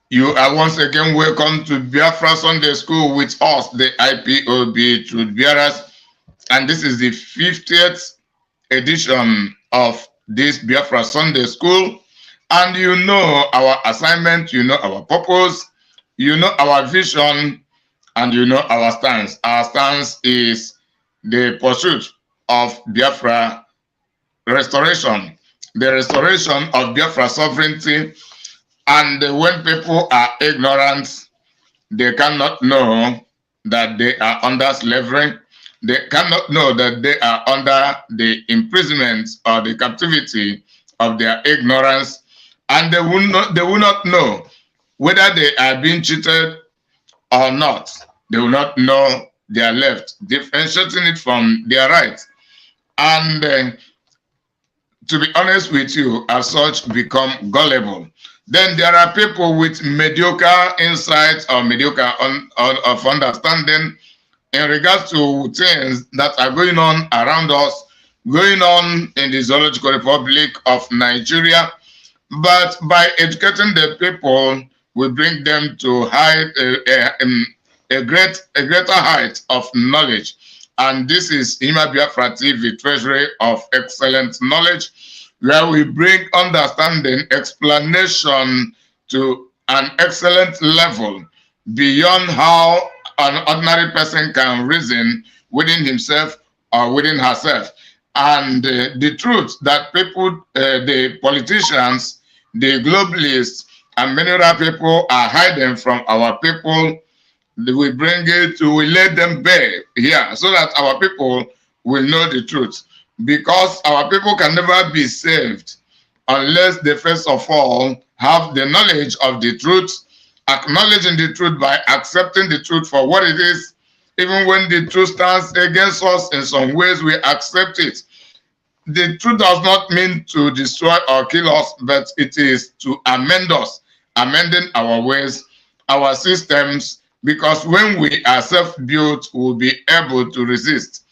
You are once again welcome to Biafra Sunday School with us, the IPOB Truth Bearers. And this is the 50th edition of this Biafra Sunday School. And you know our assignment, you know our purpose, you know our vision, and you know our stance. Our stance is the pursuit of Biafra restoration, the restoration of Biafra sovereignty. And when people are ignorant, they cannot know that they are under slavery. They cannot know that they are under the imprisonment or the captivity of their ignorance. And they will not know whether they are being cheated or not. They will not know they are left, differentiating it from their right. And to be honest with you, as such, become gullible. Then there are people with mediocre insight or mediocre of understanding in regards to things that are going on around us, going on in the Zoological Republic of Nigeria. But by educating the people, we bring them to a greater height of knowledge. And this is Ima Biafra TV, Treasury of Excellent Knowledge, where we bring understanding, explanation to an excellent level beyond how an ordinary person can reason within himself or within herself. And the truth that people, the politicians, the globalists, and many other people are hiding from our people, we bring it to, we let them bear here so that our people will know the truth. Because our people can never be saved unless they first of all have the knowledge of the truth, acknowledging the truth by accepting the truth for what it is. Even when the truth stands against us in some ways, we accept it. The truth does not mean to destroy or kill us, but it is to amend us, amending our ways, our systems, because when we are self-built, we'll be able to resist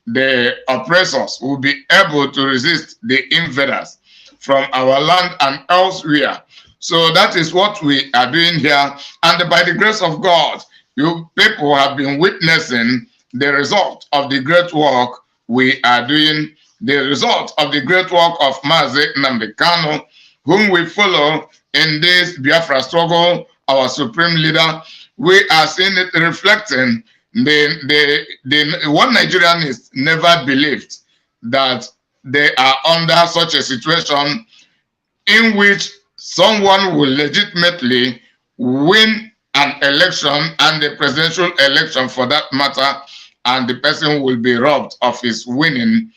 the oppressors, will be able to resist the invaders from our land and elsewhere. So that is what we are doing here. And by the grace of God, you people have been witnessing the result of the great work we are doing, the result of the great work of Mazi Nnamdi Kanu, whom we follow in this Biafra struggle, our supreme leader. We are seeing it reflecting what Nigerians never believed, that they are under such a situation in which someone will legitimately win an election, and the presidential election for that matter, and the person will be robbed of his winning.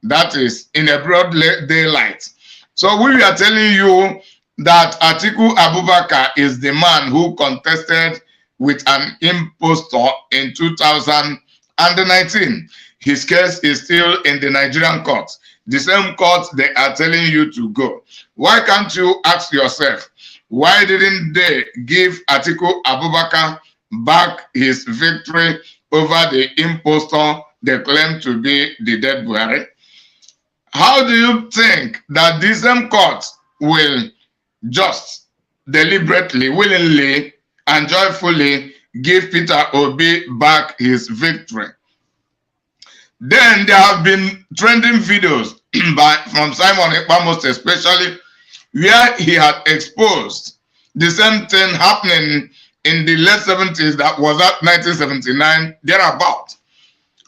That is in a broad daylight. So we are telling you that Atiku Abubakar is the man who contested with an impostor in 2019. His case is still in the Nigerian courts, the same court they are telling you to go. Why can't you ask yourself, why didn't they give Atiku Abubakar back his victory over the impostor they claim to be the dead Buhari? How do you think that the same court will just deliberately, willingly, and joyfully give Peter Obi back his victory? Then there have been trending videos from Simon Ekpa, most especially, where he had exposed the same thing happening in the late 70s, that was at 1979, thereabout,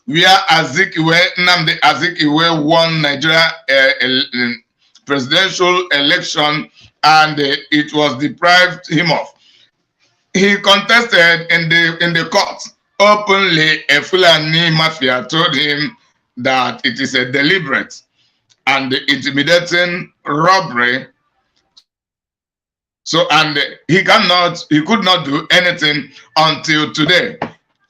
where Nnamdi Azikiwe won Nigeria presidential election, and it was deprived him of. He contested in the court openly. A Fulani mafia told him that it is a deliberate and intimidating robbery. So, and he could not do anything until today.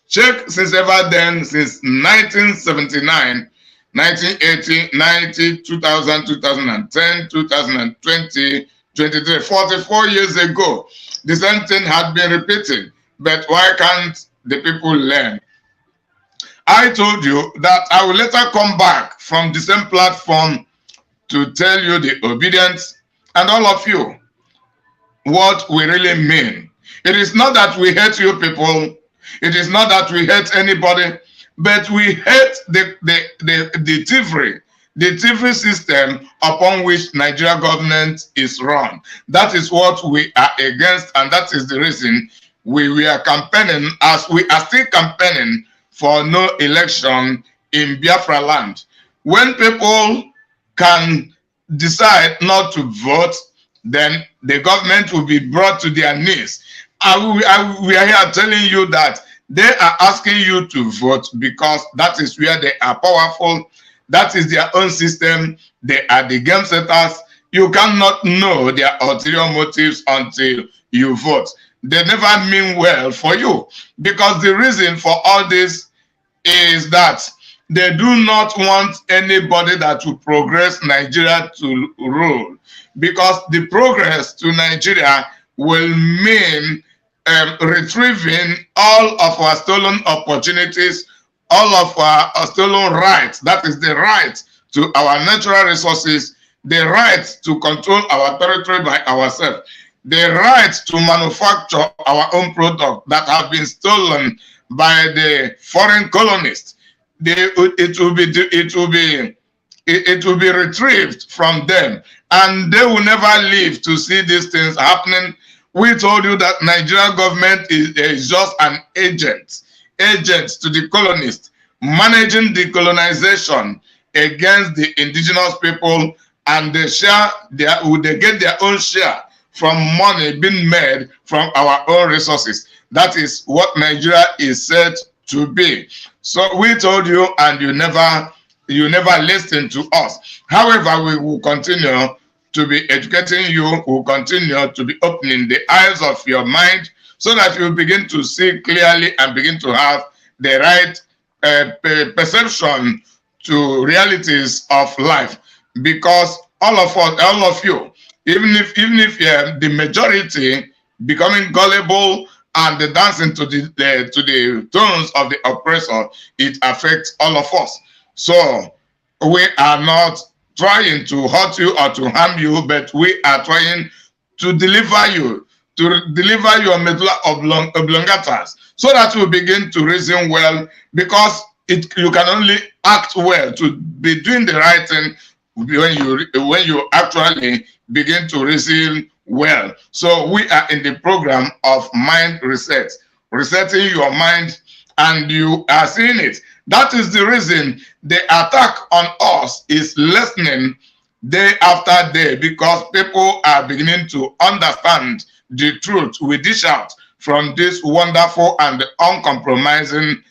Check since ever then, since 1979, 1980, 90, 2000, 2010, 2020, 23, 44 years ago, the same thing had been repeated. But why can't the people learn? I told you that I will later come back from the same platform to tell you the obedience, and all of you, what we really mean. It is not that we hate you people. It is not that we hate anybody, but we hate the thievery system upon which Nigeria government is run. That is what we are against, and that is the reason we are campaigning, as we are still campaigning for no election in Biafra land. When people can decide not to vote, then the government will be brought to their knees. We are here telling you that they are asking you to vote because that is where they are powerful. That is their own system. They are the game setters. You cannot know their ulterior motives until you vote. They never mean well for you, because the reason for all this is that they do not want anybody that will progress Nigeria to rule, because the progress to Nigeria will mean retrieving all of our stolen opportunities, all of our stolen rights. That is the right to our natural resources, the right to control our territory by ourselves, the right to manufacture our own product that have been stolen by the foreign colonists. It will be retrieved from them, and they will never live to see these things happening. We told you that Nigerian government is just an agent to the colonists, managing the colonization against the indigenous people, and they get their own share from money being made from our own resources. That is what Nigeria is said to be. So we told you, and you never listened to us. However, we will continue to be educating you, will continue to be opening the eyes of your mind so that you begin to see clearly and begin to have the right perception to realities of life. Because all of us, all of you, even if the majority becoming gullible and dancing to the tones of the oppressor, it affects all of us. So we are not trying to hurt you or to harm you, but we are trying to deliver you, to deliver your medulla oblongata, so that you begin to reason well, because you can only act well, to be doing the right thing, when you actually begin to reason well. So we are in the program of mind reset, resetting your mind, and you are seeing it. That is the reason the attack on us is lessening day after day, because people are beginning to understand the truth we dish out from this wonderful and uncompromising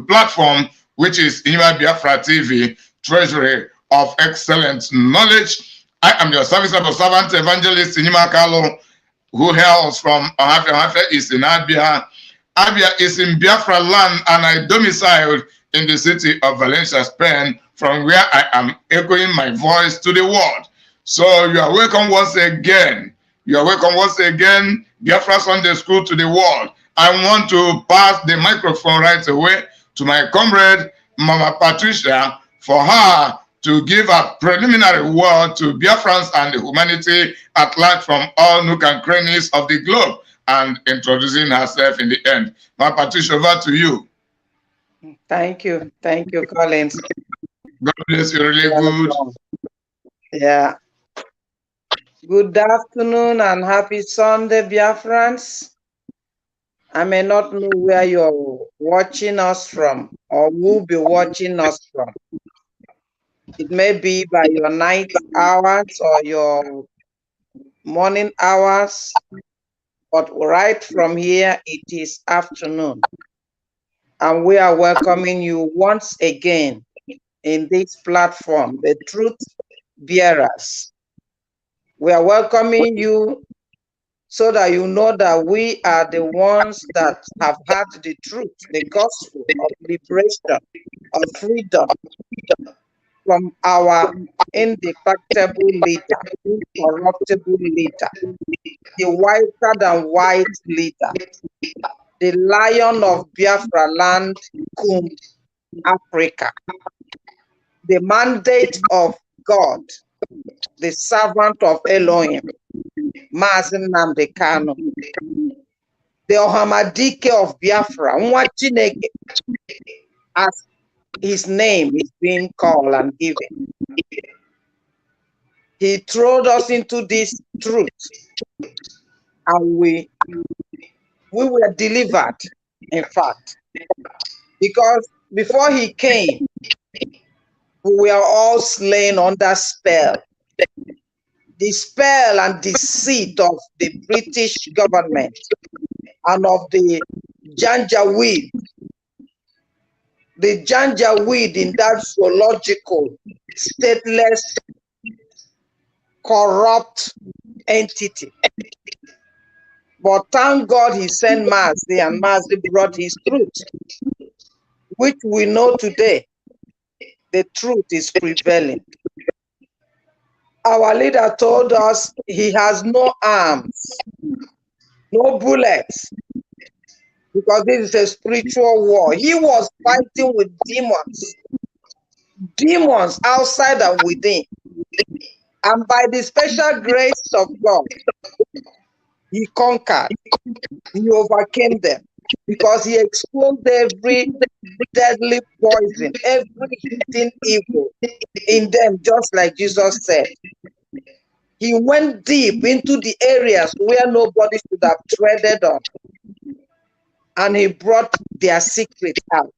platform, which is Biafra TV, Treasury of Excellent Knowledge. I am your serviceable servant, Evangelist Inima Kalo, who hails from Ohafia is in Abia. Abia is in Biafra land, and I domiciled in the city of Valencia, Spain, from where I am echoing my voice to the world. So you are welcome once again. You are welcome once again, Biafra Sunday School, to the world. I want to pass the microphone right away to my comrade, Mama Patricia, for her to give a preliminary word to Biafrans and the humanity at large from all nook and crannies of the globe, and introducing herself in the end. Mama Patricia, over to you. Thank you, Collins. God bless you, really good. Yeah. Good afternoon and happy Sunday, Biafrans. I may not know where you're watching us from or will be watching us from. It may be by your night hours or your morning hours, but right from here, it is afternoon. And we are welcoming you once again in this platform, the Truth Bearers. We are welcoming you so that you know that we are the ones that have had the truth, the gospel of liberation, of freedom from our indestructible leader, incorruptible leader, the whiter than white leader, the Lion of Biafra land, Kum, Africa, the mandate of God, the servant of Elohim, Mazi Nnamdi Kanu, the Ohamadike of Biafra, Nwa Chineke, as his name is being called and given. He threw us into this truth, and we were delivered, in fact, because before he came, we were all slain under spell. The spell and deceit of the British government and of the Janjaweed. The Janjaweed in that zoological, stateless, corrupt entity. But thank God he sent Mazi, and Mazi brought his truth, which we know today. The truth is prevailing. Our leader told us he has no arms, no bullets, because this is a spiritual war. He was fighting with demons, demons outside and within. And by the special grace of God, he conquered, he overcame them, because he exposed every deadly poison, every hidden evil in them, just like Jesus said. He went deep into the areas where nobody should have treaded on, and he brought their secret out.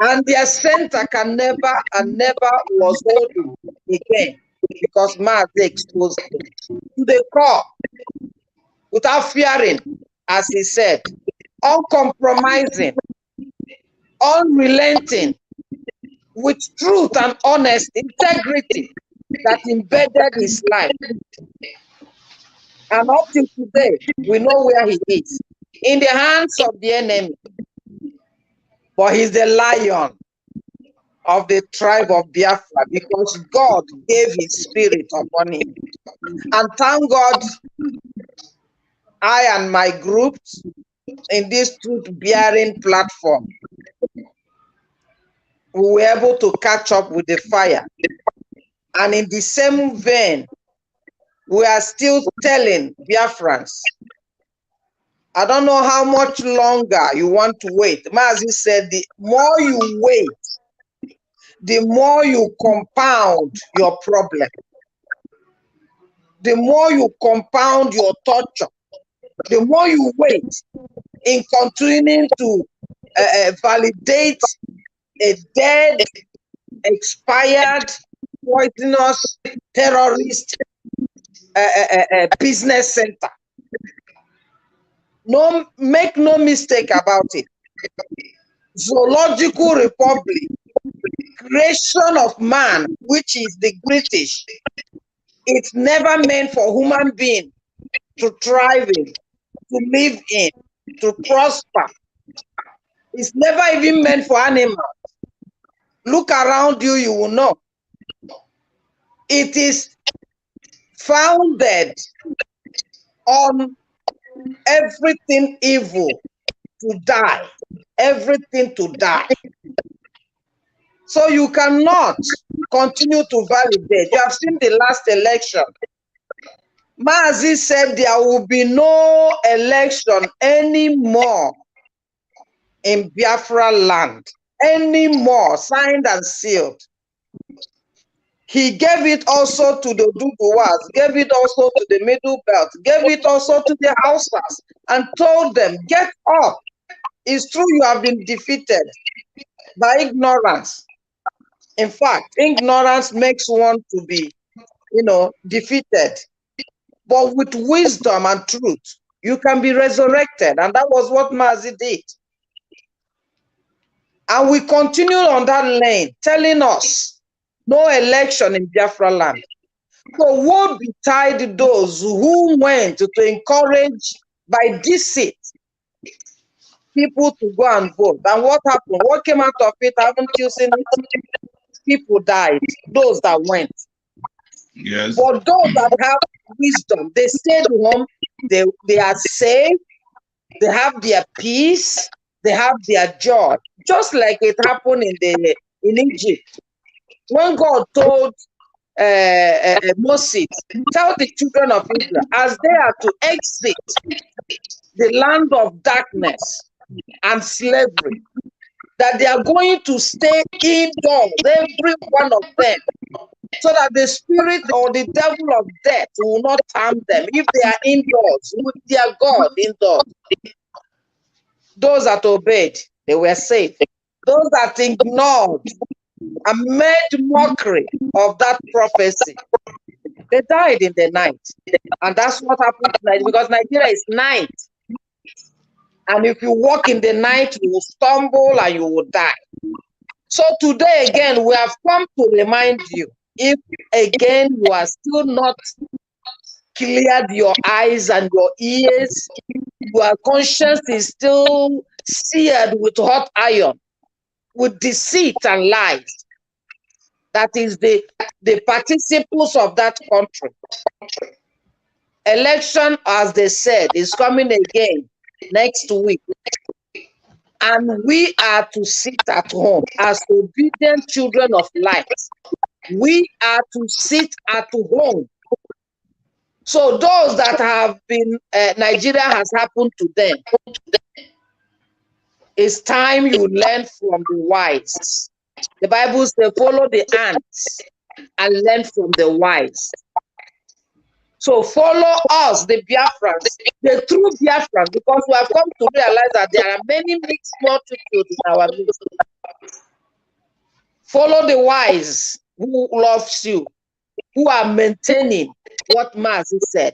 And their center can never and never was holding again, because Mazi exposed them to the core, without fearing, as he said, uncompromising, unrelenting, with truth and honest integrity that embedded his life. And up till today, we know where he is, in the hands of the enemy. But he's the lion of the tribe of Biafra, because God gave his spirit upon him. And thank God, I and my groups in this truth-bearing platform, we were able to catch up with the fire. And in the same vein, we are still telling Biafrans, I don't know how much longer you want to wait. Mazi said, the more you wait, the more you compound your problem. The more you compound your torture, the more you wait in continuing to validate a dead, expired, poisonous, terrorist business center. No, make no mistake about it. Zoological Republic, creation of man, which is the British, it's never meant for human being to thrive in, to live in, to prosper. It's never even meant for animals. Look around you, you will know. It is founded on everything evil to die, everything to die. So you cannot continue to validate. You have seen the last election. Mazi said there will be no election anymore in Biafra land, anymore, signed and sealed. He gave it also to the Duduwas, gave it also to the Middle Belt, gave it also to the Hausas, and told them, get up. It's true you have been defeated by ignorance. In fact, ignorance makes one to be, defeated. But with wisdom and truth, you can be resurrected. And that was what Mazi did. And we continue on that lane, telling us no election in Biafra land. So woe betide those who went to encourage by deceit people to go and vote. And what happened? What came out of it? Haven't you seen it? People died, those that went. Yes. But those that have wisdom, they stayed home, they are safe, they have their peace, they have their joy. Just like it happened in Egypt. When God told Moses, tell the children of Israel, as they are to exit the land of darkness and slavery, that they are going to stay indoors, every one of them, so that the spirit or the devil of death will not harm them if they are indoors with their God indoors. Those that obeyed, they were safe. Those that ignored and made mockery of that prophecy, they died in the night. And that's what happened tonight, because Nigeria is night. And if you walk in the night, you will stumble and you will die. So today again, we have come to remind you, if again you are still not cleared your eyes and your ears, your conscience is still seared with hot iron, with deceit and lies. That is the participles of that country. Election, as they said, is coming again next week. And we are to sit at home as obedient children of light. We are to sit at home. So those that have been, Nigeria has happened to them, it's time you learn from the wise. The Bible says, follow the ants and learn from the wise. So follow us, the Biafrans, the true Biafrans, because we have come to realize that there are many mixed multitudes in our midst. Follow the wise who loves you, who are maintaining what Mazi said.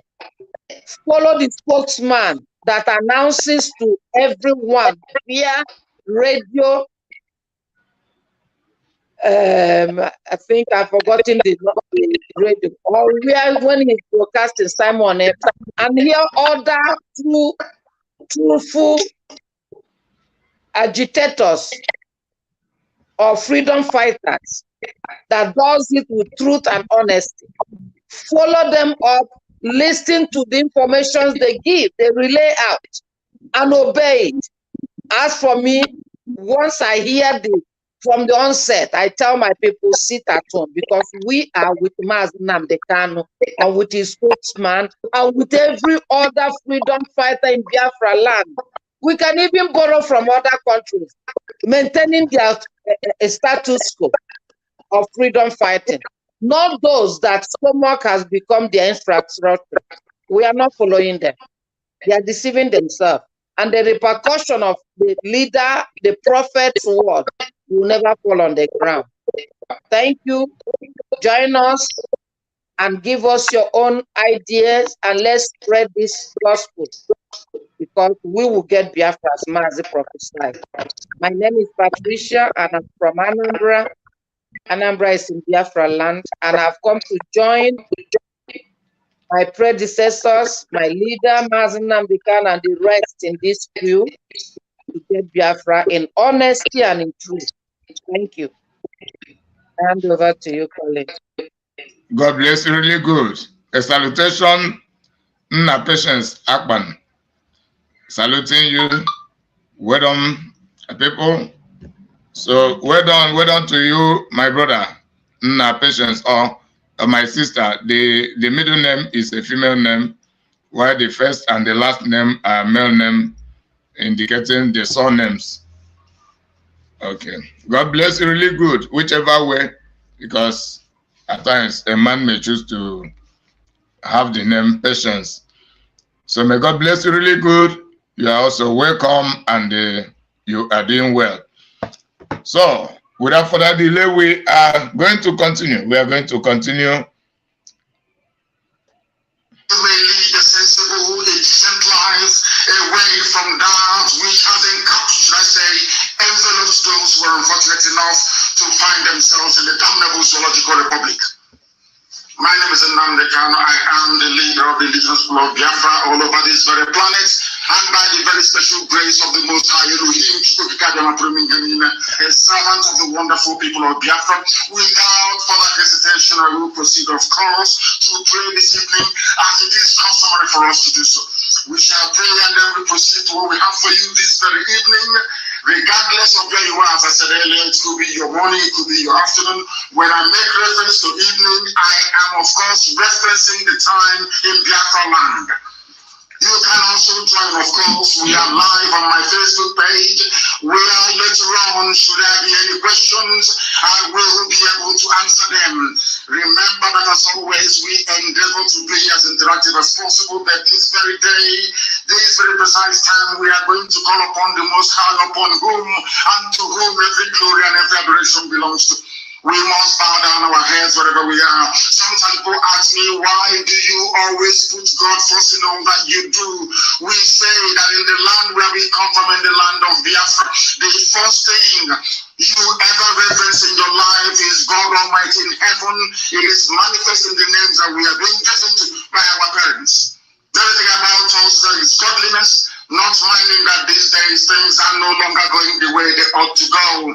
Follow the spokesman that announces to everyone via radio. I think I've forgotten the radio, or when he's broadcasting Simon, and hear other truthful agitators or freedom fighters that does it with truth and honesty. Follow them up, listen to the information they give, they relay out, and obey it. As for me, once I hear from the onset, I tell my people, sit at home, because we are with Mazi Nnamdi Kanu and with his spokesman and with every other freedom fighter in Biafra land. We can even borrow from other countries, maintaining their status quo of freedom fighting. Not those that stomach has become their infrastructure. We are not following them. They are deceiving themselves. And the repercussion of the leader, the prophet's word, will never fall on the ground. Thank you. Join us and give us your own ideas, and let's spread this gospel, because we will get Biafra as Mazi prophesied. My name is Patricia, and I'm from Anambra. Anambra is in Biafra land, and I've come to join my predecessors, my leader, Mazi Nnamdi Kanu, and the rest in this crew to get Biafra in honesty and in truth. Thank you. Hand over to you, Colin. God bless you, really good. A salutation, Nna Patience Akpan. Saluting you. Well done, people. So well done to you, my brother, Nna Patience, or my sister. The middle name is a female name, while the first and the last name are male name, indicating the surnames. Okay. God bless you, really good, whichever way, because at times a man may choose to have the name Patience. So may God bless you, really good. You are also welcome, and you are doing well. So without further delay, we are going to continue. We are going to continue. You may lead a sensible, a decent life away from that which has encouraged, should I say, envelopes those who are unfortunate enough to find themselves in the damnable zoological republic. My name is Nnamdi Kanu. I am the leader of the indigenous people of Biafra all over this very planet, and by the very special grace of the Most High Elohim, a servant of the wonderful people of Biafra. Without further hesitation, I will proceed, of course, to pray this evening, as it is customary for us to do so. We shall pray, and then we proceed to what we have for you this very evening. regardless of where you are. As I said earlier, it could be your morning, it could be your afternoon. When I make reference to evening, I am of course referencing the time in Biafra land. You can also join, of course. We are live on my Facebook page, where later on, should there be any questions, I will be able to answer them. Remember that as always, we endeavor to be as interactive as possible, but this very day, this very precise time, we are going to call upon the Most High, upon whom and to whom every glory and every adoration belongs to. We must bow down our heads wherever we are. Sometimes people ask me, why do you always put God first in all that you do? We say that in the land where we come from, in the land of Biafra, the first thing you ever reverence in your life is God Almighty in heaven. It is manifest in the names that we are being given to by our parents. Everything about us is godliness, not minding that these days things are no longer going the way they ought to go.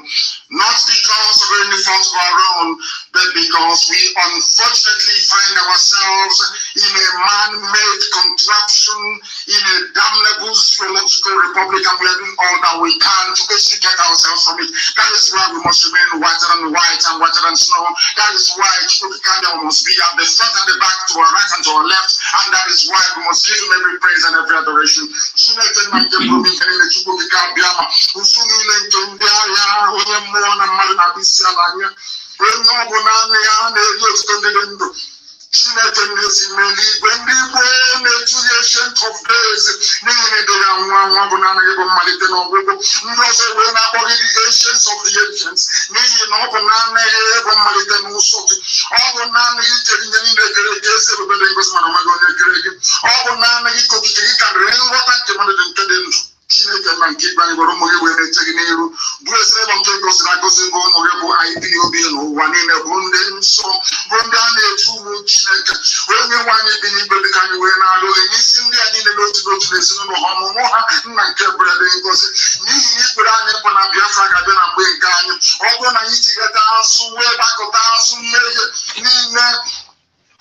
Not because of any fault of our own, but because we unfortunately find ourselves in a man-made contraption, in a damnable zoological republic, and we are doing all that we can to extricate ourselves from it. That is why we must remain whiter and white and whiter than snow. That is why Chukukada must be at the front and the back, to our right and to our left, and that is why we must give him every praise and every adoration. Chineke na-esimeli igwe ndị Igbo na-etu ya ancient of days n'ihi na ede ya nwa bụ naanị bụ mmalite n'ọgwụgwụ. Ndị ọzọ wee na-akpọghị the ancients of the ancients n'ihi na ọ bụ naanị bụ mmalite n'ụsọtụ. Ọ bụ naanị gị kere ihe niile kere eke esi ebubede ngosi mana ọmaghị onye kere gị. Ọ bụ naanị gị ka okike gị karịrị nghọta nke mmadụ dị nke dị ndụ. Chineke na nke igwe anyị gwara ụmụ gị wee na-eche gị n'iru bụ esere nke gosiri agosi bụ ụmụ gị bụ IPOB n'ụwa niile bụ ndị nsọ bụ ndị a na-etu ugwu Chineke onye nwe anyị bi n'igwe dị ka anyị wee na-alụ gị n'isi ndị a niile n'otu n'otu n'ezinụlọ ha ọmụmụ ha nna nke berede ngozi n'ihi na ikpere anyị bụ na Biafra ga-abịa na mgbe nke anyị ọ bụrụ na anyị tighata azụ wee gbakọta azụ mmehie niile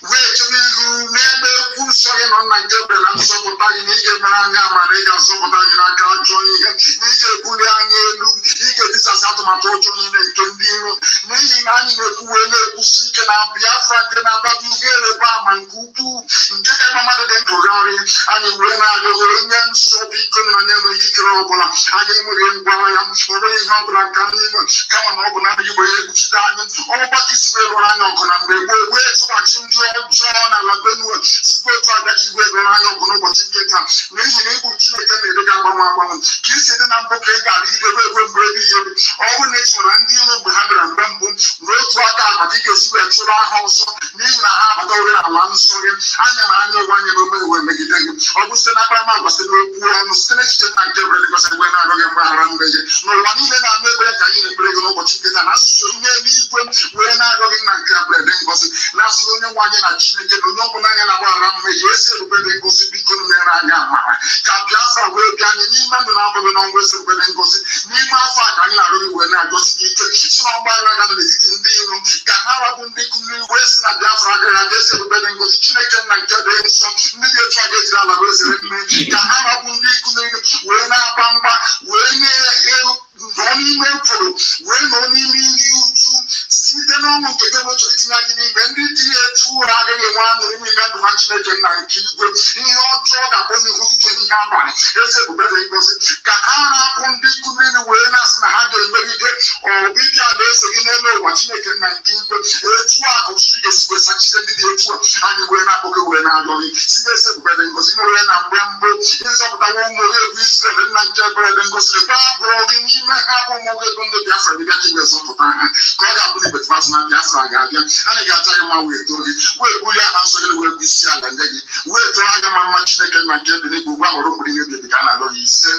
wee chebe ihu n'ebe ekwu nsọ gị nọ nna nke ebere na nsọpụta gị na ị ga-emere anyị amara ị ga-azọpụta gị n'aka ajọ ihe na ị ga-ebuli anyị elu ị ga-ebisasị atụmatụ ọjọọ niile nke ndị iro n'ihi na anyị na-ekwu wee na-ekwusi ike na Biafra nke na-abata ihe ịrịba ama nke ukwuu nke ka ịma mmadụ dị ndụgharị anyị wee na-arịọ onye nsọ biko na anyị enweghị ikikere ọbụla anyị enweghị ngwara ya enweghị ihe ọbụla nke anyị nwe kama na ọ bụ na anyị wee ekpuchite anyị ọgbakọ isi wee rụrụ anyị ọgụ na mgbe gboo wee tụghachi ndị ọjọọ na ala Benue sikwa otu agachi igwe dọrọ anya ọgụ n'ụbọchị nke taa n'ihi na ịbụ Chineke na-edega agbanwe agbanwe ka isi dị na mbụ ka ị gara idebe ebe mgbe ebighị ebi ọ bụrụ na ị chụrụ ndị iro mgbe ha bịara mgbe mbụ n'otu aka agba ka ị ga-esi wee chụrụ aha ọsọ n'ihi na ha abata ore ala nsọ gị anya na anya ụgwọ anya n'ome iwe megide gị ọ bụ site na akparamagwa site n'okwu ọnụ site n'echiche na nke bere dịgosi mgbe na-arịọ gị mgbaghara mmehie n'ụwa niile na-ama ekpere ka anyị na-ekpere gị n'ụbọchị nke taa na asụsụ onye eluigwe wee na-arịọ gị na nke bere dị ngozi na-asụ onye nwe anyị na Chineke na onye ọbụla anya na-agbaghara mmehie esi ebube dị ngozi biko mere anyị amara ka Biafra wee bịa anyị n'ime ndụ na-abụghị n'ọnwa esi ebube dị ngozi n'ime afọ a ka anyị na-arịọ gị wee na-agosi gị ike si na ọgbaghara ga n'etiti ndị iro ka ha rabụ ndị kụziri wee si na Biafra agaghị aga esi ebube dị ngozi Chineke na nke dị nsọ ndị dị etu a ga-ejiri ala wee zere mme ka ha rabụ ndị kụziri wee na-agba mgba wee nọ n'ime ekworo wee nọ n'ime iri uju site n'ọnwụ nke gị chọrọ itinye anyị n'ime ndị dị etu ụra agaghị enwe aṅụrị n'ime ndụ ha Chineke nna nke igwe ihe ọjọọ ga-akpọzi ihu tutu ihe abalị eze ebube dị ngozi ka ha rapụ ndị kụmiri wee na-asị na ha ga-emeride ọbịbịa alaeze gị n'elu ụwa Chineke nna nke igwe etu a ka ọchịchị ga-esi wee sachite ndị dị etu a anyị wee na-akpọ gị wee na-arịọ gị site eze ebube dị ngozi mere na mgbe mbụ ịzọpụtawa ụmụ gị egwu Israel nna nke ebere dị ngozi lekwa abụrụ gị n'ime ha bụ ụmụ gị ego ndị Biafra bịbịa ka iwe zọpụta ha ka ọ ga-abụ na ibetụmasị na Biafra ga-abịa anyị ga-acha gị mma wee too gị wee bulie aha nsọ gị wee bụ isi ala nye gị wee too anya ma mma Chineke na nke dị n'igwe ugbu ahụrụ mgbiri ihe dị ka a na-arịọ gị ise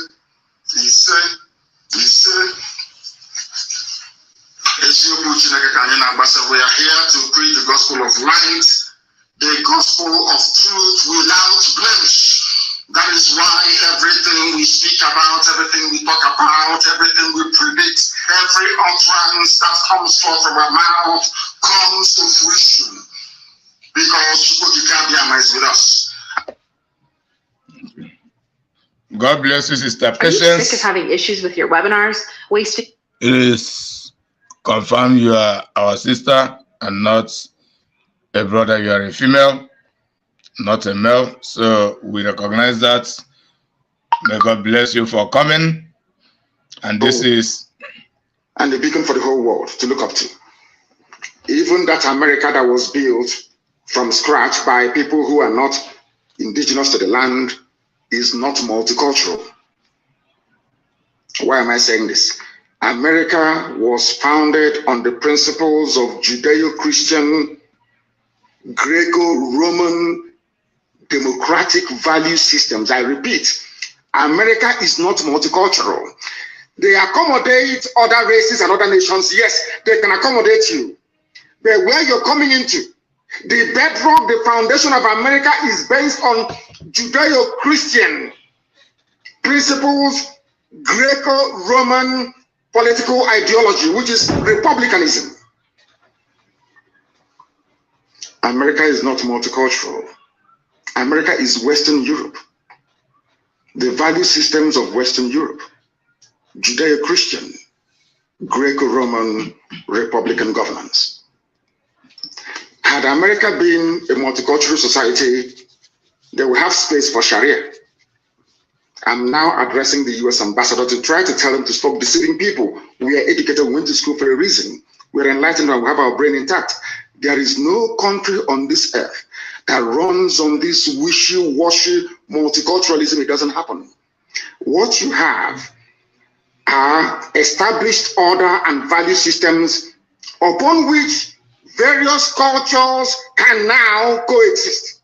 eziokwu Chineke ka anyị na-agbasa. We are here to preach the gospel of light, the gospel of truth without blemish. That is why everything we speak about, everything we talk about, everything we predict, every utterance that comes forth from our mouth comes to fruition. Because Chukwukabiyama is with us. God bless you, Sister Are you Patience. sick of having issues with your webinars, wasting? It is confirmed you are our sister and not a brother. You are a female, not a male. So we recognize that. May God bless you for coming. And this is... And a beacon for the whole world to look up to. Even that America that was built from scratch by people who are not indigenous to the land is not multicultural. Why am I saying this? America was founded on the principles of Judeo-Christian, Greco-Roman, democratic value systems. I repeat, America is not multicultural. They accommodate other races and other nations. Yes, they can accommodate you. But where you're coming into, the bedrock, the foundation of America is based on Judeo-Christian principles, Greco-Roman political ideology, which is republicanism. America is not multicultural. America is Western Europe. The value systems of Western Europe, Judeo-Christian, Greco-Roman, Republican governance. Had America been a multicultural society, they would have space for Sharia. I'm now addressing the US ambassador to try to tell him to stop deceiving people. We are educated, we went to school for a reason. We're enlightened and we have our brain intact. There is no country on this earth that runs on this wishy-washy multiculturalism. It doesn't happen. What you have are established order and value systems upon which various cultures can now coexist.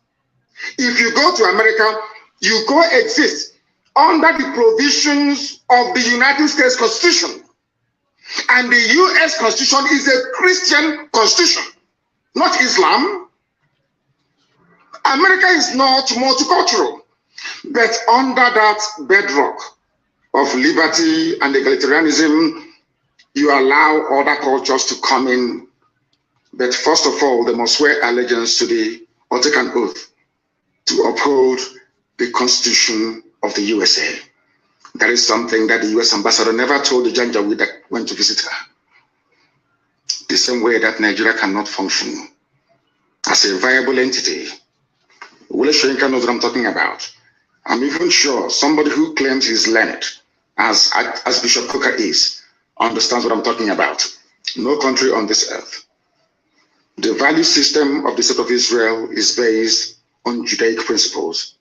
If you go to America, you coexist under the provisions of the United States Constitution. And the US Constitution is a Christian constitution, not Islam. America is not multicultural, but under that bedrock of liberty and egalitarianism, you allow other cultures to come in. But first of all, they must swear allegiance to the or take an oath to uphold the Constitution of the USA. That is something that the US ambassador never told the Janjaweed that went to visit her. The same way that Nigeria cannot function as a viable entity. Wole Soyinka knows what I'm talking about. I'm even sure somebody who claims he's learned, as Bishop Coker is, understands what I'm talking about. No country on this earth. The value system of the state of Israel is based on Judaic principles.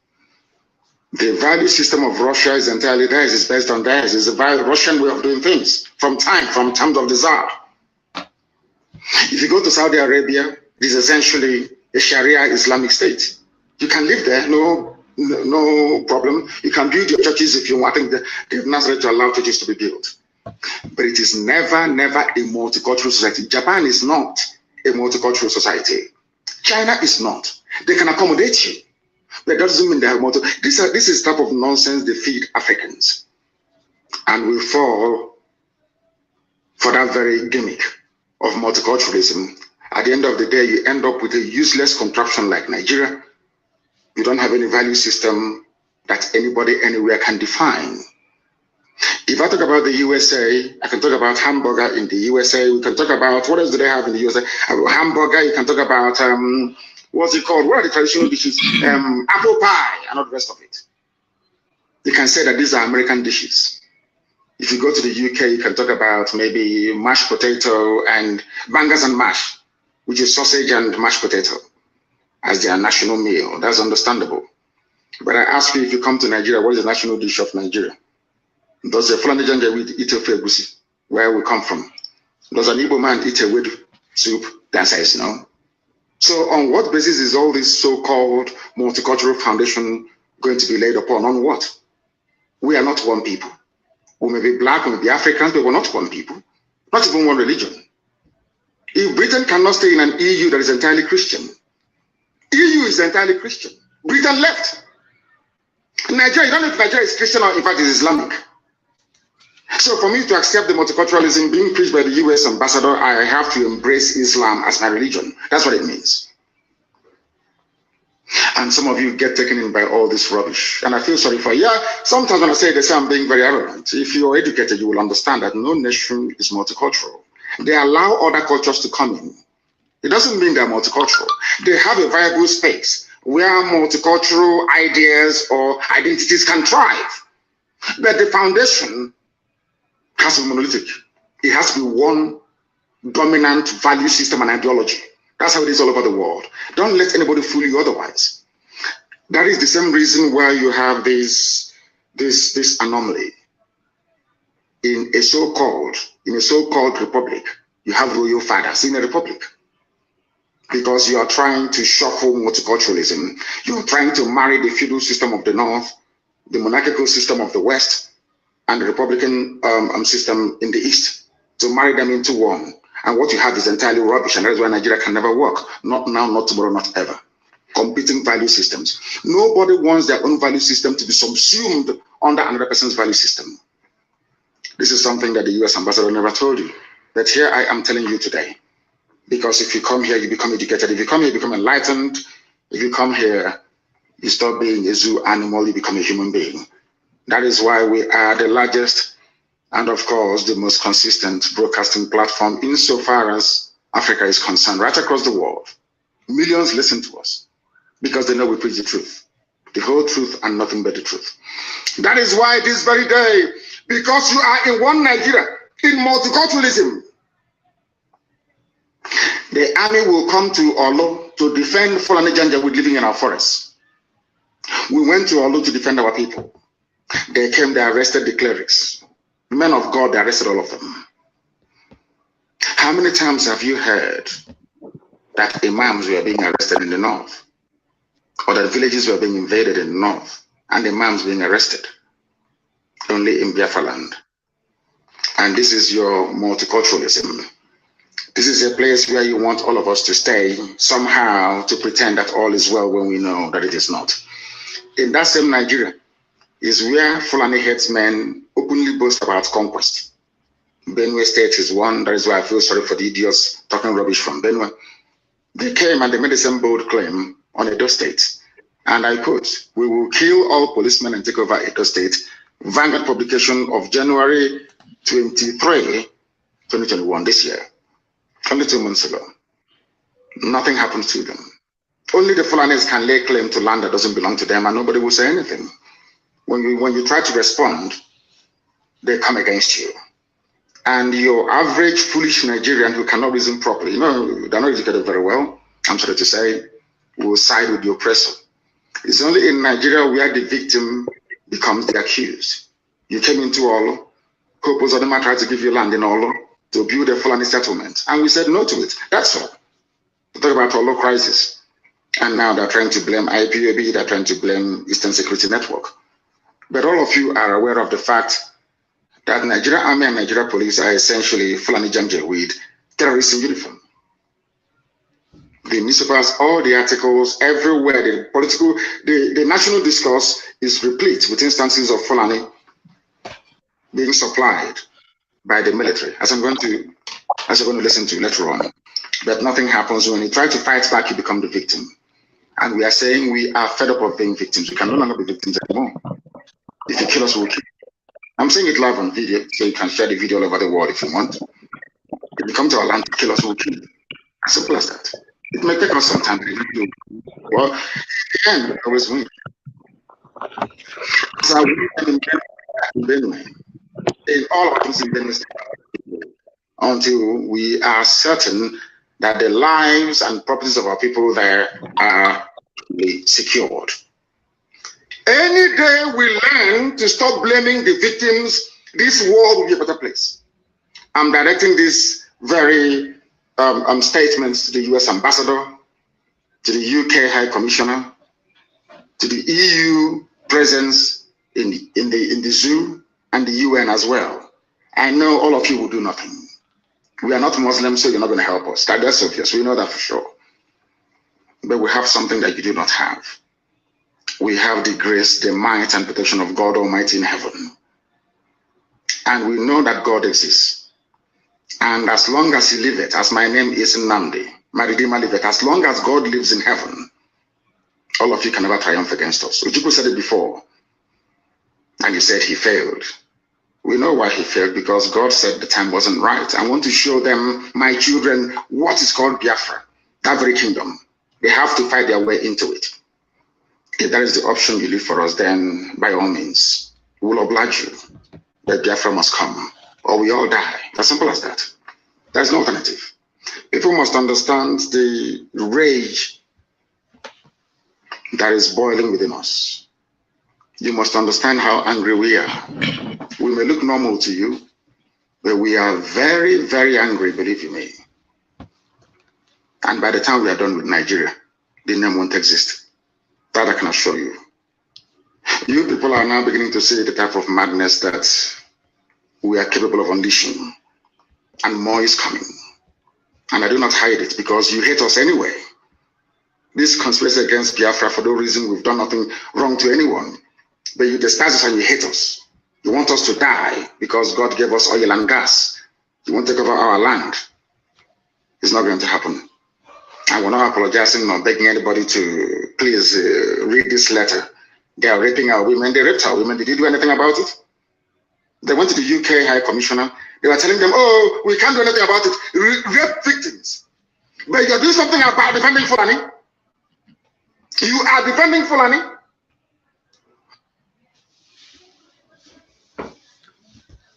The value system of Russia is entirely theirs, is based on theirs. It's a Russian way of doing things from times of the Tsar. If you go to Saudi Arabia, it is essentially a Sharia Islamic state. You can live there, no problem. You can build your churches if you want. I think they've not to allow churches to be built. But it is never a multicultural society. Japan is not a multicultural society. China is not. They can accommodate you. But that doesn't mean they have this is the type of nonsense they feed Africans. And we fall for that very gimmick of multiculturalism. At the end of the day, you end up with a useless contraption like Nigeria. You don't have any value system that anybody anywhere can define. If I talk about the USA, I can talk about hamburger in the USA. We can talk about, what else do they have in the USA? Hamburger, you can talk about, what's it called? What are the traditional dishes? Apple pie and all the rest of it. You can say that these are American dishes. If you go to the UK, you can talk about maybe mashed potato and bangers and mash, which is sausage and mashed potato as their national meal. That's understandable. But I ask you, if you come to Nigeria, what is the national dish of Nigeria? Does a Fulani Janjaweed eat ofe egusi, where we come from? Does an Igbo man eat a wedu soup? The answer is no. So on what basis is all this so-called multicultural foundation going to be laid upon? On what? We are not one people. We may be black, we may be Africans, but we're not one people. Not even one religion. If Britain cannot stay in an EU that is entirely Christian, EU is entirely Christian. Britain left. Nigeria, you don't know if Nigeria is Christian or in fact is Islamic. So for me to accept the multiculturalism being preached by the US ambassador, I have to embrace Islam as my religion. That's what it means. And some of you get taken in by all this rubbish. And I feel sorry for you. Yeah, sometimes when I say this, I'm being very arrogant. If you're educated, you will understand that no nation is multicultural. They allow other cultures to come in. It doesn't mean they're multicultural. They have a viable space where multicultural ideas or identities can thrive. But the foundation has to be monolithic. It has to be one dominant value system and ideology. That's how it is all over the world. Don't let anybody fool you otherwise. That is the same reason why you have this anomaly. In a so-called republic, you have royal fathers in a republic. Because you are trying to shuffle multiculturalism. You are trying to marry the feudal system of the North, the monarchical system of the West, and the Republican system in the East, to marry them into one. And what you have is entirely rubbish, and that is why Nigeria can never work. Not now, not tomorrow, not ever. Competing value systems. Nobody wants their own value system to be subsumed under another person's value system. This is something that the US ambassador never told you. But here I am telling you today. Because if you come here, you become educated. If you come here, you become enlightened. If you come here, you stop being a zoo animal, you become a human being. That is why we are the largest and, of course, the most consistent broadcasting platform insofar as Africa is concerned, right across the world. Millions listen to us because they know we preach the truth, the whole truth and nothing but the truth. That is why this very day, because you are in one Nigeria, in multiculturalism, the army will come to Olo to defend Fulani Janjaweed living in our forests. We went to Olo to defend our people. They came, they arrested the clerics. Men of God, they arrested all of them. How many times have you heard that imams were being arrested in the north? Or that villages were being invaded in the north and imams being arrested? Only in Biafra land. And this is your multiculturalism. This is a place where you want all of us to stay somehow to pretend that all is well when we know that it is not. In that same Nigeria is where Fulani headsmen openly boast about conquest. Benue State is one. That is why I feel sorry for the idiots talking rubbish from Benue. They came and they made the same bold claim on Edo State. And I quote, "We will kill all policemen and take over Edo State." Vanguard publication of January 23, 2021, this year. Only 2 months ago. Nothing happens to them. Only the Fulanis can lay claim to land that doesn't belong to them, and nobody will say anything. When you try to respond, they come against you. And your average foolish Nigerian who cannot reason properly, they're not educated very well, I'm sorry to say, will side with the oppressor. It's only in Nigeria where the victim becomes the accused. You came into Olo, Hope Uzodinma tried to give you land in Olo to build a Fulani settlement, and we said no to it. That's all. To talk about Olo crisis. And now they're trying to blame IPOB, they're trying to blame Eastern Security Network. But all of you are aware of the fact that Nigeria Army and Nigeria Police are essentially Fulani Janjaweed terrorists in uniform. The newspapers, all the articles, everywhere, the national discourse is replete with instances of Fulani being supplied by the military, as you're going to listen to later on. But nothing happens. When you try to fight back, you become the victim. And we are saying we are fed up of being victims. We can no longer be victims anymore. If you kill us, we'll kill you. I'm saying it live on video, so you can share the video all over the world if you want. If you come to our land to kill us, we'll kill you. As simple as that. It may take us some time. Well, again, we always win. So in all our things in Benue until we are certain that the lives and properties of our people there are secured. Any day we learn to stop blaming the victims, this world will be a better place. I'm directing this very statements to the US ambassador, to the UK High Commissioner, to the EU presence in the zoo, and the UN as well. I know all of you will do nothing. We are not Muslims, so you're not going to help us. That's obvious. We know that for sure. But we have something that you do not have. We have the grace, the might, and protection of God Almighty in heaven. And we know that God exists. And as long as He liveth, as my name is Nnamdi, my Redeemer liveth, as long as God lives in heaven, All of you can never triumph against us. Ojukwu said it before, and he said he failed. We know why he failed, because God said the time wasn't right. I want to show them, my children, what is called Biafra, that very kingdom. They have to fight their way into it. If that is the option you leave for us, then by all means, we will oblige you. That Biafra must come, or we all die. As simple as that. There's no alternative. People must understand the rage that is boiling within us. You must understand how angry we are. We may look normal to you, but we are very, very angry, believe you me. And by the time we are done with Nigeria, the name won't exist. That I can assure you. You people are now beginning to see the type of madness that we are capable of unleashing. And more is coming. And I do not hide it, because you hate us anyway. This conspiracy against Biafra, for no reason, we've done nothing wrong to anyone. But you despise us and you hate us. You want us to die because God gave us oil and gas. You want to take over our land. It's not going to happen. I will not apologizing nor begging anybody to please read this letter. They are raping our women. They raped our women. Did you do anything about it? They went to the UK High Commissioner. They were telling them, oh, we can't do anything about it. Rape victims. But you're doing something about defending Fulani. You are defending Fulani.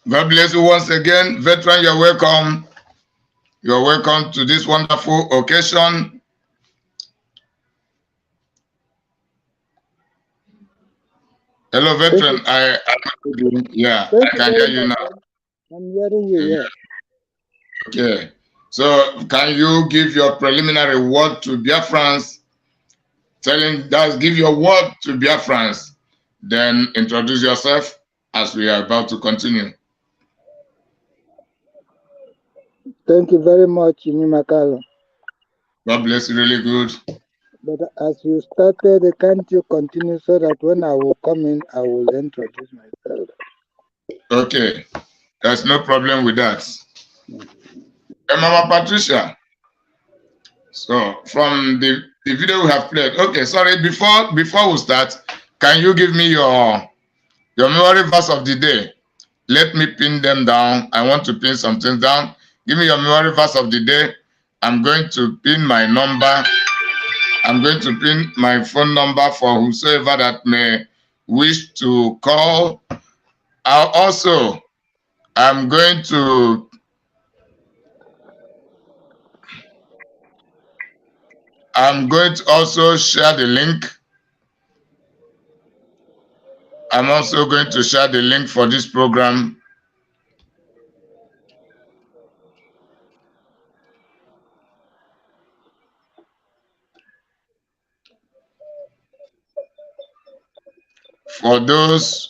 God bless you once again. Veteran, you're welcome. You're welcome to this wonderful occasion. Hello, veteran. I can hear you now. I'm hearing you, yeah. Okay. So can you give your preliminary word to Biafrans? Give your word to Biafrans. Then introduce yourself as we are about to continue. Thank you very much, Makalo. God bless you, really good. But as you started, can't you continue so that when I will come in, I will introduce myself? Okay. There's no problem with that. Mama Patricia. So from the video we have played. Okay, sorry, before we start, can you give me your memory verse of the day? Let me pin them down. I want to pin something down. Give me your memory verse of the day. I'm going to pin my number. I'm going to pin my phone number for whosoever that may wish to call. Also, I'm going to also share the link. I'm also going to share the link for this program. For those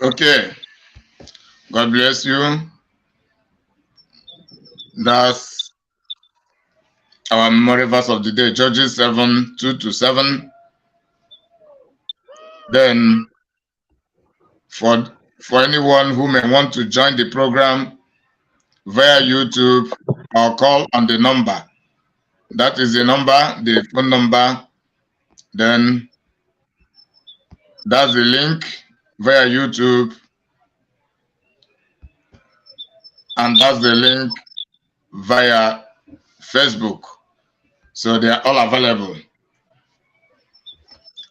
Okay. God bless you. That's our memory verse of the day, Judges 7:2-7. Then for anyone who may want to join the program via YouTube or call on the number. That is the number, the phone number. Then that's the link via YouTube. And that's the link via Facebook. So they are all available.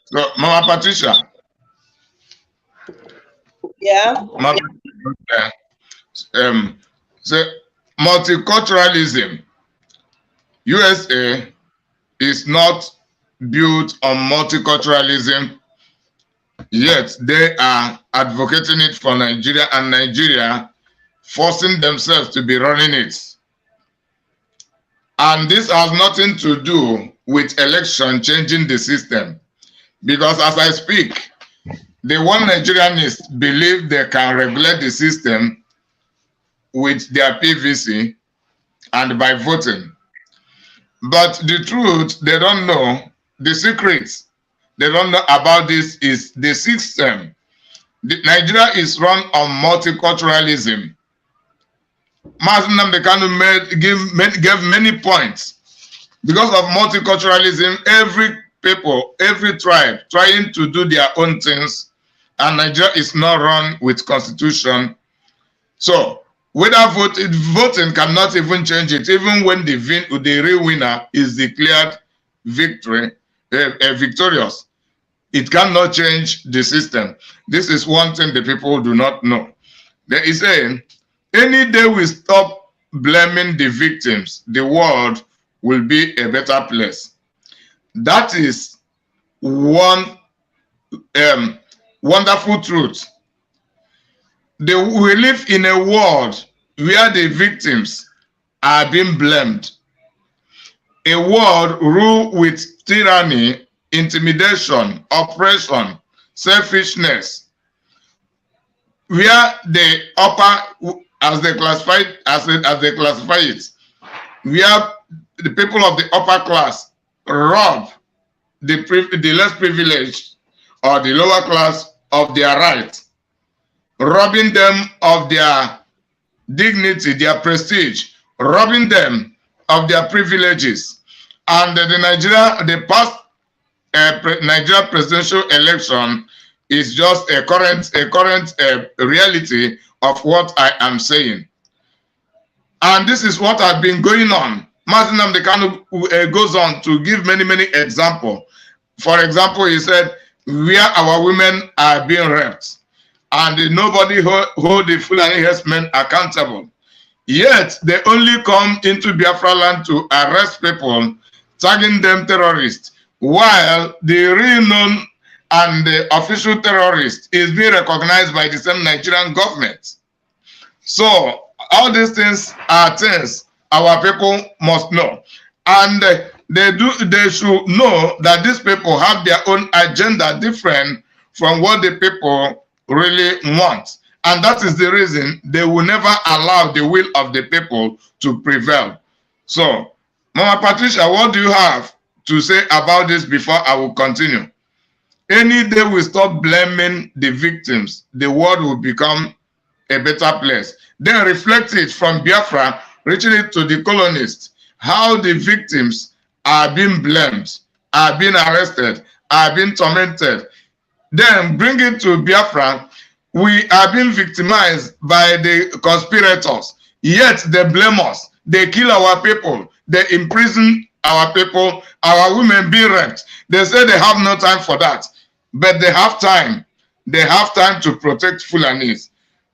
So Mama Patricia. Yeah. Mama, so multiculturalism. USA is not built on multiculturalism, yet they are advocating it for Nigeria, and Nigeria forcing themselves to be running it. And this has nothing to do with election changing the system. Because as I speak, the one Nigerianists believe they can regulate the system with their PVC and by voting. But the truth, they don't know. The secrets they don't know about this is the system. Nigeria is run on multiculturalism. Mazen Namdekanu gave many points. Because of multiculturalism, every people, every tribe trying to do their own things, and Nigeria is not run with constitution. So whether voting cannot even change it, even when the real winner is declared victorious. It cannot change the system. This is one thing the people do not know. There is any day we stop blaming the victims, the world will be a better place. That is one wonderful truth. We live in a world where the victims are being blamed. A world ruled with tyranny, intimidation, oppression, selfishness, where the upper, as they classify it, where the people of the upper class rob the less privileged or the lower class of their rights, robbing them of their dignity, their prestige, robbing them of their privileges. And the past Nigeria presidential election is just a current reality of what I am saying. And this is what has been going on. Mazen Namdekanu goes on to give many examples. For example, he said, where our women are being raped, and nobody hold the Fulani herdsmen accountable. Yet they only come into Biafra land to arrest people, tagging them terrorists, while the real known and the official terrorist is being recognized by the same Nigerian government. So all these things are things our people must know, and they should know that these people have their own agenda different from what the people really want, and that is the reason they will never allow the will of the people to prevail. So, Mama Patricia, what do you have to say about this before I will continue? Any day we stop blaming the victims, the world will become a better place. Then reflect it from Biafra, reaching it to the colonists, how the victims are being blamed, are being arrested, are being tormented. Then bring it to Biafra. We are being victimized by the conspirators, yet they blame us. They kill our people. They imprison our people. Our women being raped. They say they have no time for that, but they have time. They have time to protect Fulanis.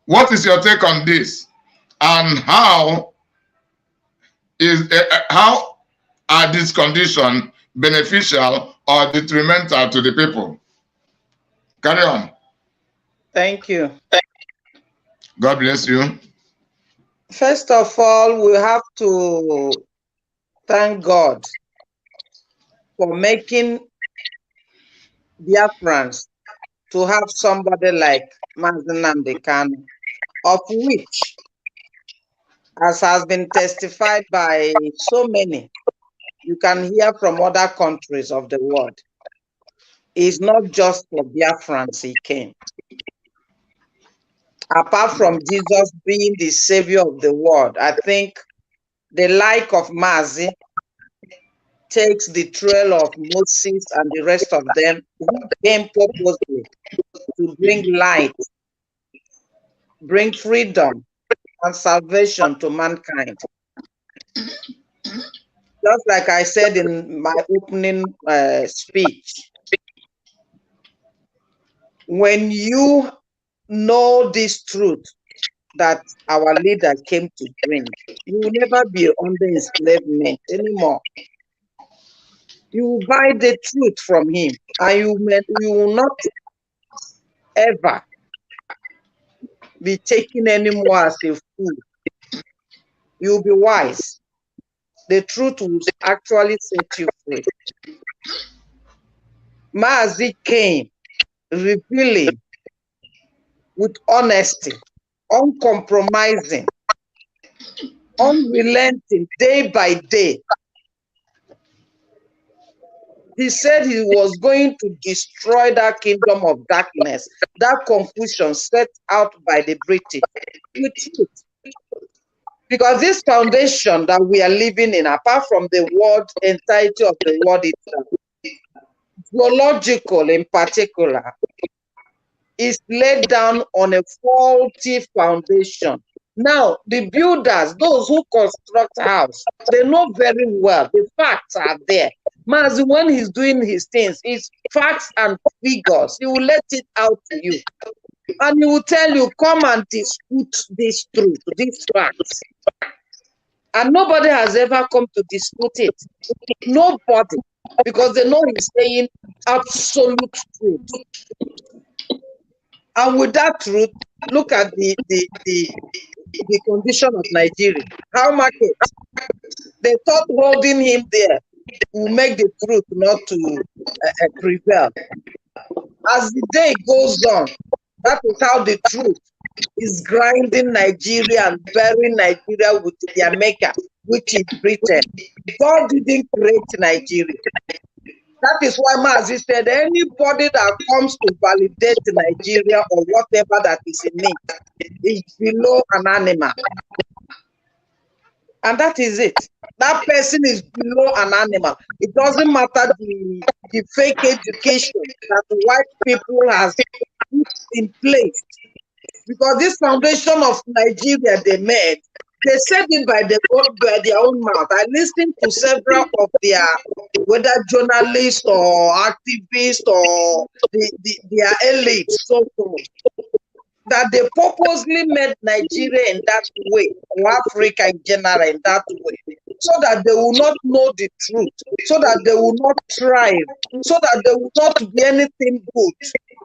What is your take on this? And how are these conditions beneficial or detrimental to the people? Carry on. Thank you. God bless you. First of all, we have to thank God for making Biafrans to have somebody like Mazen Nnamdi Kanu, of which, as has been testified by so many, you can hear from other countries of the world, it's not just for Biafrans he came. Apart from Jesus being the savior of the world, I think the like of Mazi takes the trail of Moses and the rest of them who came purposely to bring light, bring freedom and salvation to mankind. Just like I said in my opening speech, when you know this truth that our leader came to bring, you will never be under enslavement anymore. You will buy the truth from him, and you will not ever be taken anymore as a fool. You will be wise. The truth will actually set you free. Mazi came revealing with honesty, uncompromising, unrelenting, day by day. He said he was going to destroy that kingdom of darkness, that confusion set out by the British with truth. Because this foundation that we are living in, apart from the world, entirety of the world itself, theological in particular, is laid down on a faulty foundation. Now, the builders, those who construct house, they know very well, the facts are there. Mazi, when he's doing his things, it's facts and figures. He will let it out to you. And he will tell you, come and dispute this truth, these facts. And nobody has ever come to dispute it. Nobody. Because they know he's saying absolute truth. And with that truth, look at the condition of Nigeria. How market? They thought holding him there will make the truth not to prevail. As the day goes on, that is how the truth is grinding Nigeria and burying Nigeria with their maker, which is Britain. God didn't create Nigeria. That is why Mazi said anybody that comes to validate Nigeria or whatever that is in it is below an animal. And that is it. That person is below an animal. It doesn't matter the fake education that white people has put in place. Because this foundation of Nigeria they made, they said it by their own mouth. I listened to several of their, whether journalists or activists or their elites, so-called, that they purposely made Nigeria in that way, or Africa in general in that way, so that they will not know the truth, so that they will not thrive, so that they will not be anything good.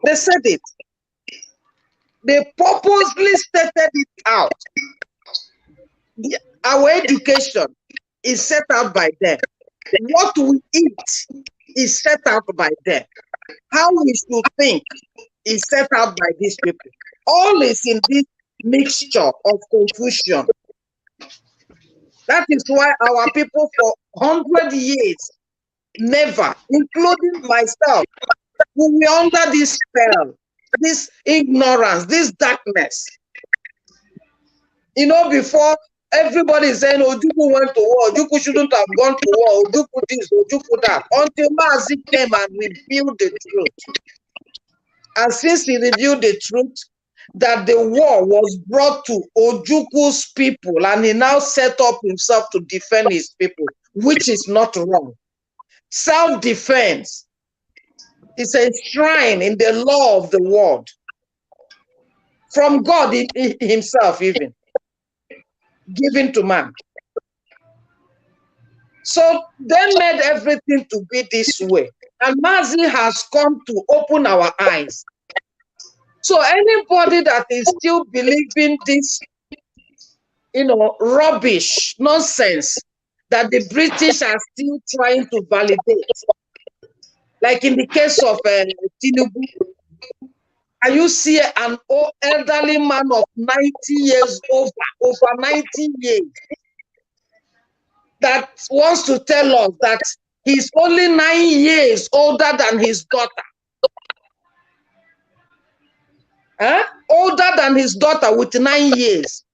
They said it. They purposely stated it out. Our education is set out by them. What we eat is set out by them. How we should think is set out by these people. All is in this mixture of confusion. That is why our people for 100 years, never, including myself, we were under this spell, this ignorance, this darkness. You know, before everybody is saying, Ojukwu went to war, Ojukwu shouldn't have gone to war, Ojukwu this, Ojukwu that, until Mazi came and revealed the truth. And since he revealed the truth, that the war was brought to Ojukwu's people, and he now set up himself to defend his people, which is not wrong. Self-defense is enshrined in the law of the world, from God himself even, given to man. So they made everything to be this way. And Mazi has come to open our eyes. So anybody that is still believing this, rubbish, nonsense, that the British are still trying to validate, like in the case of Tinubu, And you see an old elderly man of 90 years over 90 years, that wants to tell us that he's only 9 years older than his daughter. Older than his daughter with 9 years.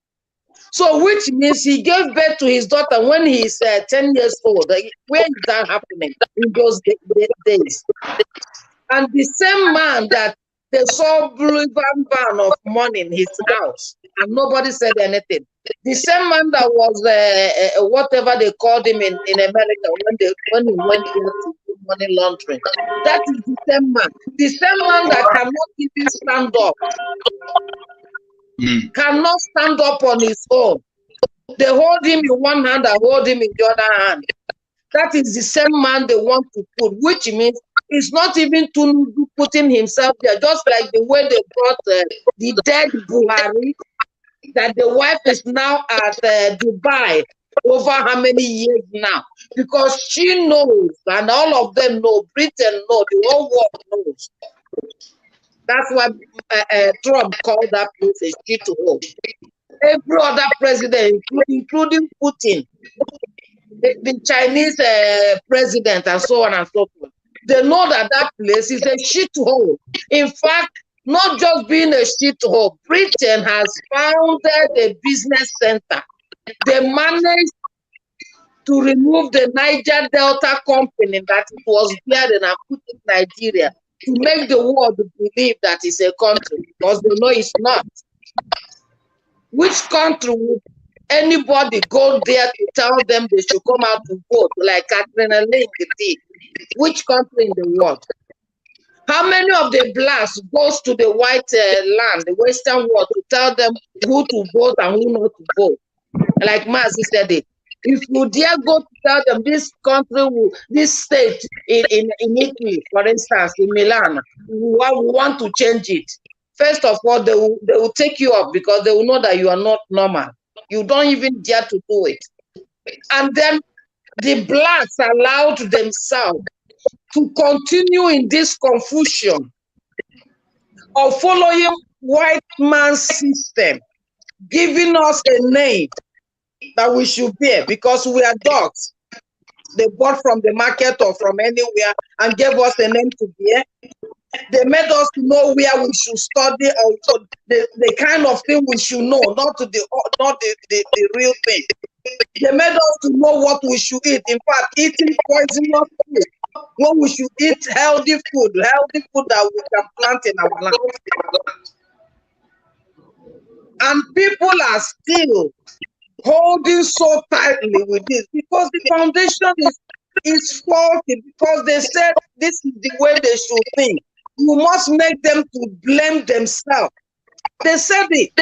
So which means he gave birth to his daughter when he's 10 years old. Where is that happening in those days? And the same man that they saw blue van of money in his house, and nobody said anything. The same man that was whatever they called him in America when he went there to do money laundering. That is the same man. The same man that cannot even stand up. Cannot stand up on his own. They hold him in one hand and hold him in the other hand. That is the same man they want to put, which means it's not even to putting himself there, just like the way they brought the dead Buhari, that the wife is now at Dubai over how many years now, because she knows, and all of them know, Britain knows, the whole world knows. That's why Trump called that place a shithole. Every other president, including Putin, the Chinese president, and so on and so forth, they know that that place is a shithole. In fact, not just being a shithole, Britain has founded a business center. They managed to remove the Niger Delta company that it was there and put in Nigeria to make the world believe that it's a country, because they know it's not. Which country would anybody go there to tell them they should come out to vote like Catherine Link did? Which country in the world? How many of the blacks goes to the white land, the Western world, to tell them who to vote and who not to vote? Like Mazi said it. If you dare go to tell them this country, this state in Italy, for instance, in Milan, we want to change it. First of all, they will take you up because they will know that you are not normal. You don't even dare to do it. And then the blacks allowed themselves to continue in this confusion of following white man's system, giving us a name that we should bear because we are dogs. They bought from the market or from anywhere and gave us a name to bear. They made us know where we should study or the kind of thing we should know, not the real thing. They made us to know what we should eat. In fact, eating poisonous food when we should eat healthy food that we can plant in our land. And people are still holding so tightly with this because the foundation is faulty, because they said this is the way they should think. You must make them to blame themselves. They said it.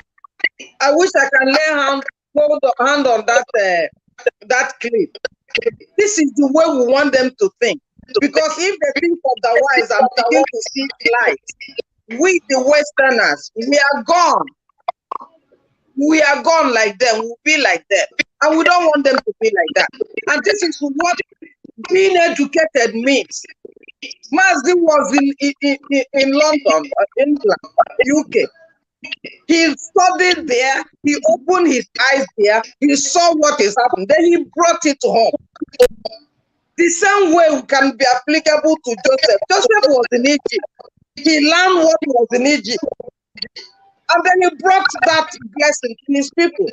I wish I can hold a hand on that clip. This is the way we want them to think. Because if they think otherwise and begin to see light, we the Westerners, we are gone. We are gone like them. We'll be like them. And we don't want them to be like that. And this is what being educated means. Mazdi was in London, England, UK. He studied there. He opened his eyes there. He saw what is happening. Then he brought it home. The same way can be applicable to Joseph. Joseph was in Egypt. He learned what was in Egypt. And then he brought that blessing to his people.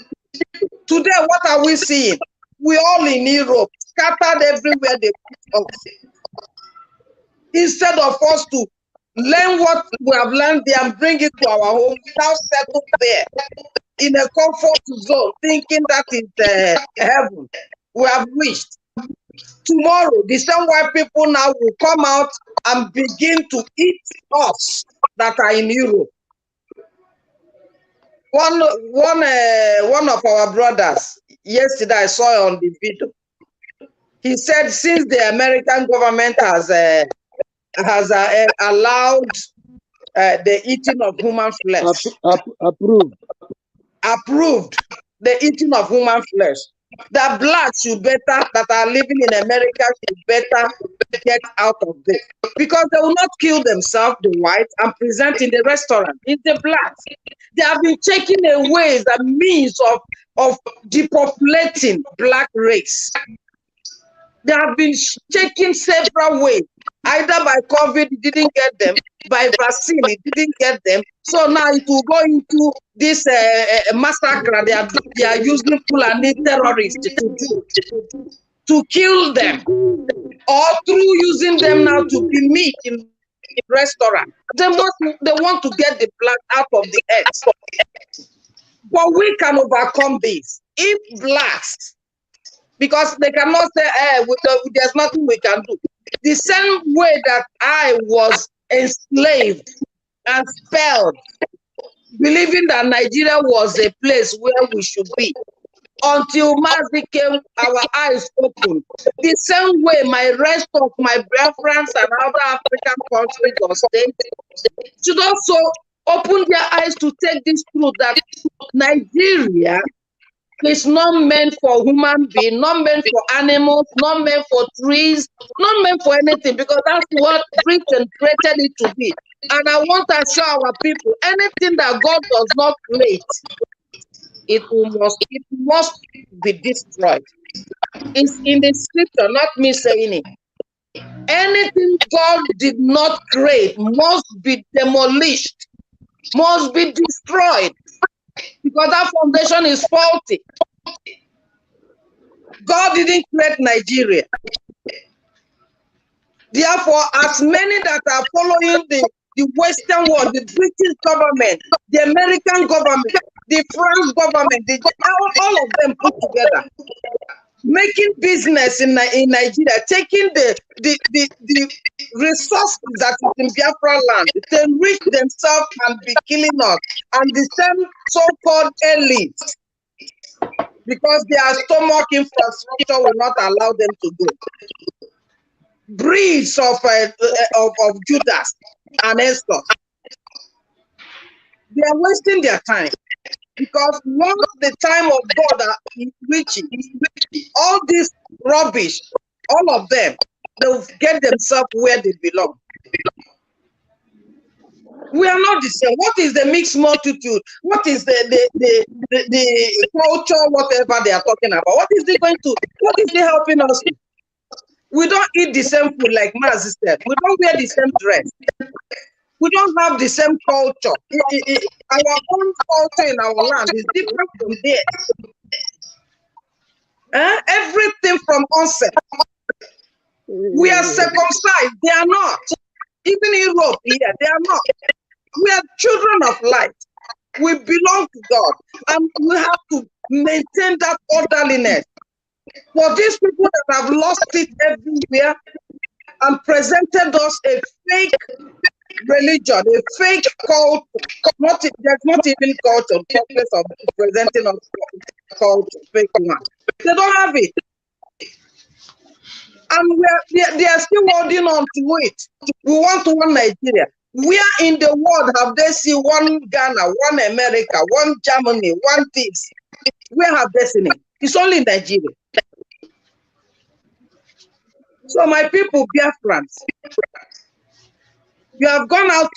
Today, what are we seeing? We all in Europe, scattered everywhere they put us. Instead of us to learn what we have learned there and bring it to our home, we now settle there in a comfort zone, thinking that is heaven. We have wished. Tomorrow, the same white people now will come out and begin to eat us that are in Europe. One of our brothers, yesterday I saw on the video, he said since the American government has allowed the eating of human flesh. Approved Approved the eating of human flesh. The blacks should better, that are living in America, should better get out of this. Because they will not kill themselves, the whites, and present in the restaurant. It's the blacks. They have been taking away the means of depopulating black race. They have been taking several ways. Either by COVID, it didn't get them. By vaccine, it didn't get them. So now it will go into this massacre they are using Fulani terrorists to kill them, or through using them now to be meat in restaurant. They want to get the black out of the earth. But we can overcome this. If blacks, because they cannot say, there's nothing we can do. The same way that I was enslaved and spelled, believing that Nigeria was a place where we should be, until Mars became our eyes open. The same way my rest of my Biafrans and other African countries or states should also open their eyes to take this truth that Nigeria is not meant for human beings, not meant for animals, not meant for trees, not meant for anything, because that's what Britain created it to be. And I want to show our people, anything that God does not create, it must be destroyed. It's in the scripture, not me saying it. Anything God did not create must be demolished, must be destroyed, because that foundation is faulty. God didn't create Nigeria. Therefore, as many that are following the Western world, the British government, the American government, the French government, all of them put together, making business in Nigeria, taking the resources that is in Biafra land, they enrich themselves and be killing us. And the same so-called elites, because their stomach infrastructure will not allow them to go. Breeds of Judas and Esau, they are wasting their time. Because once the time of God is reaching, all this rubbish, all of them, they'll get themselves where they belong. We are not the same. What is the mixed multitude? What is the culture, whatever they are talking about? What is it helping us? We don't eat the same food, like Mazi said. We don't wear the same dress. We don't have the same culture. Our own culture in our land is different from theirs. Everything from onset. We are circumcised. They are not. Even in Europe here, they are not. We are children of light. We belong to God. And we have to maintain that orderliness. For these people that have lost it everywhere and presented us a fake religion, a fake culture, there's not even culture, purpose of presenting us culture, fake one. They don't have it. And they are still holding on to it. We want one Nigeria. Where in the world have they seen one Ghana, one America, one Germany, one this? Where have they seen it? It's only Nigeria. So my people, Biafrans, you have gone out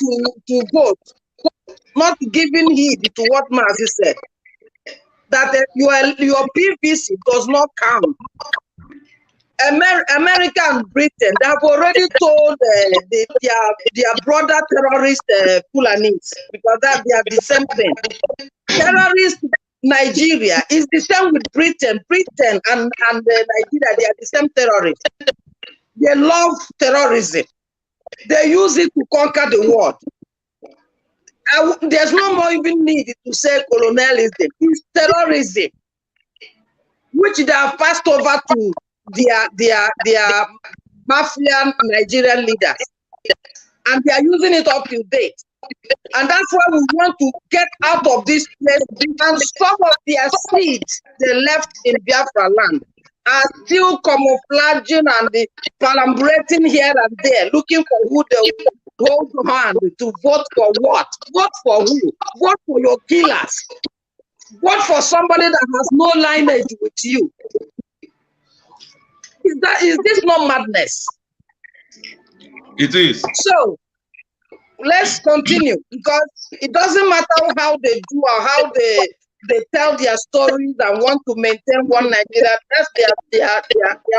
to vote, not giving heed to what Mazi said, that your PVC does not count. America and Britain, they have already told their brother terrorist Fulanis, because they are the same thing. Terrorist Nigeria is the same with Britain. Britain and Nigeria, they are the same terrorists. They love terrorism. They use it to conquer the world. There's no more even need to say colonialism. It's terrorism, which they have passed over to their mafia Nigerian leaders. And they are using it up to date. And that's why we want to get out of this place. And some of their seeds they left in Biafra land are still camouflaging and palambrating here and there, looking for who they hold hand to vote for what? Vote for who? Vote for your killers. Vote for somebody that has no lineage with you. Is this not madness? It is. So let's continue, because it doesn't matter how they do or how they tell their stories and want to maintain one Nigeria. That's their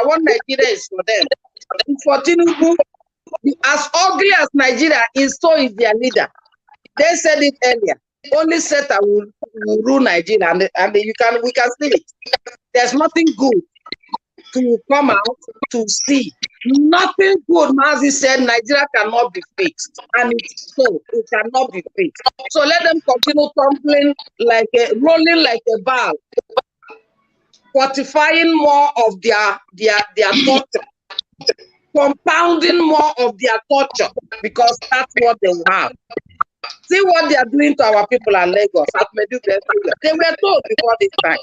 one Nigeria is for them. For Tinubu, as ugly as Nigeria is, so is their leader. They said it earlier. Only Satan will rule Nigeria, and we can see it. There's nothing good to come out to see. Nothing good. Mazi said Nigeria cannot be fixed, and it's so. It cannot be fixed. So let them continue tumbling rolling like a ball, fortifying more of their torture, compounding more of their torture, because that's what they will have. See what they are doing to our people at Lagos, at Medupe. They were told before this time.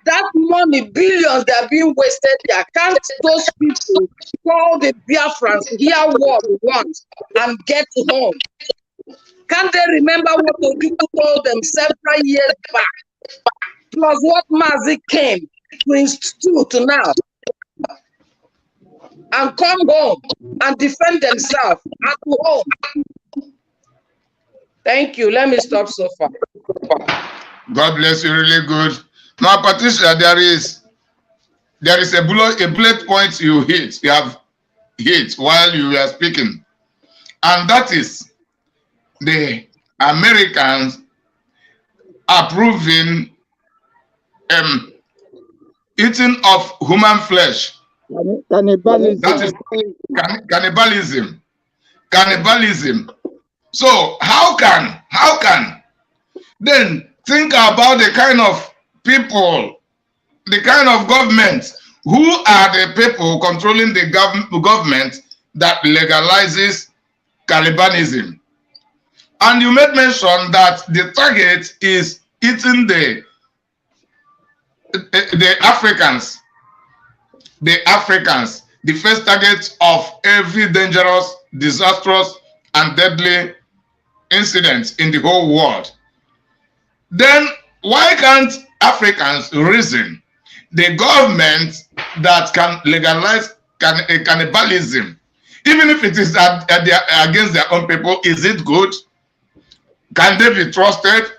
That money, billions, they are being wasted there. Can't those people call the Biafrans, hear what we want, and get home? Can't they remember what the people told them several years back? Plus what Mazi came to institute to now, and come home and defend themselves at home. Thank you. Let me stop so far. God bless you. Really good. Now, Patricia, there is a bullet point you hit. You have hit while you were speaking, and that is the Americans approving eating of human flesh. Cannibalism. That is cannibalism. Cannibalism. So how can then think about the kind of people, the kind of government, who are the people controlling the government that legalizes cannibalism? And you made mention that the target is eating the Africans. The Africans, the first target of every dangerous, disastrous, and deadly incidents in the whole world. Then why can't Africans reason the government that can legalize cannibalism, even if it is against their own people? Is it good? Can they be trusted?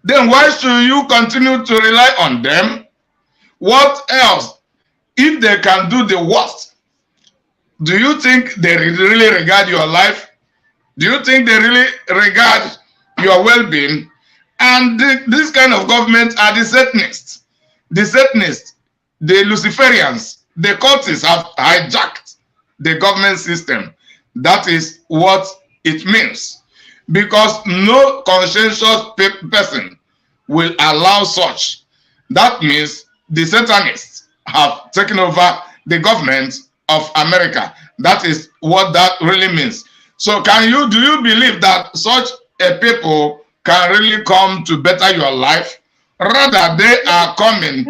Then why should you continue to rely on them? What else? If they can do the worst, do you think they really regard your life? Do you think they really regard your well-being? And this kind of government are the Satanists. The Satanists, the Luciferians, the cultists have hijacked the government system. That is what it means. Because no conscientious person will allow such. That means the Satanists have taken over the government of America. That is what that really means. So do you believe that such a people can really come to better your life? Rather, they are coming.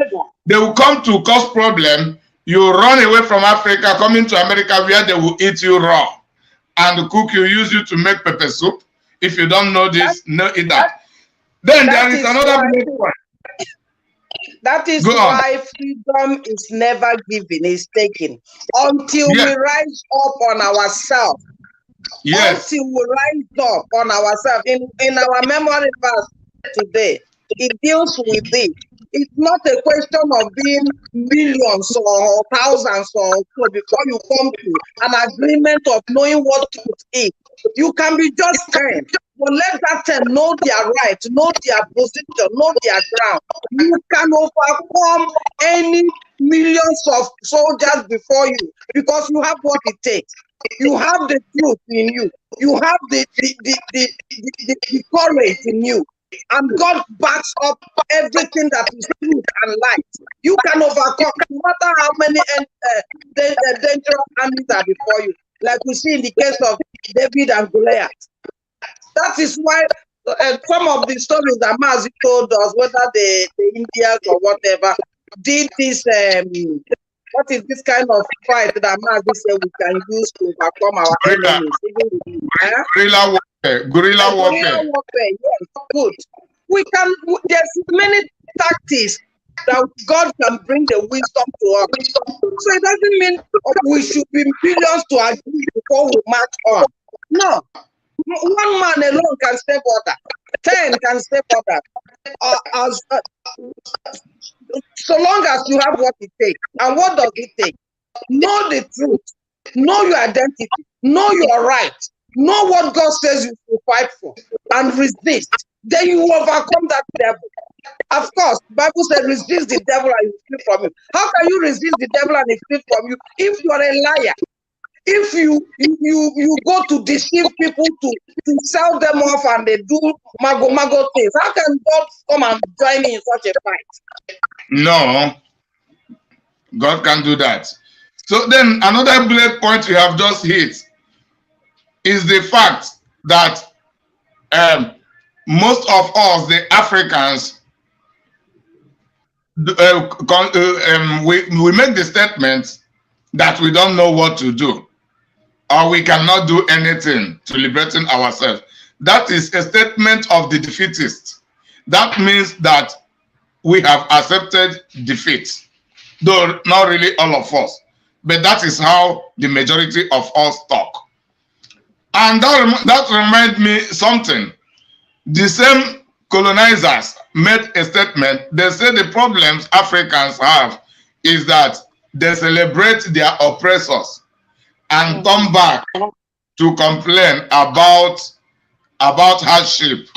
They will come to cause problem. You run away from Africa, coming to America, where they will eat you raw and cook you, use you to make pepper soup. If you don't know this, know it that. Then there is another point. That is why freedom is never given, it's taken. Until we rise up on ourselves. Yes. Until we rise up on ourselves. In our memory verse today, it deals with it. It's not a question of being millions or thousands or so before you come to an agreement of knowing what to eat. You can be just 10, but let that 10 know their right, know their position, know their ground. You can overcome any millions of soldiers before you because you have what it takes. You have the truth in you. You have the courage in you. And God backs up everything that is truth and light. You can overcome, no matter how many dangerous armies are before you. Like we see in the case of David and Goliath. That is why some of the stories that Mazi told us, whether the Indians or whatever, did this, what is this kind of fight that Mazi said we can use to overcome our enemies? Guerrilla warfare. Guerrilla warfare. Yes, good. there's many tactics that God can bring the wisdom to us. So it doesn't mean we should be millions to agree before we march on. No. One man alone can step order. 10 can step order. So long as you have what it takes. And what does it take? Know the truth. Know your identity. Know your right. Know what God says you should fight for. And resist. Then you overcome that devil. Of course, the Bible says resist the devil and he will flee from you. How can you resist the devil and he flee from you if you are a liar? If you go to deceive people to sell them off and they do mago things, how can God come and join in such a fight? No, God can't do that. So then another bullet point you have just hit is the fact that most of us, the Africans, we make the statement that we don't know what to do, or we cannot do anything to liberating ourselves. That is a statement of the defeatist. That means that we have accepted defeat, though not really all of us, but that is how the majority of us talk. And that reminds me something. The same colonizers made a statement. They say the problems Africans have is that they celebrate their oppressors and come back to complain about hardship.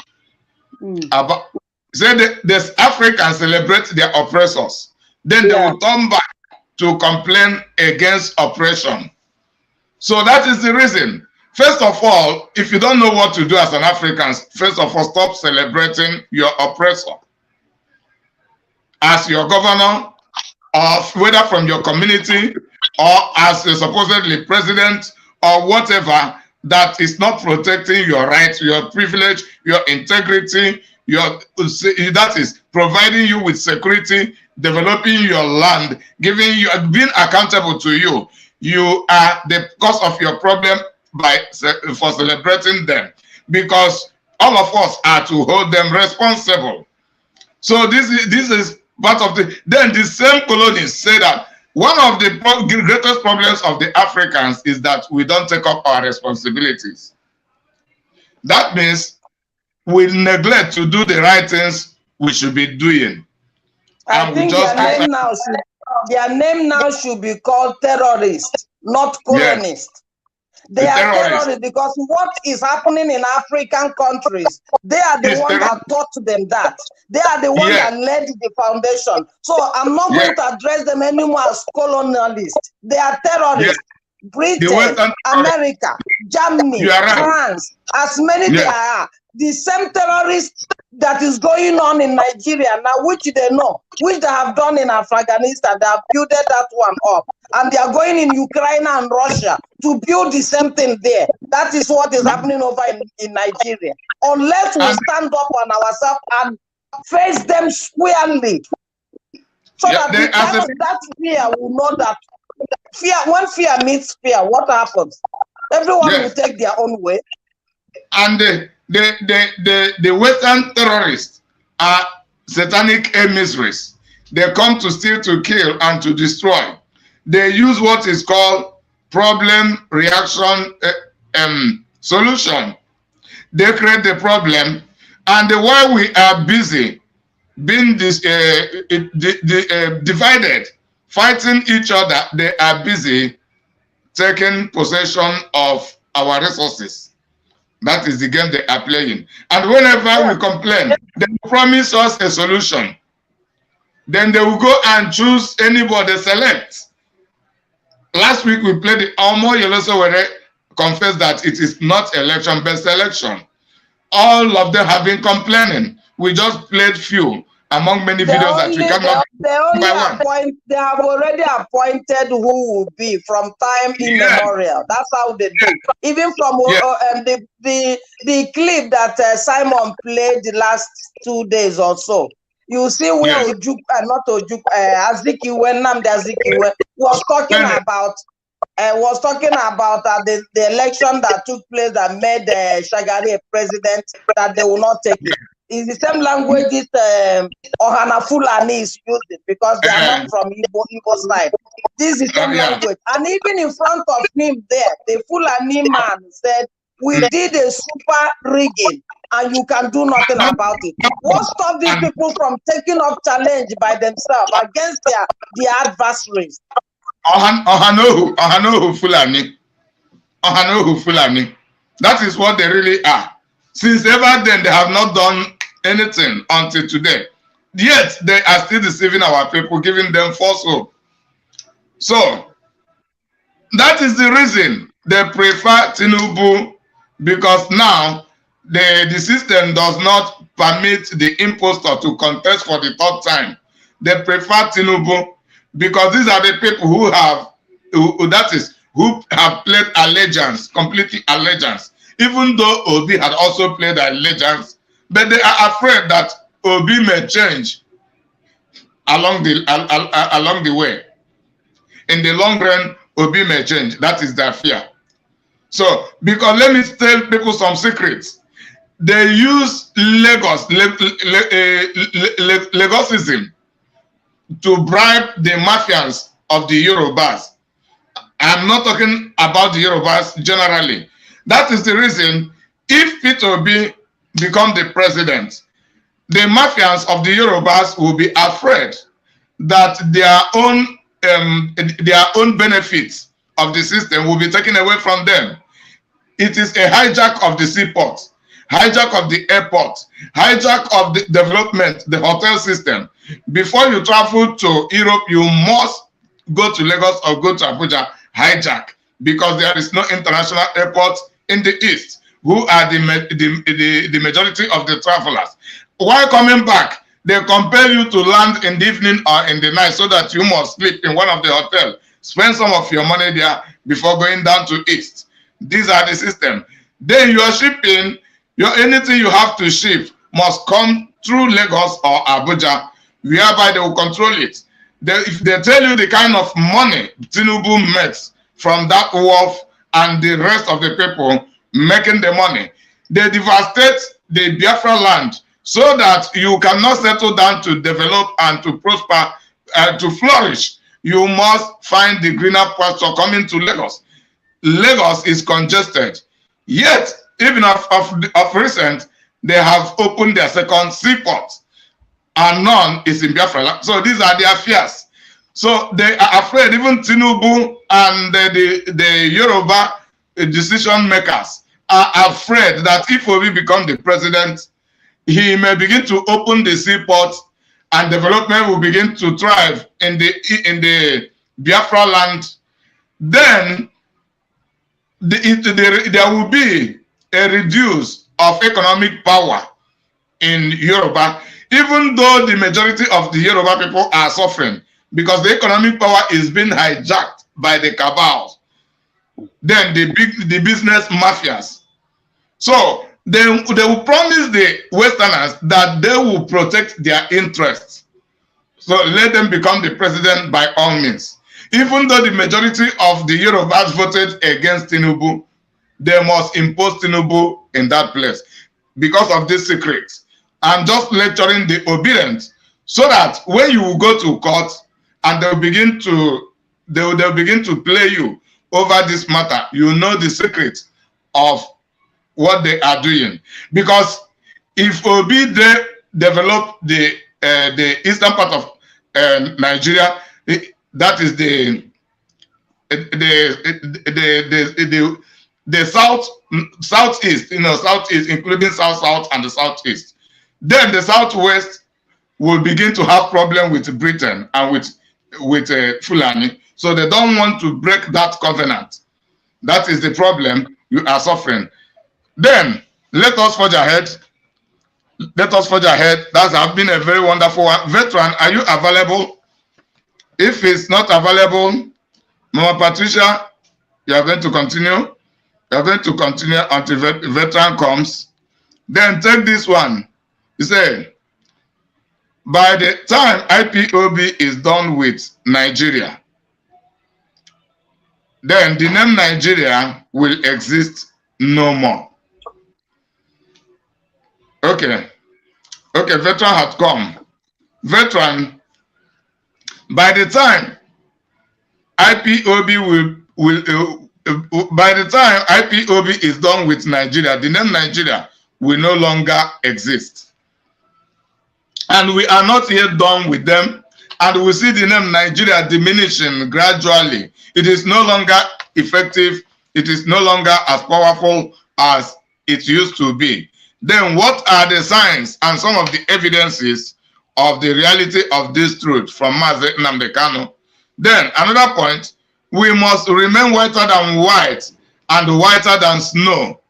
Say the Africans celebrate their oppressors, then they will come back to complain against oppression. So that is the reason. First of all, if you don't know what to do as an African, first of all, stop celebrating your oppressor as your governor, or whether from your community, or as a supposedly president, or whatever, that is not protecting your rights, your privilege, your integrity, that is providing you with security, developing your land, giving you, being accountable to you. You are the cause of your problem for celebrating them, because all of us are to hold them responsible. So this is part of the. Then the same colonies say that one of the greatest problems of the Africans is that we don't take up our responsibilities. That means we neglect to do the right things we should be doing. I think their name now should be called terrorists, not colonists. Yes. They are terrorists because what is happening in African countries, they are the ones that taught them that. They are the ones that led the foundation. So I'm not going to address them anymore as colonialists. They are terrorists. Britain, America, Germany, France, as many there are. The same terrorists that is going on in Nigeria now, which they know, which they have done in Afghanistan, they have built that one up. And they are going in Ukraine and Russia to build the same thing there. That is what is happening over in Nigeria. Unless we stand up on ourselves and face them squarely. So that fear will know that when fear meets fear, what happens? Everyone will take their own way. And the Western terrorists are satanic emissaries. They come to steal, to kill, and to destroy. They use what is called problem, reaction, solution. They create the problem, and while we are busy being divided, fighting each other, they are busy taking possession of our resources. That is the game they are playing. And whenever we complain, they promise us a solution. Then they will go and choose anybody, select. Last week we played the Almo Yoloso where they confessed that it is not election based election. All of them have been complaining. We just played few among many videos that we cannot. They have already appointed who will be from time immemorial. That's how they do. Even from the clip that Simon played the last 2 days or so. You see where Azikiwe, Nnamdi Azikiwe was talking about the election that took place that made Shagari a president, that they will not take it. is the same language this Ohana Fulani is using, because they are not from Igbo side. This is the same language. And even in front of him there, the Fulani man said, we did a super rigging and you can do nothing about it. What stopped these people from taking up challenge by themselves against their adversaries? Ohanohu Fulani. Ohanohu Fulani. That is what they really are. Since ever then, they have not done anything until today. Yet, they are still deceiving our people, giving them false hope. So, that is the reason they prefer Tinubu, because now the system does not permit the impostor to contest for the third time. They prefer Tinubu because these are the people who have pledged allegiance, completely allegiance. Even though Obi had also played allegiance, but they are afraid that Obi may change along the way. In the long run, Obi may change. That is their fear. So, because let me tell people some secrets. They use Lagosism to bribe the mafians of the Yorubas. I'm not talking about the Yorubas generally. That is the reason, if Peter Obi become the president, the mafians of the Yorubas will be afraid that their own benefits of the system will be taken away from them. It is a hijack of the seaport, hijack of the airport, hijack of the development, the hotel system. Before you travel to Europe, you must go to Lagos or go to Abuja, hijack, because there is no international airport in the east, who are the majority of the travelers. While coming back, they compel you to land in the evening or in the night so that you must sleep in one of the hotels. Spend some of your money there before going down to east. These are the system. Then you are shipping, anything you have to ship must come through Lagos or Abuja, whereby they will control it. If they tell you the kind of money Tinubu makes from that wharf and the rest of the people making the money, they devastate the Biafra land so that you cannot settle down to develop and to prosper and to flourish. You must find the greener pasture coming to Lagos. Lagos is congested. Yet, even of recent, they have opened their second seaport, and none is in Biafra land. So these are their fears. So they are afraid, even Tinubu and the Yoruba decision makers are afraid that if Obi becomes the president, he may begin to open the seaport and development will begin to thrive in the Biafra land. Then there will be a reduce of economic power in Yoruba, even though the majority of the Yoruba people are suffering because the economic power is being hijacked by the cabals, then the business mafias. So they will promise the Westerners that they will protect their interests. So let them become the president by all means. Even though the majority of the Yorubas voted against Tinubu, they must impose Tinubu in that place because of this secret. I'm just lecturing the obedient so that when you will go to court and they'll begin to play you over this matter, you know the secret of what they are doing. Because if Obi develop the eastern part of Nigeria, that is the southeast, southeast, including south and the southeast. Then the southwest will begin to have problem with Britain and with Fulani. So they don't want to break that covenant. That is the problem you are suffering. Then let us forge ahead. Let us forge ahead. That has been a very wonderful one. Veteran, are you available? If it's not available, Mama Patricia, you are going to continue. You are going to continue until veteran comes. Then take this one. You say, by the time IPOB is done with Nigeria, then the name Nigeria will exist no more. Okay. Okay, veteran had come. Veteran, by the time IPOB by the time IPOB is done with Nigeria, the name Nigeria will no longer exist. And we are not yet done with them. And we see the name Nigeria diminishing gradually. It is no longer effective. It is no longer as powerful as it used to be. Then what are the signs and some of the evidences of the reality of this truth from Mazi Nnamdi Kanu? Then another point, we must remain whiter than white and whiter than snow.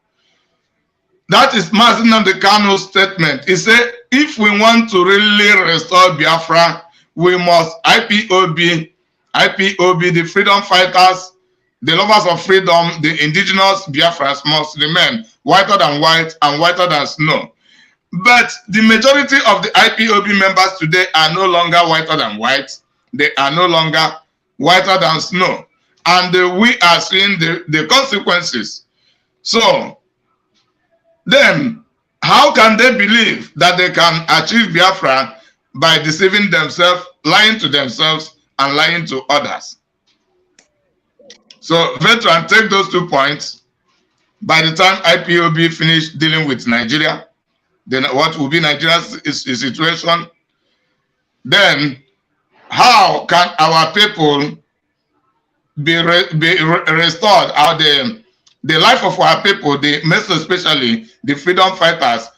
That is Mazi Nnamdi Kanu's statement. He said, if we want to really restore Biafra, we must IPOB, the freedom fighters, the lovers of freedom, the indigenous Biafrans must remain whiter than white and whiter than snow. But the majority of the IPOB members today are no longer whiter than white. They are no longer whiter than snow. And we are seeing the consequences. So, then, how can they believe that they can achieve Biafra by deceiving themselves, lying to themselves, and lying to others? So, veteran, take those 2 points. By the time IPOB finish dealing with Nigeria, then what will be Nigeria's situation? Then, how can our people be restored? Or the life of our people, most especially the freedom fighters,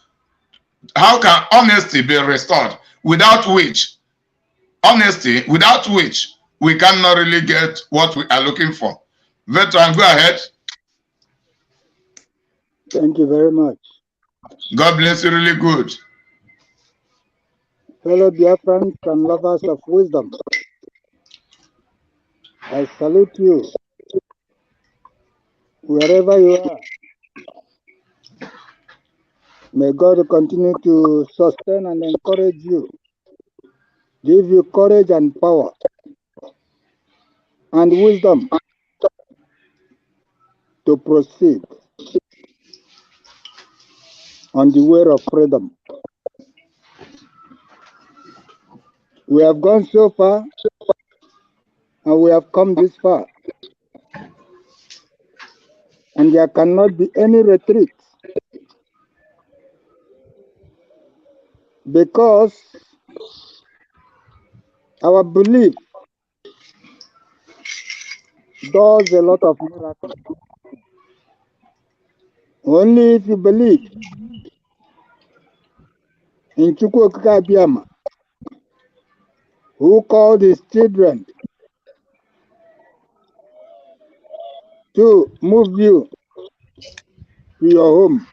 how can honesty be restored? Without which we cannot really get what we are looking for. Veteran, go ahead. Thank you very much. God bless you, really good. Fellow Biafrans and lovers of wisdom, I salute you wherever you are. May God continue to sustain and encourage you, give you courage and power and wisdom to proceed on the way of freedom. We have gone so far and we have come this far. And there cannot be any retreat, because our belief does a lot of miracles. Only if you believe in Chukwu Okike Abiyama, who called his children to move you to your home,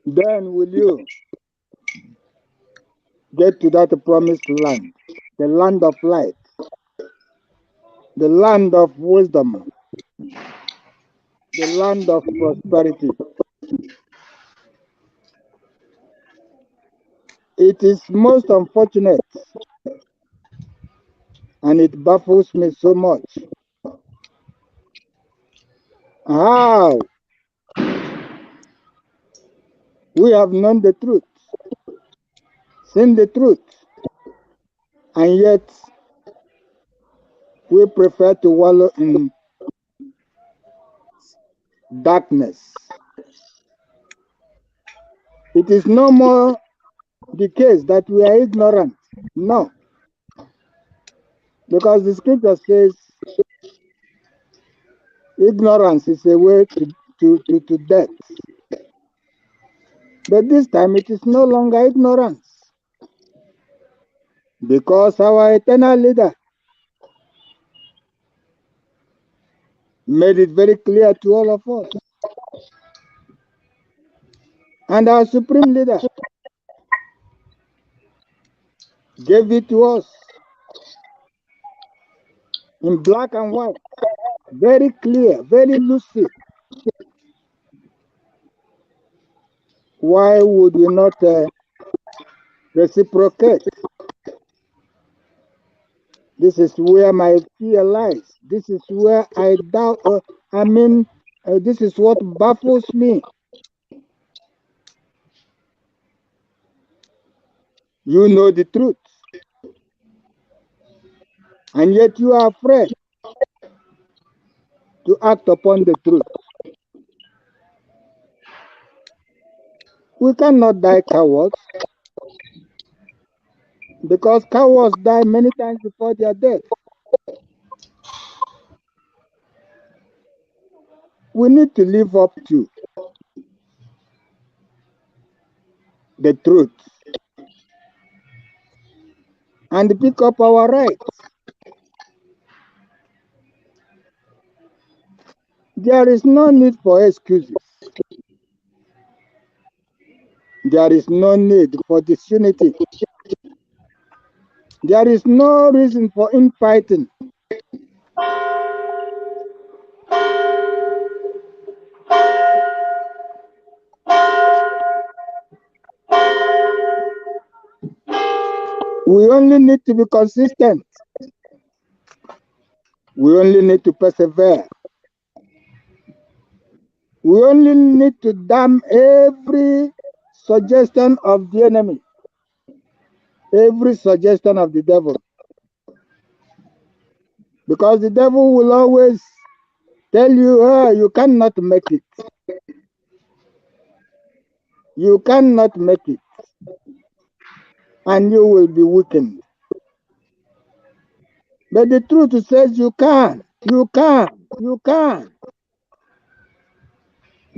then will you get to that promised land, the land of light, the land of wisdom, the land of prosperity. It is most unfortunate, and it baffles me so much, how we have known the truth, seen the truth, and yet we prefer to wallow in darkness. It is no more the case that we are ignorant. No. Because the scripture says ignorance is a way to death. But this time it is no longer ignorance, because our eternal leader made it very clear to all of us. And our supreme leader gave it to us in black and white, very clear, very lucid. Why would we not reciprocate? This is where my fear lies. This is where I doubt, this is what baffles me. You know the truth. And yet you are afraid to act upon the truth. We cannot die cowards, because cowards die many times before their death. We need to live up to the truth and pick up our rights. There is no need for excuses. There is no need for disunity. There is no reason for infighting. We only need to be consistent. We only need to persevere. We only need to damn every suggestion of the enemy, every suggestion of the devil. Because the devil will always tell you, oh, you cannot make it. You cannot make it. And you will be weakened. But the truth says you can. You can. You can.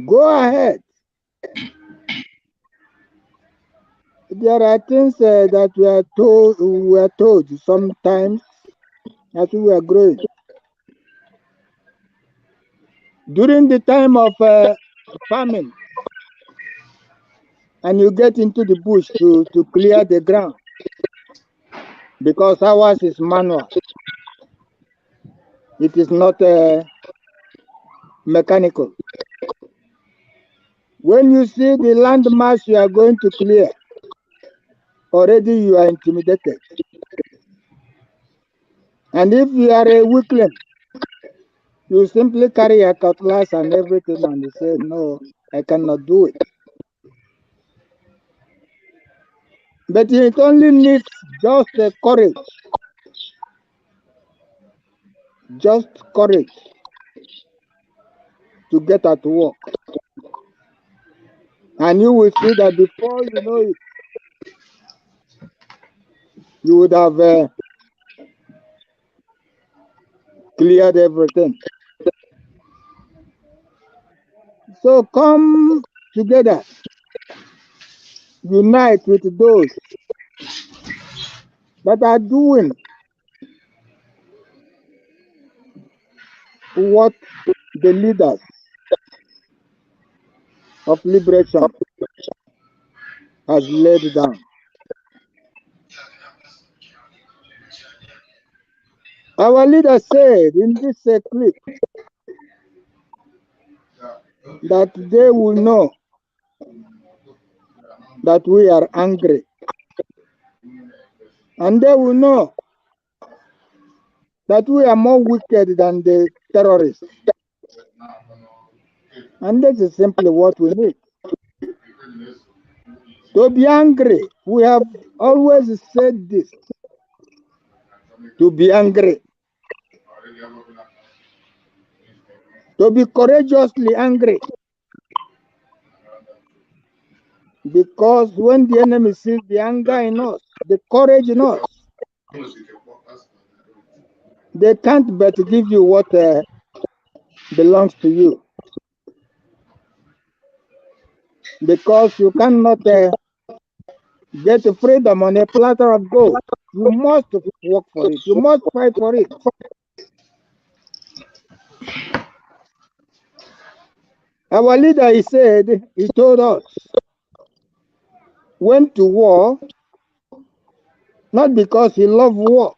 Go ahead. There are things that we are told sometimes as we were growing. During the time of famine, and you get into the bush to clear the ground, because ours is manual. It is not mechanical. When you see the land mass you are going to clear, already you are intimidated. And if you are a weakling, you simply carry a cutlass and everything and you say, no, I cannot do it. But it only needs just courage. Just courage to get at work. And you will see that before you know it, you would have cleared everything. So come together, unite with those that are doing what the leaders of liberation has laid down. Our leader said in this clip that they will know that we are angry. And they will know that we are more wicked than the terrorists. And that is simply what we need. To be angry, we have always said this. To be angry. To be courageously angry. Because when the enemy sees the anger in us, the courage in us, they can't but give you what belongs to you. Because you cannot get freedom on a platter of gold. You must work for it. You must fight for it. Our leader, he told us, went to war, not because he loved war,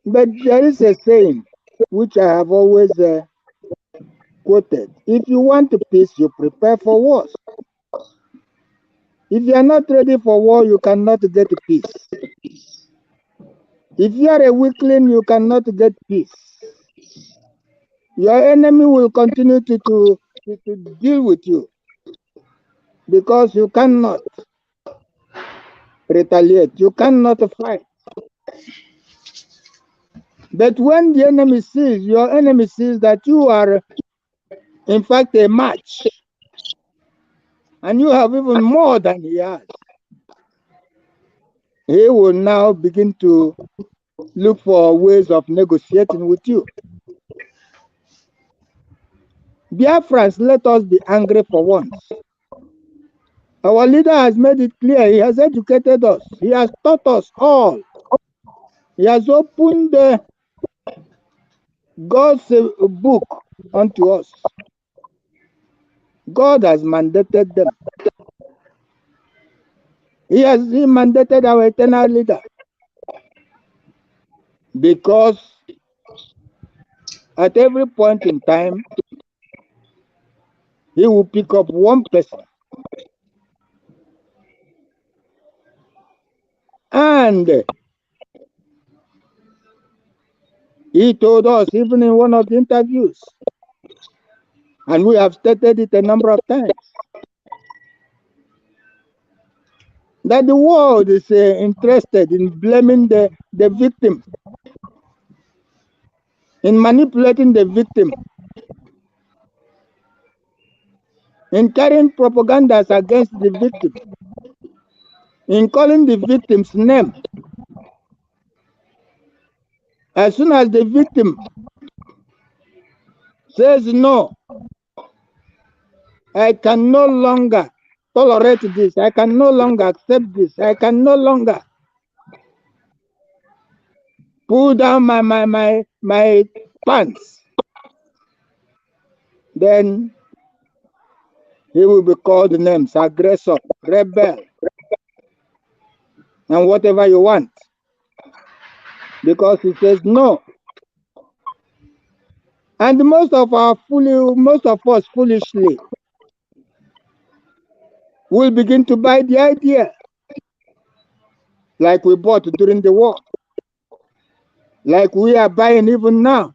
but there is a saying which I have always quoted. If you want peace, you prepare for wars. If you are not ready for war, you cannot get peace. If you are a weakling, you cannot get peace. Your enemy will continue to deal with you because you cannot retaliate. You cannot fight. But when the enemy sees, your enemy sees that you are, in fact, a match, and you have even more than he has, he will now begin to look for ways of negotiating with you. Biafrans, let us be angry for once. Our leader has made it clear. He has educated us. He has taught us all. He has opened God's book unto us. God has mandated them. He mandated our eternal leader, because at every point in time, he will pick up one person and he told us, even in one of the interviews, and we have stated it a number of times, that the world is interested in blaming the victim, in manipulating the victim, in carrying propagandas against the victim, in calling the victim's name. As soon as the victim says, no, I can no longer tolerate this, I can no longer accept this, I can no longer pull down my pants, then he will be called names: aggressor, rebel, and whatever you want, because he says no. And most of us foolishly will begin to buy the idea, like we bought during the war, like we are buying even now.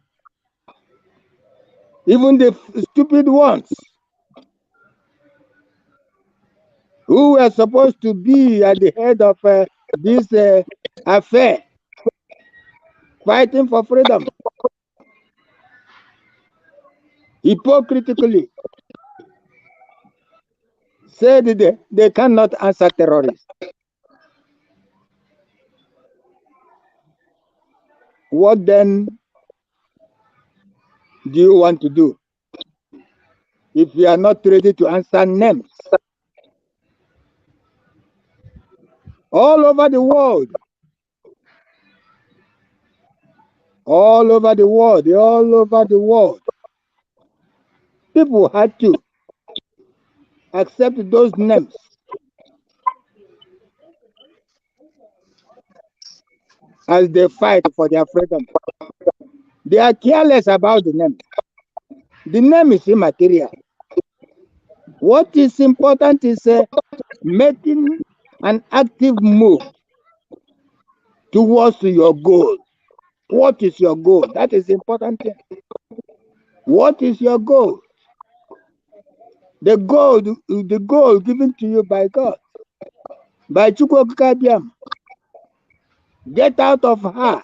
Even the stupid ones who were supposed to be at the head of this affair, fighting for freedom, hypocritically said they cannot answer terrorists. What then do you want to do if you are not ready to answer names? All over the world, people had to accept those names as they fight for their freedom. They are careless about the name. The name is immaterial. What is important is making an active move towards your goal. What is your goal? That is important. What is your goal? The goal given to you by God, by Chukwukabiam. Get out of her.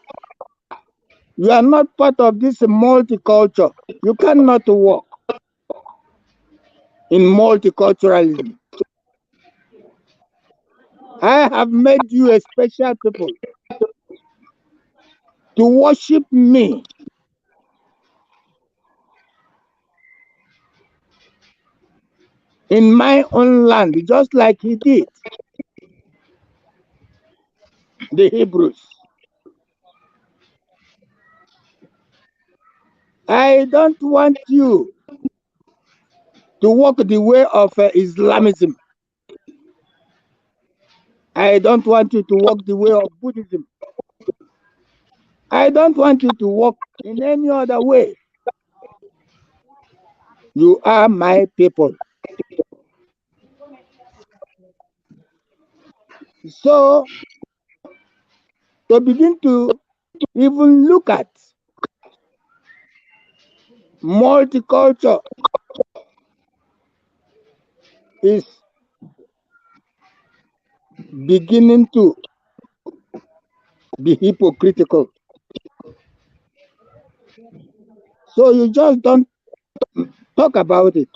You are not part of this multicultural. You cannot walk in multiculturalism. I have made you a special people to worship me. In my own land, just like he did the Hebrews. I don't want you to walk the way of Islamism. I don't want you to walk the way of Buddhism. I don't want you to walk in any other way. You are my people. So, to begin to even look at multicultural is beginning to be hypocritical. So you just don't talk about it.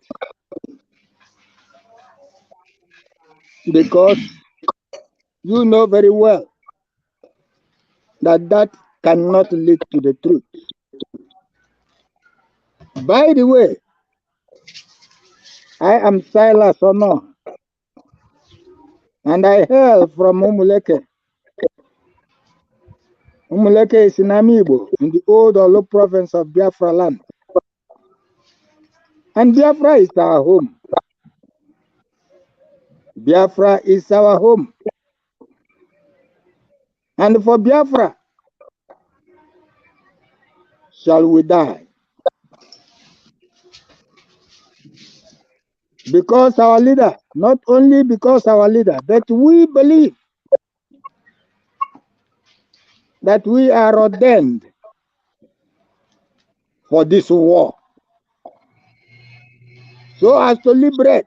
Because you know very well that that cannot lead to the truth. By the way, I am Silas Ono, and I hail from Umuleke. Umuleke is in Amibo, in the old Olo province of Biafra land. And Biafra is our home. Biafra is our home. And for Biafra shall we die. Because our leader, not only because our leader, but we believe that we are ordained for this war, so as to liberate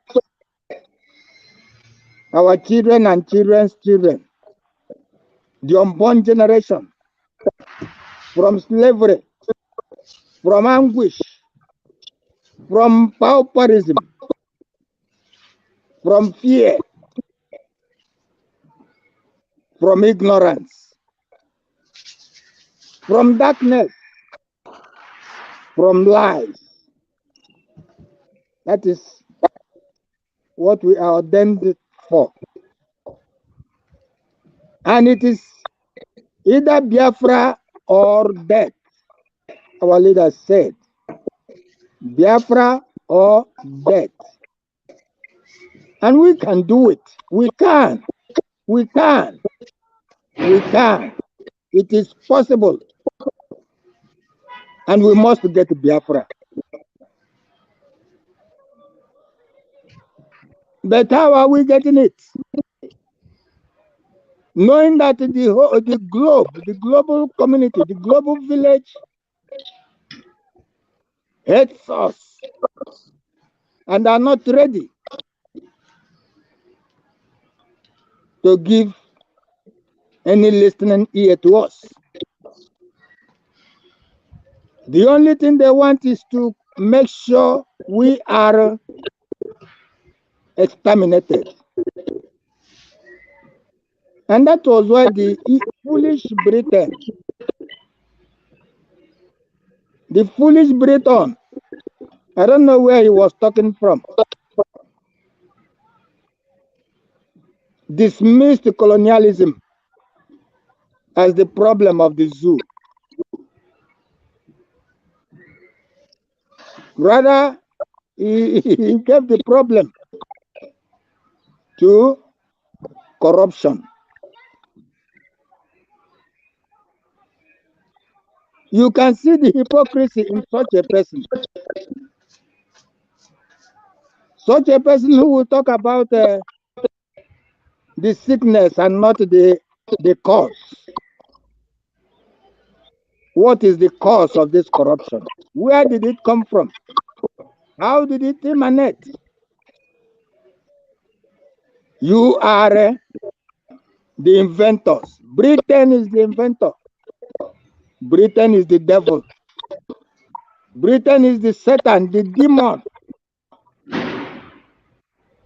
our children and children's children, the unborn generation, from slavery, from anguish, from pauperism, from fear, from ignorance, from darkness, from lies. That is what we are ordained for. And it is either Biafra or death. Our leader said, Biafra or death. And we can do it. We can. We can. We can. It is possible. And we must get Biafra. But how are we getting it? Knowing that the global community, the global village hates us and are not ready to give any listening ear to us. The only thing they want is to make sure we are exterminated. And that was why the foolish Britain, I don't know where he was talking from, dismissed colonialism as the problem of the zoo. Rather, he gave the problem to corruption. You can see the hypocrisy in such a person. Such a person who will talk about the sickness and not the cause. What is the cause of this corruption? Where did it come from? How did it emanate? You are the inventors. Britain is the inventor. Britain is the devil. Britain is the Satan, the demon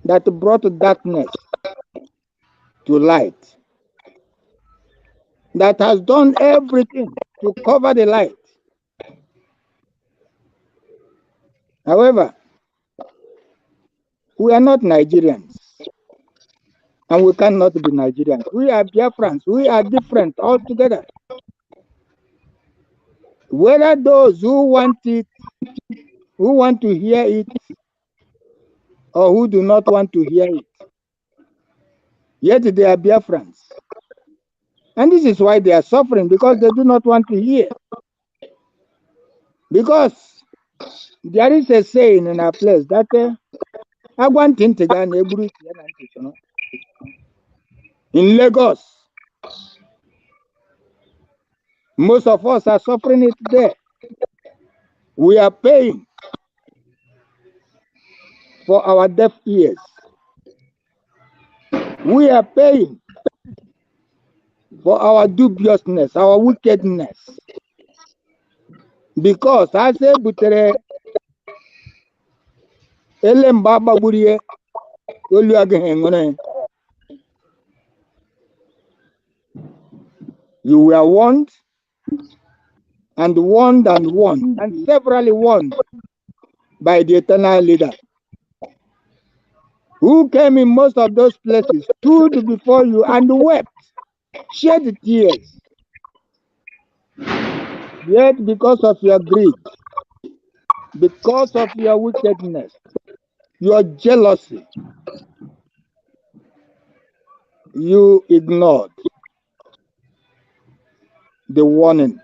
that brought darkness to light, that has done everything to cover the light. However, we are not Nigerians, and we cannot be Nigerians. We are Biafrans. We are different altogether. Whether those who want it, who want to hear it, or who do not want to hear it, yet they are Biafrans. And this is why they are suffering, because they do not want to hear. Because there is a saying in our place that in Lagos, most of us are suffering it there. We are paying for our deaf ears. We are paying for our dubiousness, our wickedness. Because I say, Butere, Elembaba Burie, you were warned and warned and warned and severally warned by the eternal leader, who came in most of those places, stood before you and wept, shed tears. Yet because of your greed, because of your wickedness, your jealousy, you ignored the warning.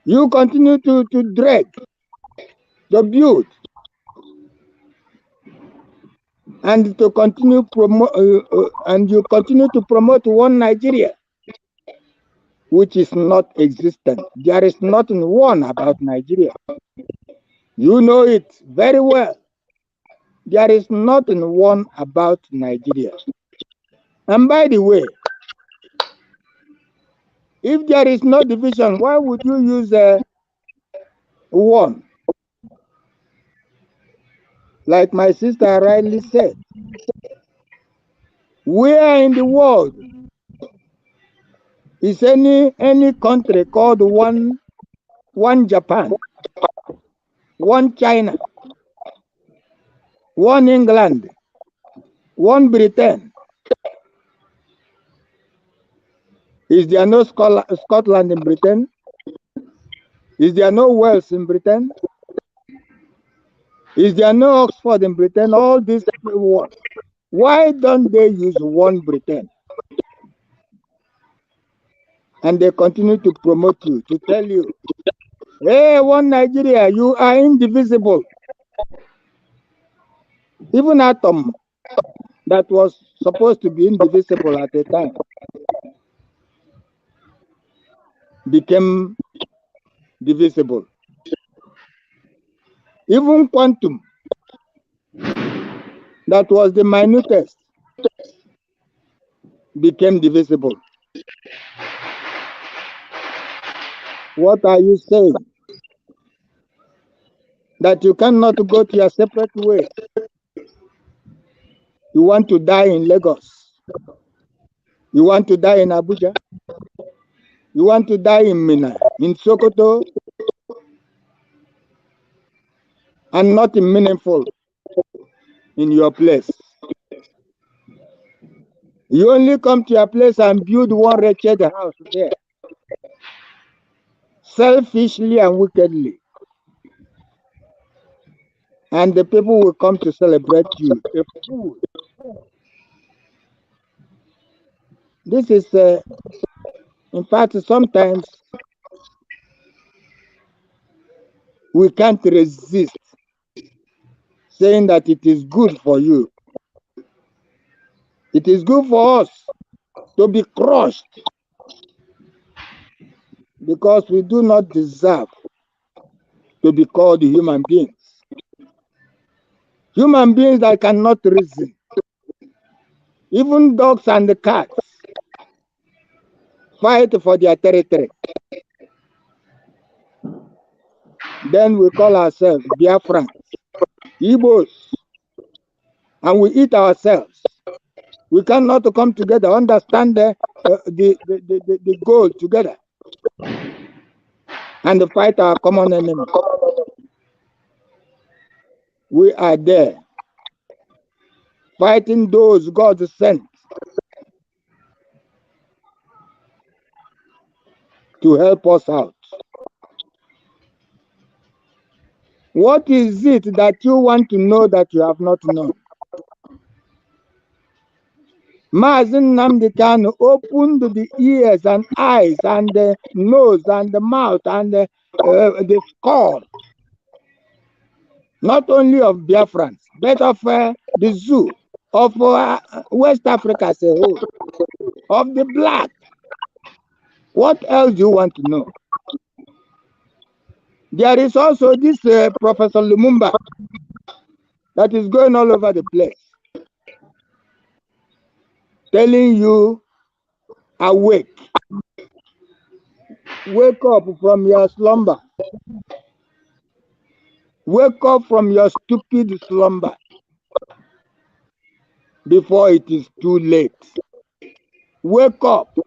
You continue to drag, to build, and to continue you continue to promote one Nigeria, which is not existent. There is nothing one about Nigeria. You know it very well. There is nothing one about Nigeria. And by the way, if there is no division, why would you use one? Like my sister rightly said, where in the world is any country called one Japan, one China, one England, one Britain? Is there no Scotland in Britain? Is there no Wales in Britain? Is there no Oxford in Britain? All these words. Why don't they use one Britain? And they continue to promote you, to tell you, hey, one Nigeria, you are indivisible. Even atom that was supposed to be indivisible at the time became divisible. Even quantum, that was the minutest, became divisible. What are you saying? That you cannot go to your separate way. You want to die in Lagos. You want to die in Abuja. You want to die in Mina, in Sokoto, and not in meaningful in your place. You only come to your place and build one wretched house there, selfishly and wickedly. And the people will come to celebrate you, a fool. This is, in fact, sometimes we can't resist saying that it is good for you. It is good for us to be crushed because we do not deserve to be called human beings. Human beings that cannot reason. Even dogs and the cats fight for their territory. Then we call ourselves Biafrans, Igbos, and we eat ourselves. We cannot come together, understand the goal together, and fight our common enemy. We are there, fighting those God sent to help us out. What is it that you want to know that you have not known? Mazen Nnamdi Kanu opened the ears and eyes and the nose and the mouth and the skull, not only of Biafrans, but of the zoo, of West Africa as a whole, of the black. What else do you want to know? There is also this Professor Lumumba that is going all over the place, telling you awake. Wake up from your slumber. Wake up from your stupid slumber before it is too late. Wake up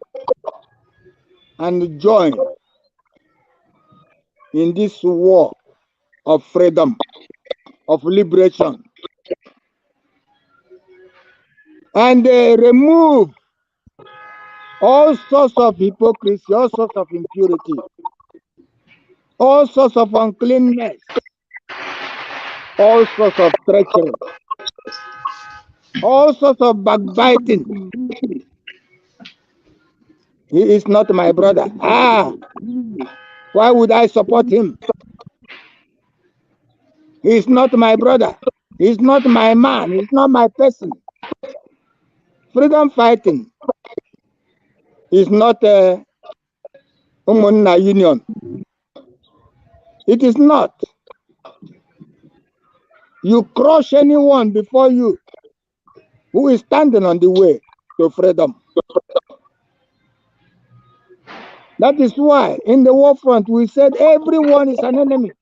and join in this war of freedom, of liberation, and remove all sorts of hypocrisy, all sorts of impurity, all sorts of uncleanness, all sorts of treachery, all sorts of backbiting. He is not my brother. Why would I support him? He is not my brother. He is not my man. He is not my person. Freedom fighting is not a Umunna union. It is not. You crush anyone before you who is standing on the way to freedom. That is why in the war front we said everyone is an enemy.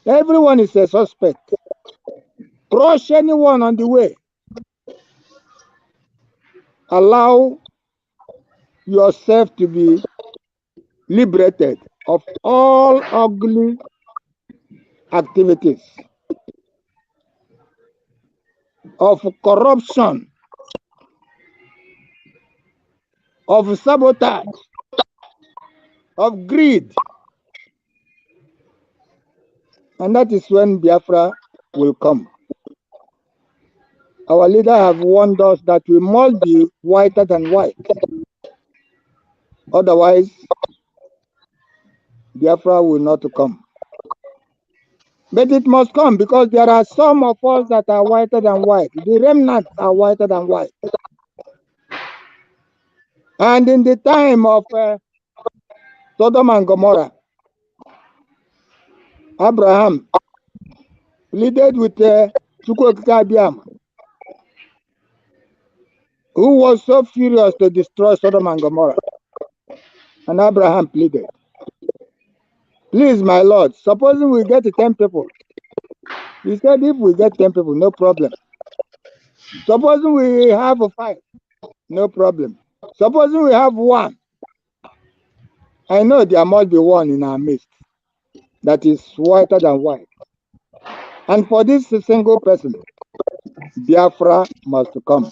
Everyone is a suspect. Crush anyone on the way. Allow yourself to be liberated of all ugly activities, of corruption, of sabotage, of greed. And that is when Biafra will come. Our leader have warned us that we must be whiter than white. Otherwise, Biafra will not come. But it must come because there are some of us that are whiter than white. The remnants are whiter than white. And in the time of Sodom and Gomorrah, Abraham pleaded with Chukwukabiam, who was so furious to destroy Sodom and Gomorrah. And Abraham pleaded, please, my Lord, supposing we get 10 people. He said, if we get 10 people, no problem. Supposing we have 5, no problem. Supposing we have 1. I know there must be one in our midst that is whiter than white. And for this single person, Biafra must come.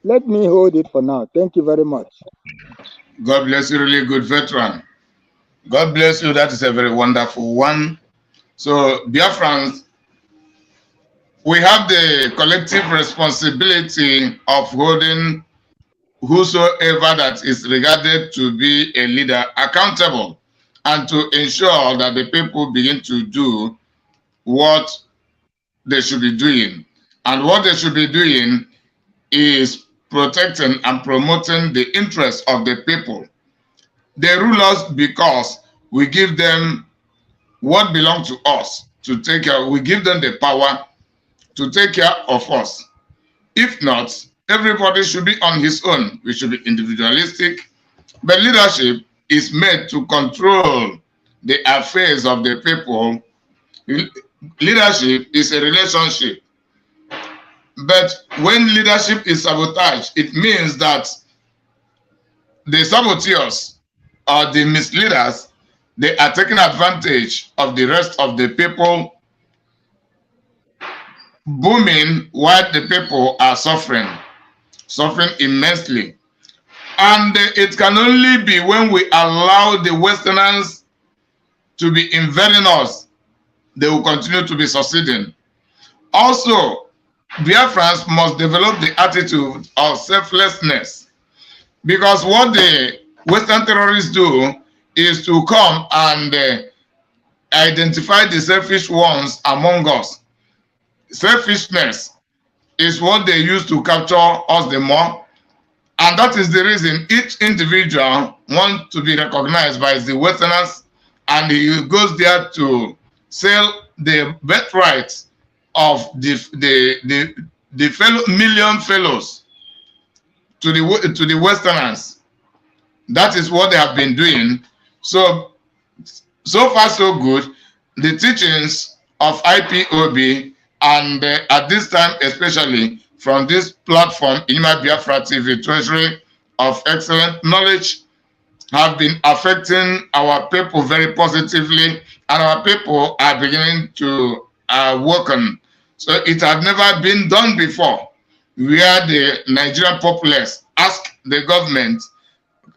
Let me hold it for now. Thank you very much. God bless you, really good veteran. God bless you. That is a very wonderful one. So, Biafrans, we have the collective responsibility of holding whosoever that is regarded to be a leader accountable and to ensure that the people begin to do what they should be doing. And what they should be doing is protecting and promoting the interests of the people. They rule us because we give them what belongs to us to take care. We give them the power to take care of us. If not, everybody should be on his own. We should be individualistic. But leadership is made to control the affairs of the people. Leadership is a relationship. But when leadership is sabotaged, it means that the saboteurs or the misleaders, they are taking advantage of the rest of the people, booming while the people are suffering immensely. And it can only be when we allow the Westerners to be invading us, they will continue to be succeeding. Also, Biafrans must develop the attitude of selflessness, because what the Western terrorists do is to come and identify the selfish ones among us. Selfishness is what they use to capture us the more, and that is the reason each individual wants to be recognized by the Westerners, and he goes there to sell the birthright of the fellow million fellows. to the Westerners. That is what they have been doing. So far so good. The teachings of IPOB, and at this time especially from this platform, Inima Biafra TV, Treasury of Excellent Knowledge, have been affecting our people very positively, and our people are beginning to work on. So it had never been done before, where the Nigerian populace ask the government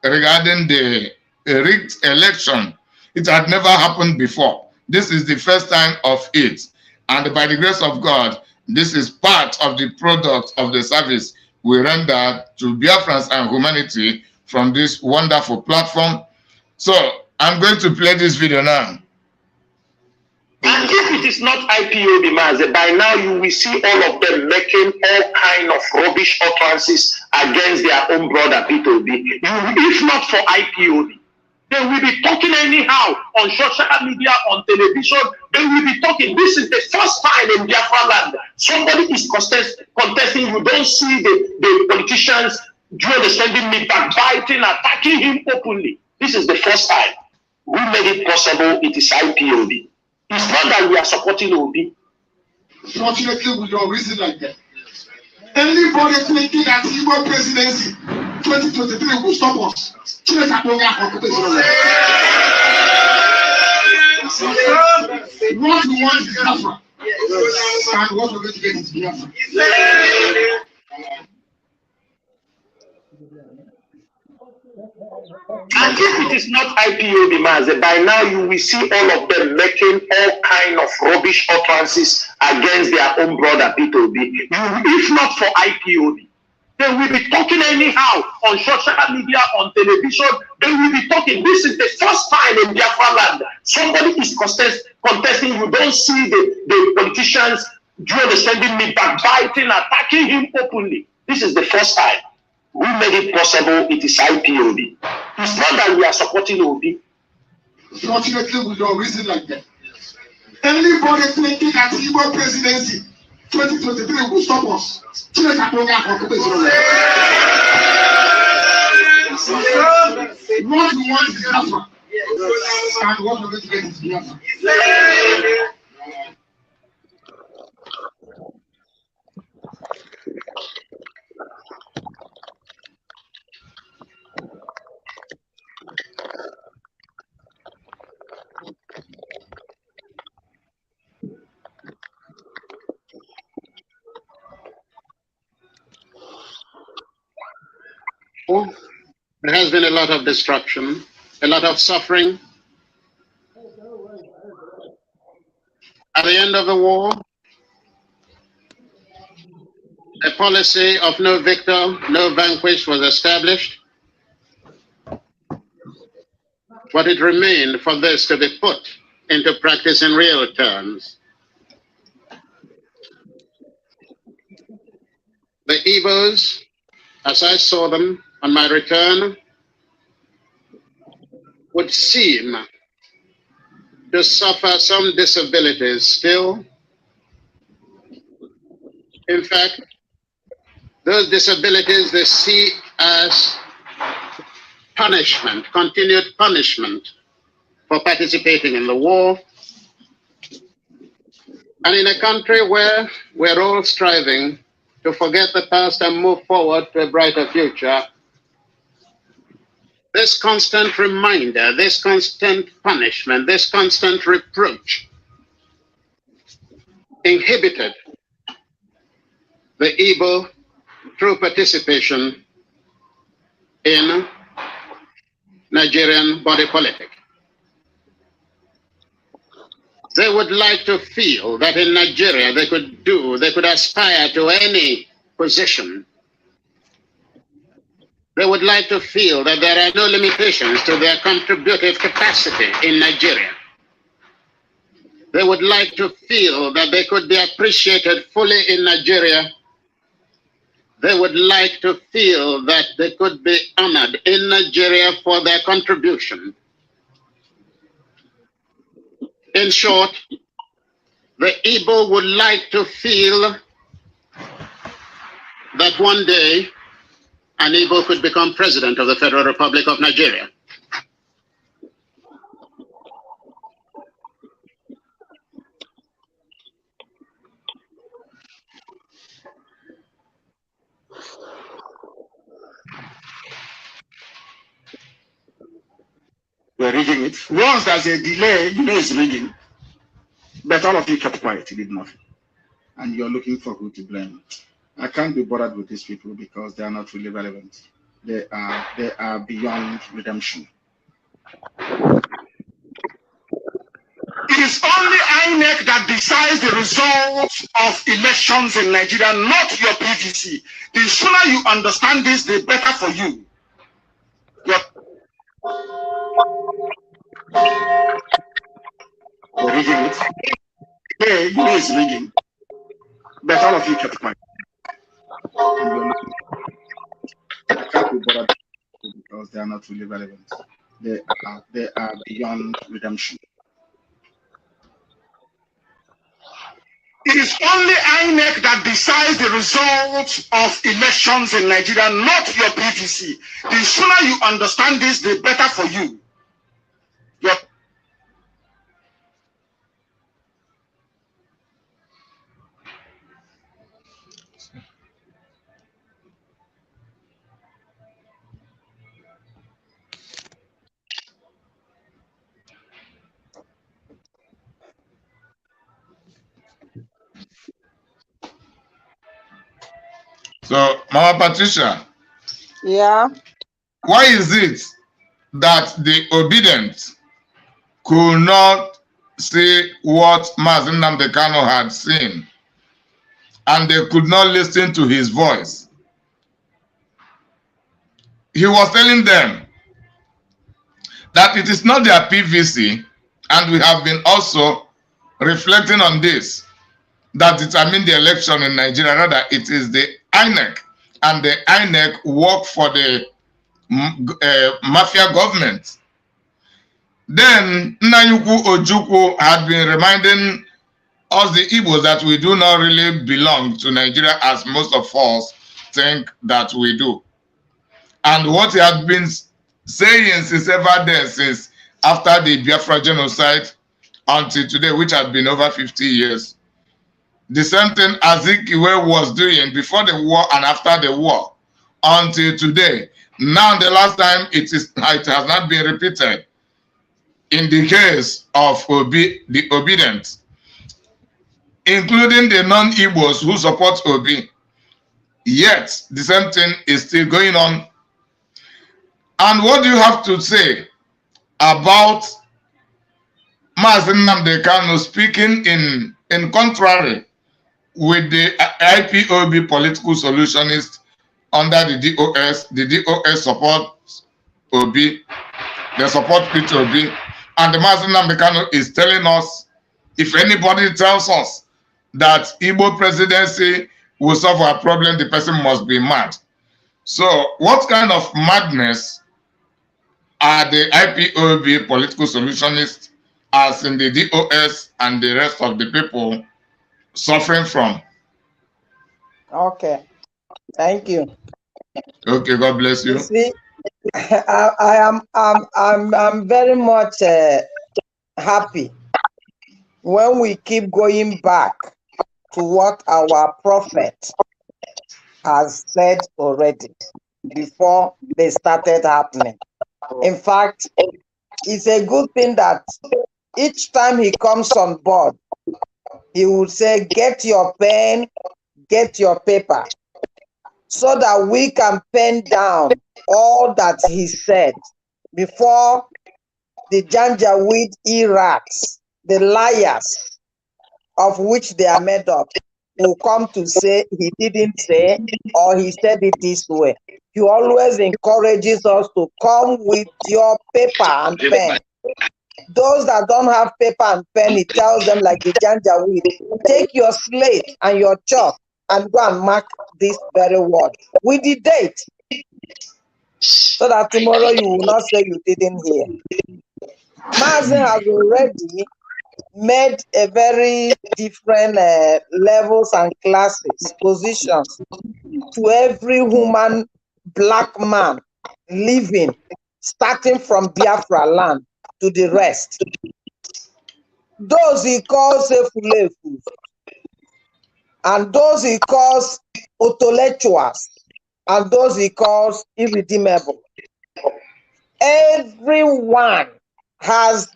regarding the rigged election. It had never happened before. This is the first time of it. And by the grace of God, this is part of the product of the service we render to Biafrans and humanity from this wonderful platform. So I'm going to play this video now. And if it is not IPOB, Maze, by now you will see all of them making all kind of rubbish utterances against their own brother, P2B. If not for IPOB, they will be talking anyhow on social media, on television. They will be talking. This is the first time in Biafra land somebody is contesting. You don't see the politicians, do you understand me, backbiting, attacking him openly. This is the first time. Who made it possible? It is IPOB. It's not that we are supporting Obi. Fortunately, we don't reason like that. Anybody thinking that Igbo presidency 2023 will stop us? What we want is Biafra. And what we're going to get is Biafra. And if it is not IPOB, Maze, by now you will see all of them making all kind of rubbish utterances against their own brother, P2B. If not for IPOB, they will be talking anyhow on social media, on television. They will be talking. This is the first time in Biafra land somebody is contesting. You don't see the politicians, do you understand me, backbiting, attacking him openly. This is the first time. Who made it possible? It is IPOB. It's not that we are supporting Obi. Fortunately, we don't reason like that. Anybody thinking that Igbo presidency 2023 will stop us? What we want is Biafra. And what we're going to get is Biafra. There has been a lot of destruction, a lot of suffering. At the end of the war, a policy of no victor, no vanquished was established, but it remained for this to be put into practice in real terms. The Igbos, as I saw them on my return, would seem to suffer some disabilities still. In fact, those disabilities they see as punishment, continued punishment for participating in the war. And in a country where we're all striving to forget the past and move forward to a brighter future, this constant reminder, this constant punishment, this constant reproach inhibited the Igbo true participation in Nigerian body politic. They would like to feel that in Nigeria they could aspire to any position. They would like to feel that there are no limitations to their contributive capacity in Nigeria. They would like to feel that they could be appreciated fully in Nigeria. They would like to feel that they could be honored in Nigeria for their contribution. In short, the Igbo would like to feel that one day an Igbo could become president of the Federal Republic of Nigeria. We're rigging it. Once there's a delay, you know it's rigging. But all of you kept quiet, you did nothing. And you're looking for who to blame. I can't be bothered with these people because they are not really relevant. They are beyond redemption. It is only INEC that decides the results of elections in Nigeria, not your PVC. The sooner you understand this, the better for you. We're rigging it. Yeah, you know it's rigging. But all of you kept quiet. I can't be bothered because they are not really relevant. They are beyond redemption. It is only INEC that decides the results of elections in Nigeria, not your PVC. The sooner you understand this, the better for you. So, Mama Patricia. Yeah. Why is it that the obedient could not see what Mazen Nnamdi Kanu had seen, and they could not listen to his voice? He was telling them that it is not their PVC, and we have been also reflecting on this, that determine the election in Nigeria. Rather, it is the INEC, and the INEC work for the mafia government. Then Nnayukwu Ojukwu had been reminding us, the Igbos, that we do not really belong to Nigeria as most of us think that we do. And what he had been saying since ever then, since after the Biafra genocide until today, which had been over 50 years, the same thing Azikiwe was doing before the war and after the war until today. Now, the last time it has not been repeated in the case of the obedient, including the non-Igbos who support Obi. Yet, the same thing is still going on. And what do you have to say about Mazen Nnamdi Kanu speaking in contrary with the IPOB political solutionist under the DOS? The DOS supports Obi, they support Peter Obi, and the Mazen Nnamdi Kanu is telling us, if anybody tells us that Igbo presidency will solve our problem, the person must be mad. So what kind of madness are the IPOB political solutionists, as in the DOS and the rest of the people, suffering from? Okay, thank you. Okay, God bless you. You see, I'm very much happy when we keep going back to what our prophet has said already before they started happening. In fact, it's a good thing that each time he comes on board, he will say, get your pen, get your paper, so that we can pen down all that he said before the Janjaweed Iraqs, the liars of which they are made up, will come to say he didn't say, or he said it this way. He always encourages us to come with your paper and pen. Those that don't have paper and pen, he tells them, like the Janjaweed, take your slate and your chalk and go and mark this very word with the date, so that tomorrow you will not say you didn't hear. Mazen has already made a very different levels and classes, positions to every human black man living, starting from Biafra land to the rest. Those he calls Efulefus, and those he calls Otolechuas, and those he calls irredeemable. Everyone has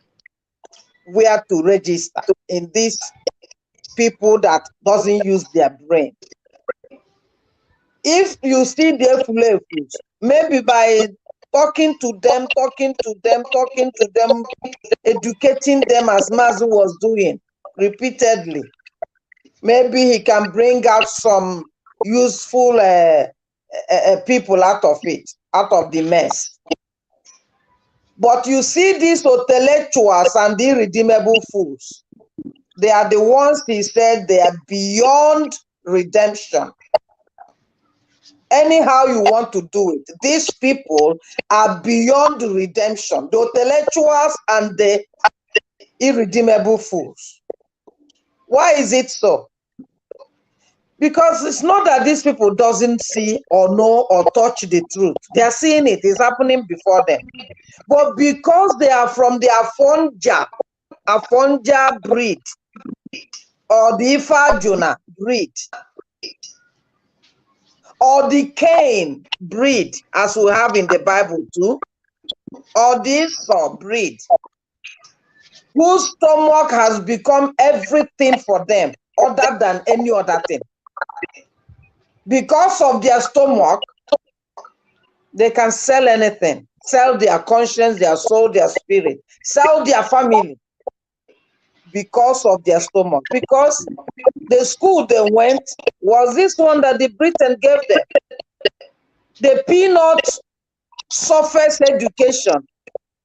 where to register in these people that doesn't use their brain. If you see the Efulefus, maybe by talking to them, educating them as Mazu was doing repeatedly, maybe he can bring out some useful people out of it, out of the mess. But you see these intellectuals and the irredeemable fools, they are the ones he said they are beyond redemption. Anyhow you want to do it, these people are beyond redemption, the intellectuals and the irredeemable fools. Why is it so? Because it's not that these people doesn't see or know or touch the truth. They are seeing it. It's happening before them. But because they are from the Afonja breed, or the Ifajuna breed, or the Cain breed, as we have in the Bible too, or the Esau breed, whose stomach has become everything for them other than any other thing. Because of their stomach, they can sell anything, sell their conscience, their soul, their spirit, sell their family because of their stomach. Because the school they went was this one that the Britain gave them. The peanut surface education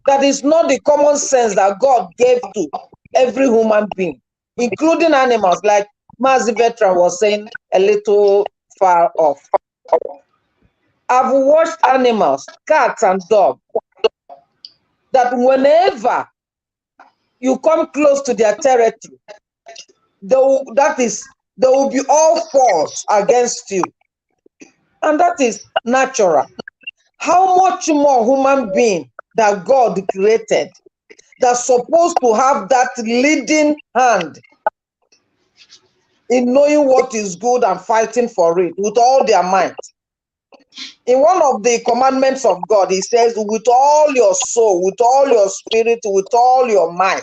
that is not the common sense that God gave to every human being, including animals, like Mazi Veteran was saying a little far off. I've watched animals, cats and dogs, that whenever you come close to their territory, they will be all force against you. And that is natural. How much more human being that God created that's supposed to have that leading hand in knowing what is good and fighting for it with all their might? In one of the commandments of God, he says, with all your soul, with all your spirit, with all your might,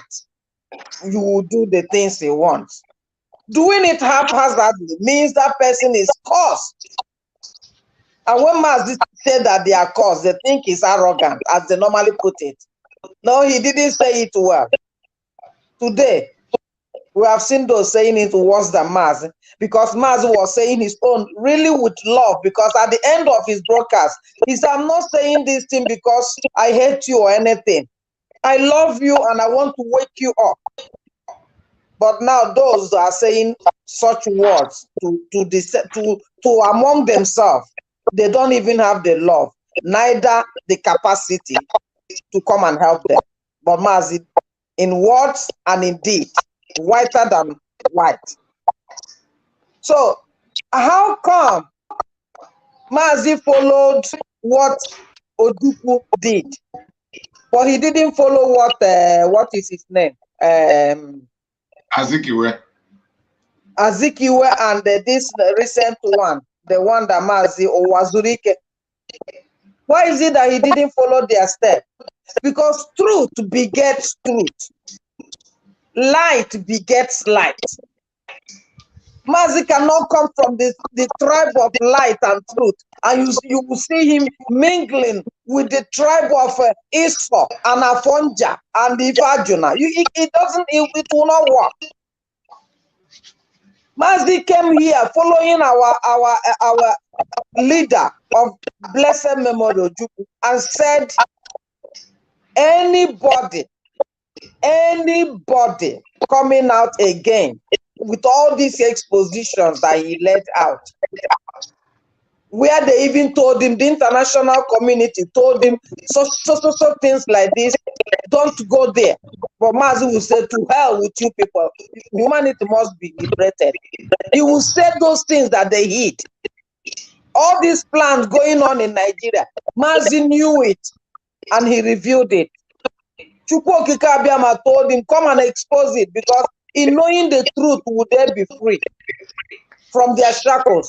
you will do the things he wants. Doing it haphazardly means that person is cursed. And when Mazi said that they are cursed, they think he's arrogant, as they normally put it. No, he didn't say it well. Today, we have seen those saying it worse than Mazi, because Mazi was saying his own really with love, because at the end of his broadcast, he said, I'm not saying this thing because I hate you or anything. I love you and I want to wake you up. But now those that are saying such words to among themselves, they don't even have the love, neither the capacity to come and help them. But Mazi, in words and in deed, whiter than white. So how come Mazi followed what Oduku did, but he didn't follow what is his name? Azikiwe and this recent one, the one that Mazi Owazurike. Why is it that he didn't follow their step? Because truth begets truth. Light begets light. Mazi cannot come from the tribe of light and truth, and you will see him mingling with the tribe of Esau and Afonja and Ifajuna. It will not work. Mazi came here following our leader of blessed memory, Ojukwu, and said, anybody coming out again with all these expositions that he let out, where they even told him, the international community told him so things like this, don't go there. But Mazi will say, to hell with you people, humanity must be liberated. He will say those things that they hid. all these plans going on in Nigeria. Mazi knew it and he revealed it. Chukwokika Abiyama told him, come and expose it, because in knowing the truth, would they be free from their shackles?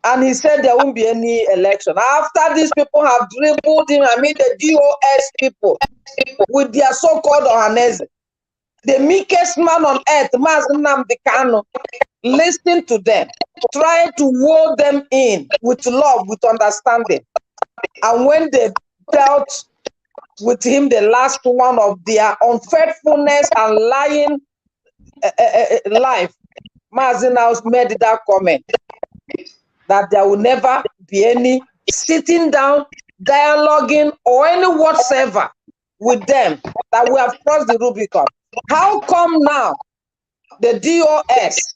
And he said there won't be any election. After these people have dribbled him, I mean the DOS people, with their so-called Ohanese, the meekest man on earth, Mazi Nnamdi Kanu, listen to them, try to woo them in with love, with understanding. And when they dealt with him the last one of their unfaithfulness and lying life, Mazi now made that comment that there will never be any sitting down, dialoguing, or any whatsoever with them, that we have crossed the Rubicon. How come now the DOS,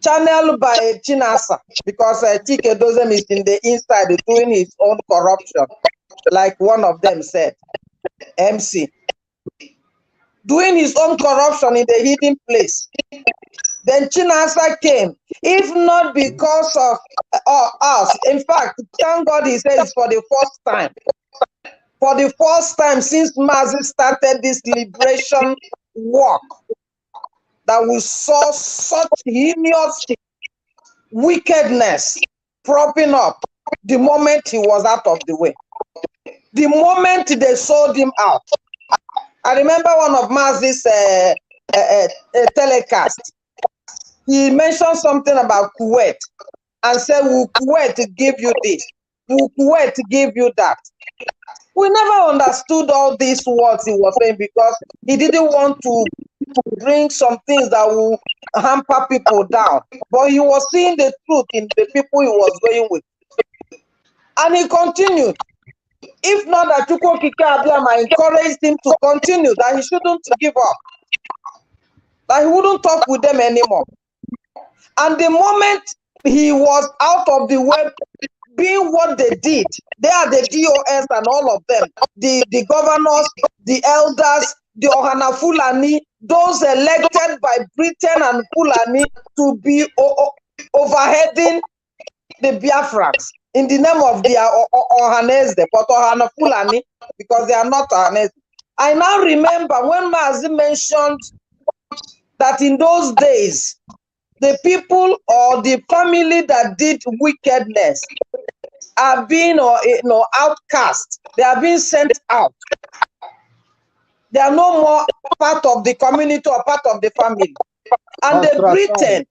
channeled by Chinasa, because Chike Dozem is in the inside doing his own corruption, like one of them said, MC, doing his own corruption in the hidden place. Then Chinasa came, if not because of us. In fact, thank God he says for the first time. For the first time since Mazi started this liberation work, that we saw such heinous wickedness propping up the moment he was out of the way. The moment they sold him out. I remember one of Mazi's telecast. He mentioned something about Kuwait and said, will Kuwait give you this? Will Kuwait give you that? We never understood all these words he was saying, because he didn't want to bring some things that will hamper people down. But he was seeing the truth in the people he was going with. And he continued. If not that Chukwokika Abiyama encouraged him to continue, that he shouldn't give up, that he wouldn't talk with them anymore. And the moment he was out of the way, being what they did, they are the DOS and all of them, the governors, the elders, the Ohana Fulani, those elected by Britain and Fulani to be overheading the Biafrans in the name of the Ohanese, but Ohana Fulani, because they are not Ohanese. I now remember when Mazi mentioned that in those days, the people or the family that did wickedness are being outcast. They are being sent out. They are no more part of the community or part of the family. And the Britain,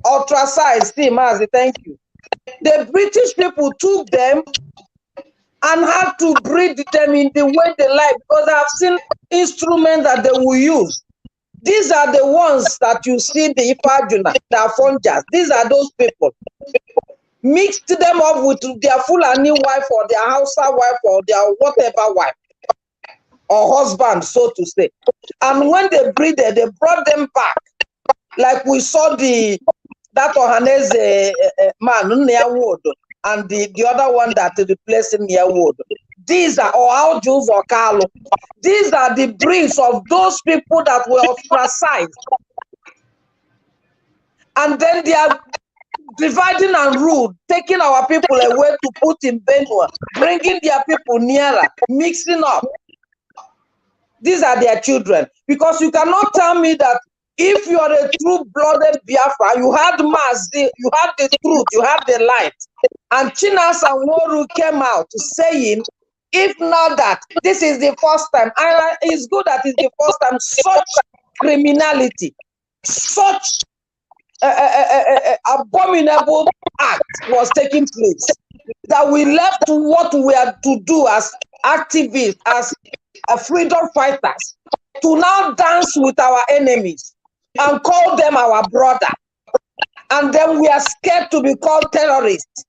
ostracized, see, Mazi, thank you. The British people took them and had to breed them in the way they like, because I've seen instruments that they will use. These are the ones that you see, the Ifajuna, the Afonjas. These are those people. Mixed them up with their Fulani wife or their Hausa wife or their whatever wife or husband, so to say. And when they breeded, they brought them back. Like we saw that Ohanese man, Nyawood, and the other one that replaced Nyawood. These are, or Aljus or Carlo. These are the breeds of those people that were ostracized. And then they are dividing and rule, taking our people away to put in Benua, bringing their people nearer, mixing up. These are their children. Because you cannot tell me that if you are a true-blooded Biafra, you had Mazi, you had the truth, you had the light. And Chinasa Nworu came out saying, if not that, this is the first time, and it's good that it's the first time such criminality, such abominable act was taking place, that we left what we are to do as activists, as freedom fighters, to now dance with our enemies and call them our brother. And then we are scared to be called terrorists,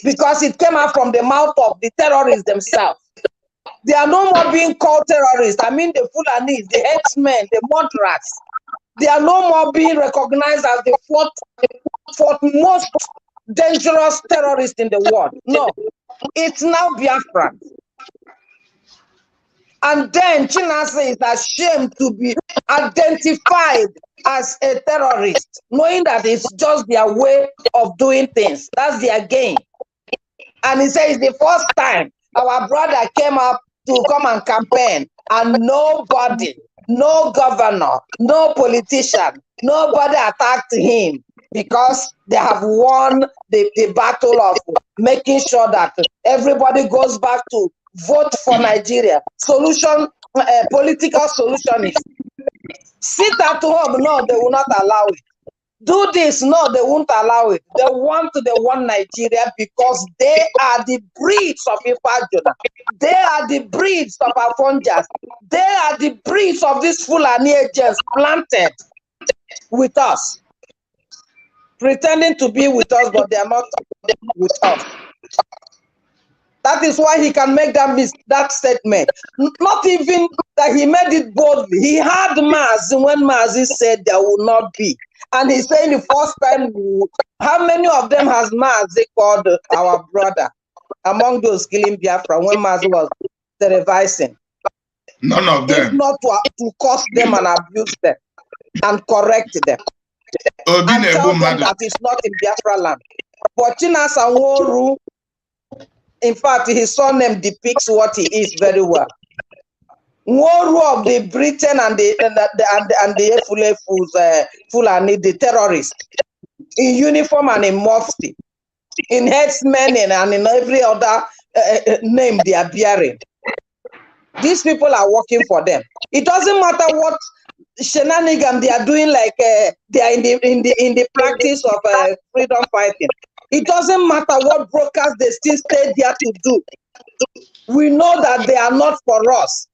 because it came out from the mouth of the terrorists themselves. They are no more being called terrorists. I mean the Fulanis, the X-Men, the murderers. They are no more being recognized as the fourth most dangerous terrorist in the world. No, it's now Biafra. And then Chinasa is ashamed to be identified as a terrorist, knowing that it's just their way of doing things. That's their game. And he says the first time our brother came up to come and campaign, and nobody, no governor, no politician, nobody attacked him, because they have won the battle of making sure that everybody goes back to vote for Nigeria. Solution, political solution is sit at home. No, they will not allow it. Do this. No, they won't allow it. They want Nigeria because they are the breeds of Ifajuna. They are the breeds of Afonjas. They are the breeds of these Fulani agents planted with us, pretending to be with us, but they are not with us. That is why he can make that statement. Not even that he made it boldly. He had Mazi when Mazi said there will not be. And he's saying the first time, how many of them has Mazi called our brother among those killing Biafra when Mazi was televising? None of them. If not to curse them and abuse them and correct them. And tell them that it's not in Biafra land. But Chinasa Nworu, in fact, his surname depicts what he is very well. Nworu of the Britain and the Fulani, the terrorists, in uniform and in mufti, in headsmen and in every other name they are bearing. These people are working for them. It doesn't matter what shenanigans they are doing, like they are in the practice of freedom fighting. It doesn't matter what brokers they still stay there to do. We know that they are not for us.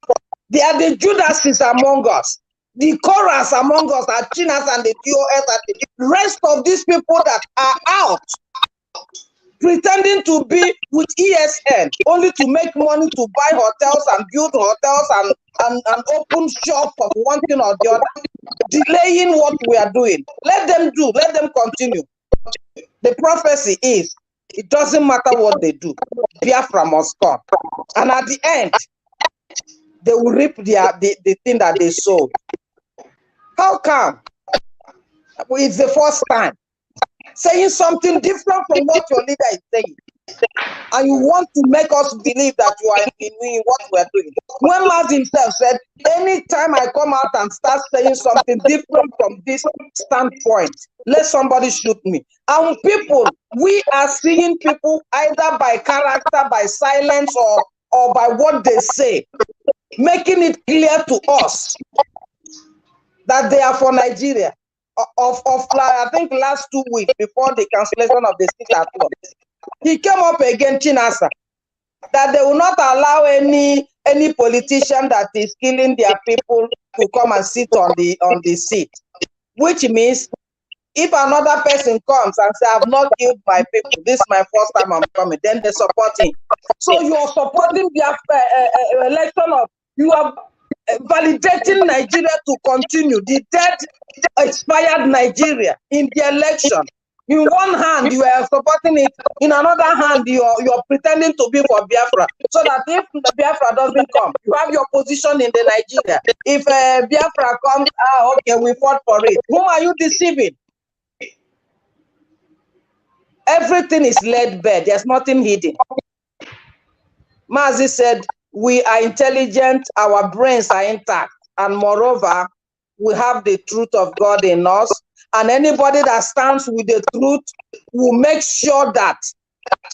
They are the Judases among us. The chorus among us are Chinas and the DOS and the rest of these people that are out pretending to be with ESN only to make money to buy hotels and build hotels and open shop of one thing or the other, delaying what we are doing. Let them do. Let them continue. The prophecy is, it doesn't matter what they do, Biafra must come. And at the end, they will reap the thing that they sowed. How come? It's the first time. Saying something different from what your leader is saying. And you want to make us believe that you are in what we are doing. When Maz himself said, anytime I come out and start saying something different from this standpoint, let somebody shoot me. And people, we are seeing people either by character, by silence, or by what they say, making it clear to us that they are for Nigeria. I think last 2 weeks before the cancellation of the sit at home, he came up again, Chinasa, that they will not allow any politician that is killing their people to come and sit on the seat, which means if another person comes and says, I've not killed my people, this is my first time I'm coming, then they support him. So you are supporting the election of, you are validating Nigeria to continue, the dead expired Nigeria in the election. In one hand, you are supporting it. In another hand, you're pretending to be for Biafra. So that if the Biafra doesn't come, you have your position in the Nigeria. If Biafra comes, okay, we fought for it. Whom are you deceiving? Everything is laid bare. There's nothing hidden. Mazi said, we are intelligent, our brains are intact, and moreover, we have the truth of God in us, and anybody that stands with the truth will make sure that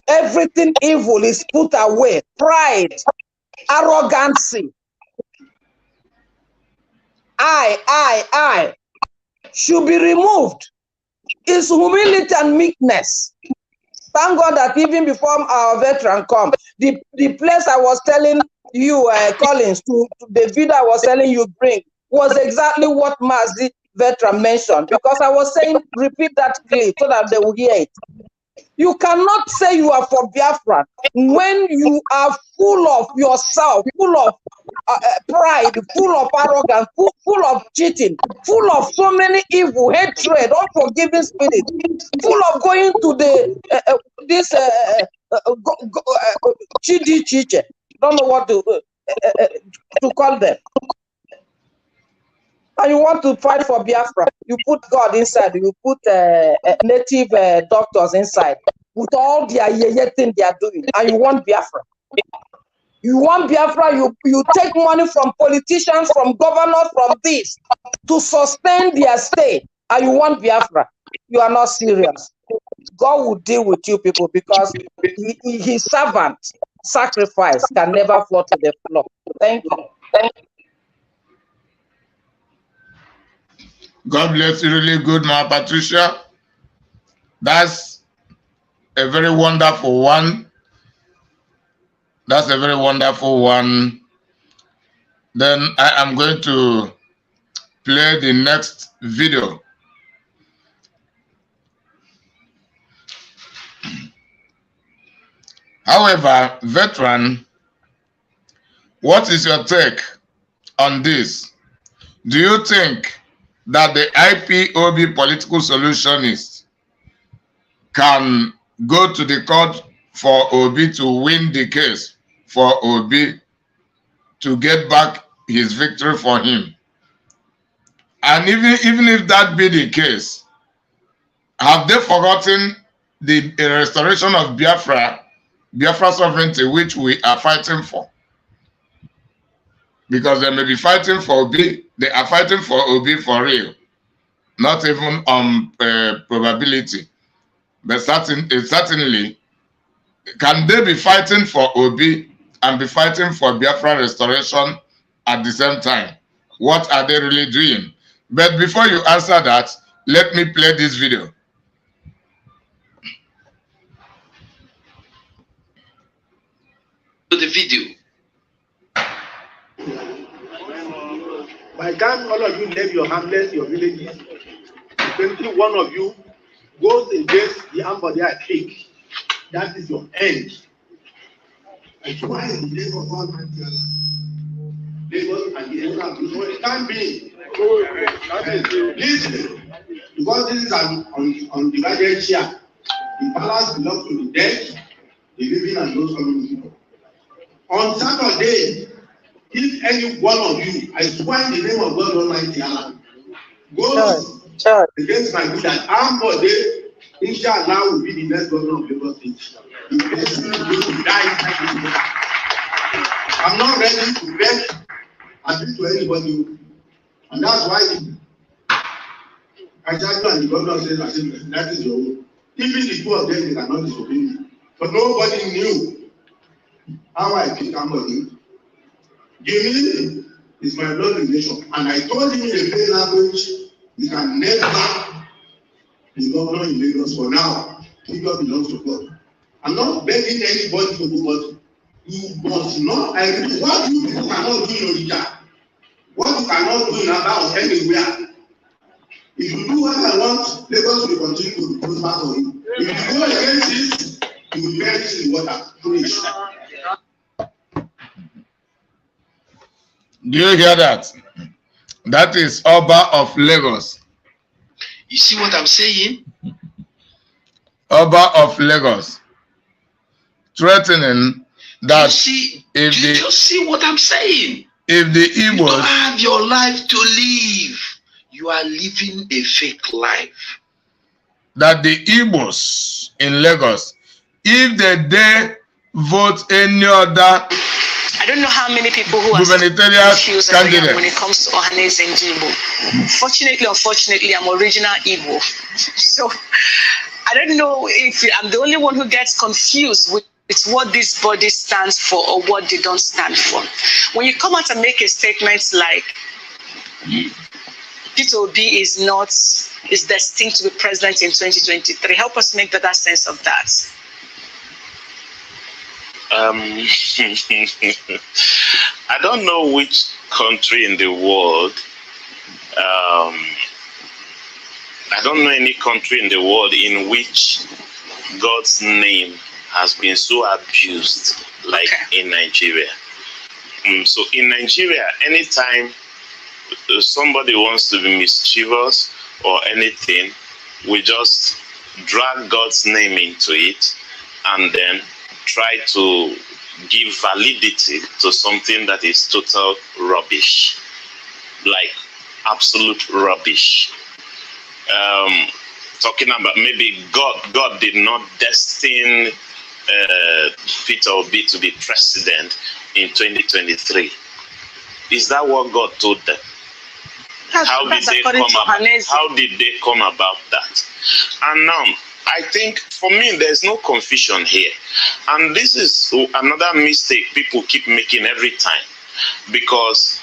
everything evil is put away. Pride, arrogancy, I should be removed. It's humility and meekness. Thank God that even before our veteran come, the place I was telling you, Collins, to the video I was telling you bring, was exactly what Mazi veteran mentioned, because I was saying, repeat that clip so that they will hear it. You cannot say you are for Biafra when you are full of yourself, full of pride, full of arrogance, full of cheating, full of so many evil, hatred, unforgiving spirit, full of going to the Chidi Chiche. Don't know what to call them. And you want to fight for Biafra. You put God inside. You put native doctors inside. With all their thing they are doing. And you want Biafra. You want Biafra, you take money from politicians, from governors, from this, to sustain their state. And you want Biafra. You are not serious. God will deal with you people because his servant sacrifice can never fall to the floor. Thank you. God bless you, really good, Ma Patricia. That's a very wonderful one. That's a very wonderful one. Then I am going to play the next video. However, veteran, what is your take on this? Do you think that the IPOB political solutionists can go to the court for Obi to win the case, for Obi to get back his victory for him? And even if that be the case, have they forgotten the restoration of Biafra sovereignty, which we are fighting for? Because they may be fighting for Obi, they are fighting for Obi for real, not even on probability. But certainly, can they be fighting for Obi and be fighting for Biafra restoration at the same time? What are they really doing? But before you answer that, let me play this video. To the video. By the time all of you leave your hamlets, your villages, 21 of you goes against the Ambodiya clique. That is your end. And why in the name of God, Lagos and the area of the it can't be. Listen, because this is an undivided share. The palace belongs to the dead, the living, and those coming people. On Saturday, if any one of you, I swear in the name of God Almighty Allah, goes against my good that Ambodiya, inshallah, will be the next governor of Lagos State. The person will die. I'm not ready to beg and do to anybody. And that's why I tell you and the governor says, that is your own. Even the two of them, they cannot disobey me. But nobody knew how I pick Ambodiya. Jimmy is my blood relation. And I told him in a plain language, you can never be governor in Lagos for now. Kingdom belongs to God. I'm not begging anybody to do what you must not. What you people cannot do in Orija, what you cannot do in Aba or anywhere. If you do what I want, Lagos will continue to put back on you. If you go against it, you will perish in water. Finish. Do you hear that? That is Oba of Lagos. You see what I'm saying? Oba of Lagos threatening that you just see what I'm saying? If the Igbos, you don't have your life to live, you are living a fake life. That the Igbos in Lagos, if they dare vote any other, I don't know how many people who are confused when it comes to Ohanese and Igbo. Fortunately, unfortunately, I'm original Igbo. So I don't know if I'm the only one who gets confused with what this body stands for or what they don't stand for. When you come out and make a statement like Peter Obi is destined to be president in 2023, help us make better sense of that. I don't know which country in the world, I don't know any country in the world in which God's name has been so abused like in Nigeria. So in Nigeria, anytime somebody wants to be mischievous or anything, we just drag God's name into it and then try to give validity to something that is total rubbish. Like absolute rubbish. Talking about maybe God did not destine Peter Obi to be president in 2023. Is that what God told them? How did they come about that? And now, I think for me, there's no confusion here. And this is another mistake people keep making every time. Because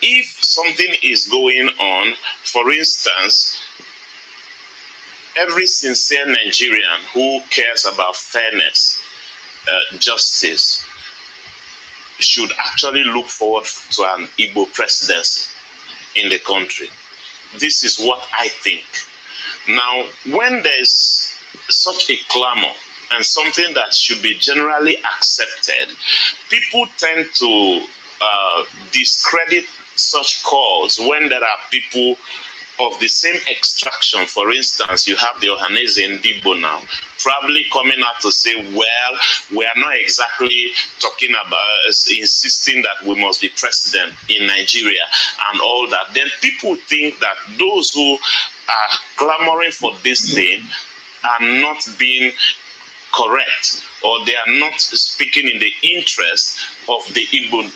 if something is going on, for instance, every sincere Nigerian who cares about fairness, justice, should actually look forward to an Igbo presidency in the country. This is what I think. Now, when there's such a clamor and something that should be generally accepted, people tend to discredit such calls when there are people of the same extraction. For instance, you have the Ohanese Ndigbo now probably coming out to say, well, we are not exactly talking about insisting that we must be president in Nigeria and all that. Then people think that those who are clamoring for this thing are not being correct, or they are not speaking in the interest of the Igbo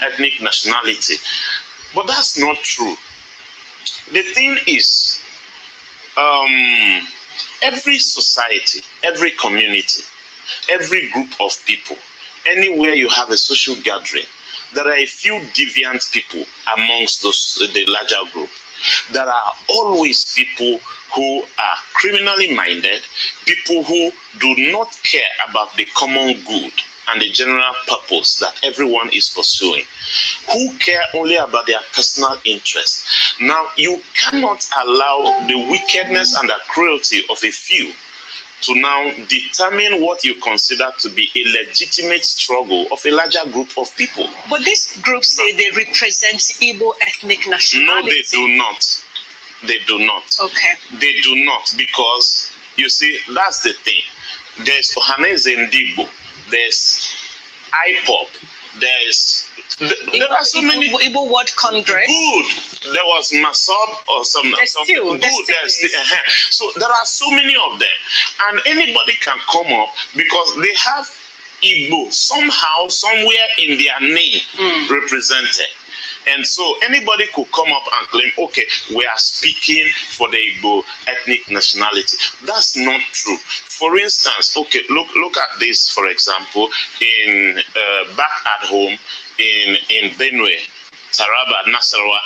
ethnic nationality. But that's not true. The thing is, every society, every community, every group of people, anywhere you have a social gathering, there are a few deviant people amongst the larger group. There are always people who are criminally minded, people who do not care about the common good and the general purpose that everyone is pursuing, who care only about their personal interests. Now, you cannot allow the wickedness and the cruelty of a few to now determine what you consider to be a legitimate struggle of a larger group of people. But these groups say they represent Igbo ethnic nationality. No, they do not. They do not. Okay. They do not, because, you see, that's the thing. There's Ohanese Ndigbo, there's IPOB, there are so many. Igbo World Congress. Good. There was Masob or something. So there are so many of them, and anybody can come up because they have Igbo somehow, somewhere in their name represented. And so anybody could come up and claim, okay, we are speaking for the Igbo ethnic nationality. That's not true. For instance, okay, look at this, for example, in back at home in Benue, Taraba, Nasarawa,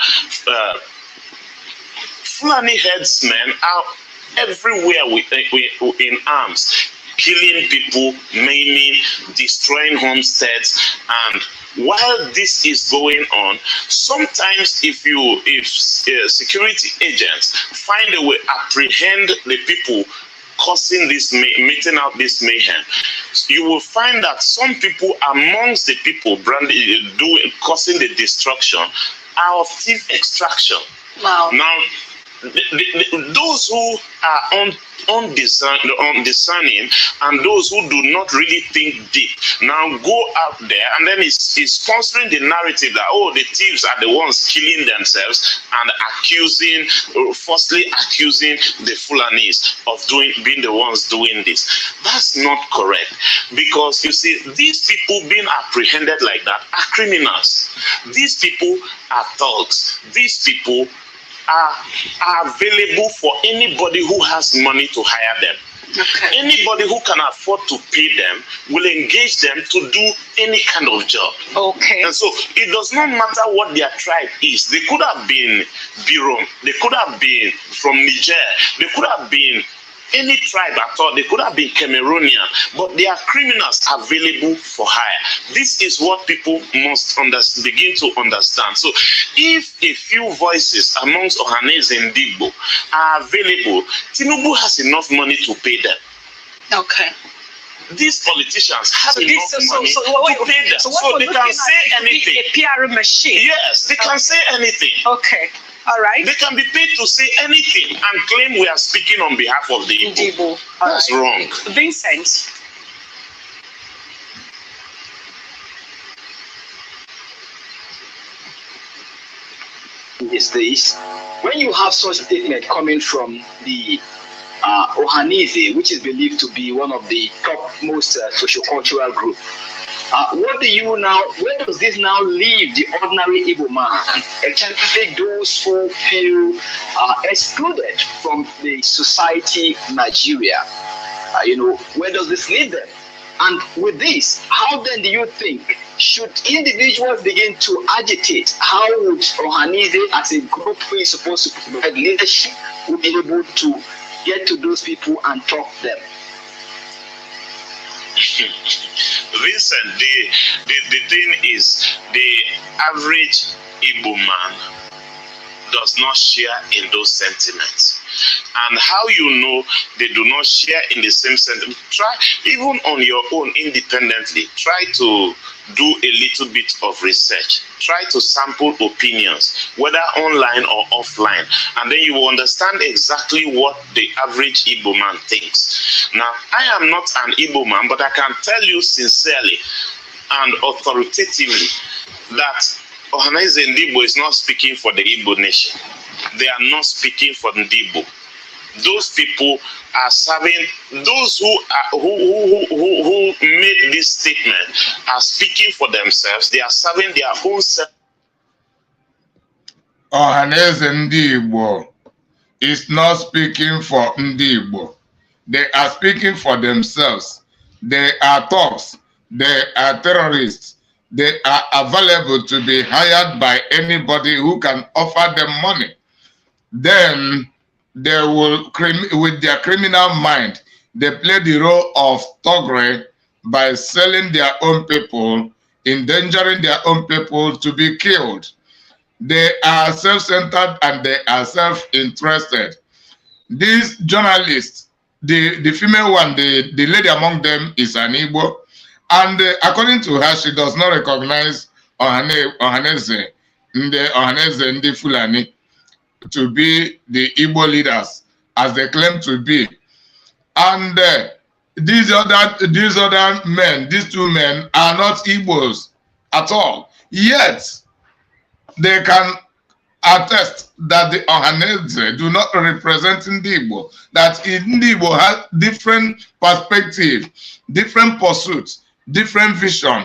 Fulani headsmen are everywhere in arms, killing people, maiming, destroying homesteads. And while this is going on, sometimes if security agents find a way to apprehend the people causing this, meeting out this mayhem, you will find that some people amongst the people causing the destruction are of thief extraction. Wow. Now, those who are undiscerning and those who do not really think deep now go out there and then is sponsoring the narrative that, oh, the thieves are the ones killing themselves and falsely accusing the Fulanis of being the ones doing this. That's not correct, because you see, these people being apprehended like that are criminals. These people are thugs. These people are available for anybody who has money to hire them. Okay. Anybody who can afford to pay them will engage them to do any kind of job. Okay. And so it does not matter what their tribe is. They could have been Birom, they could have been from Niger, they could have been any tribe at all, they could have been Cameroonian, but they are criminals available for hire. This is what people must begin to understand. So if a few voices amongst Ohanese and Ndigbo are available, Tinubu has enough money to pay them. Okay. These politicians have enough money to pay them. So they can say anything. A PR machine. Yes, they can say anything. Okay. All right. They can be paid to say anything and claim we are speaking on behalf of the Igbo. That's wrong. Vincent. me is this: when you have such statement coming from the Ohanese, which is believed to be one of the topmost sociocultural group, what do you now? Where does this now leave the ordinary Igbo man, especially those who feel excluded from the society Nigeria? Where does this leave them? And with this, how then do you think should individuals begin to agitate? How would Ohanese, as a group who is supposed to provide leadership, will be able to get to those people and talk to them? Vincent, the thing is, the average Igbo man does not share in those sentiments. And how you know they do not share in the same sentiment? Try, even on your own independently, try to do a little bit of research. Try to sample opinions, whether online or offline, and then you will understand exactly what the average Igbo man thinks. Now, I am not an Igbo man, but I can tell you sincerely and authoritatively that Ohaneze Ndigbo is not speaking for the Igbo nation. They are not speaking for Ndigbo. Those people are serving, those who made this statement are speaking for themselves. They are serving their own self. Ohaneze Ndigbo is not speaking for Ndigbo. They are speaking for themselves. They are thugs. They are terrorists. They are available to be hired by anybody who can offer them money. Then they will, with their criminal mind, they play the role of thuggery by selling their own people, endangering their own people to be killed. They are self-centered and they are self-interested. These journalists, the female one, the lady among them is an Igbo, and according to her, she does not recognize Ohaneze Ndi Fulani to be the Igbo leaders as they claim to be. And these other men, these two men are not Igbos at all. Yet they can attest that the Ohaneze do not represent Ndigbo, that Ndigbo has different perspective, different pursuits, different vision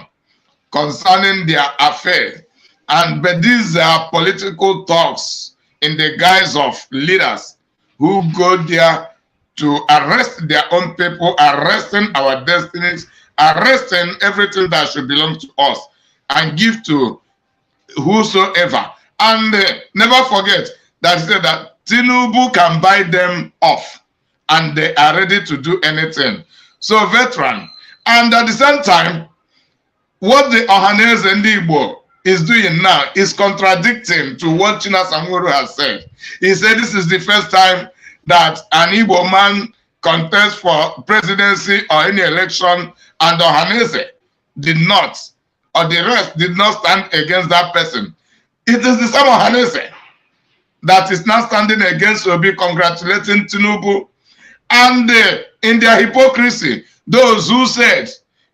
concerning their affair. But these are political talks in the guise of leaders who go there to arrest their own people, arresting our destinies, arresting everything that should belong to us, and give to whosoever. And never forget that he said that Tinubu can buy them off, and they are ready to do anything. So, veteran, and at the same time, what the Ohaneze Ndigbo is doing now is contradicting to what China Samuru has said. He said this is the first time that an Igbo man contests for presidency or any election, and Ohaneze did not, or the rest did not stand against that person. It is the same Ohaneze that is now standing against Obi, congratulating Tinubu. And in their hypocrisy, those who said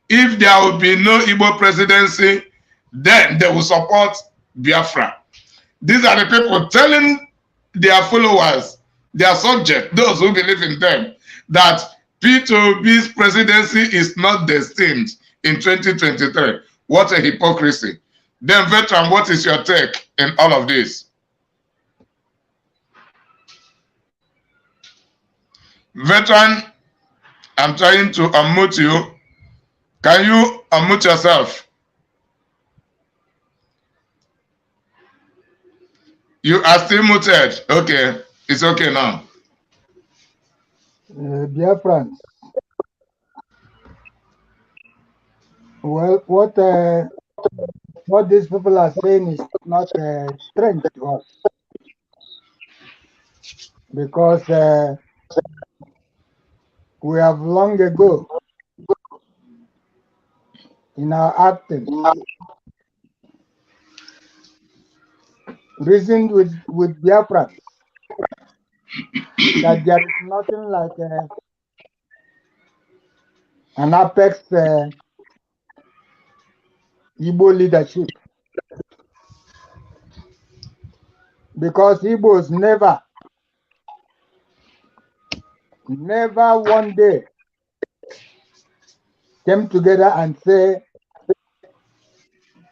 if there will be no Igbo presidency, then they will support Biafra. These are the people telling their followers, their subjects, those who believe in them, that P2B's presidency is not destined in 2023. What a hypocrisy. Then, veteran, what is your take in all of this? Veteran, I'm trying to unmute you. Can you unmute yourself? You are still muted. Okay, it's okay now. Dear friends, well, what these people are saying is not strange to us, because we have long ago, in our acting, reasoned with Biafra that there is nothing like an apex Igbo leadership. Because Igbos never one day came together and say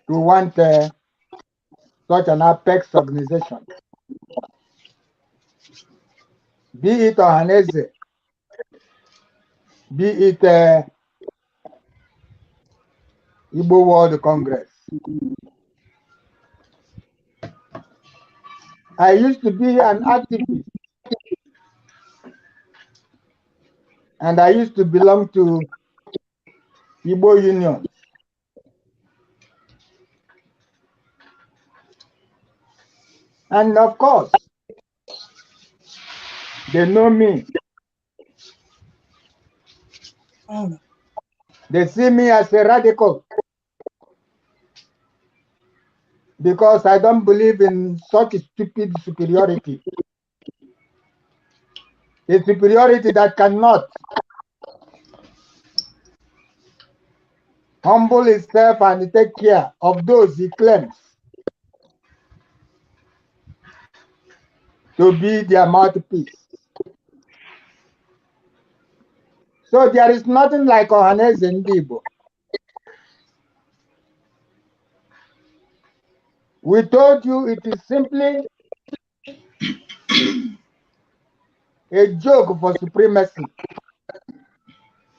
we want such an apex organization. Be it Ohanese, be it Igbo World Congress. I used to be an activist, and I used to belong to Igbo unions. And of course, they know me. They see me as a radical because I don't believe in such stupid superiority. A superiority that cannot humble itself and take care of those he claims to be their mouthpiece. So there is nothing like Ohanese Ndigbo. We told you it is simply a joke for supremacy.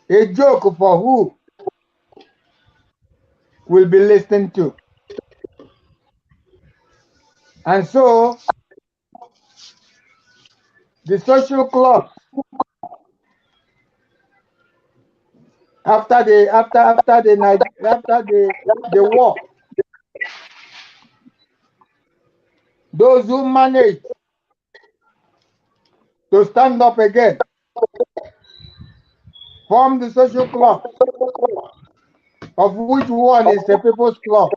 A joke for who will be listened to. And so the social clubs, after the war, those who managed to stand up again formed the social club, of which one is the People's Club.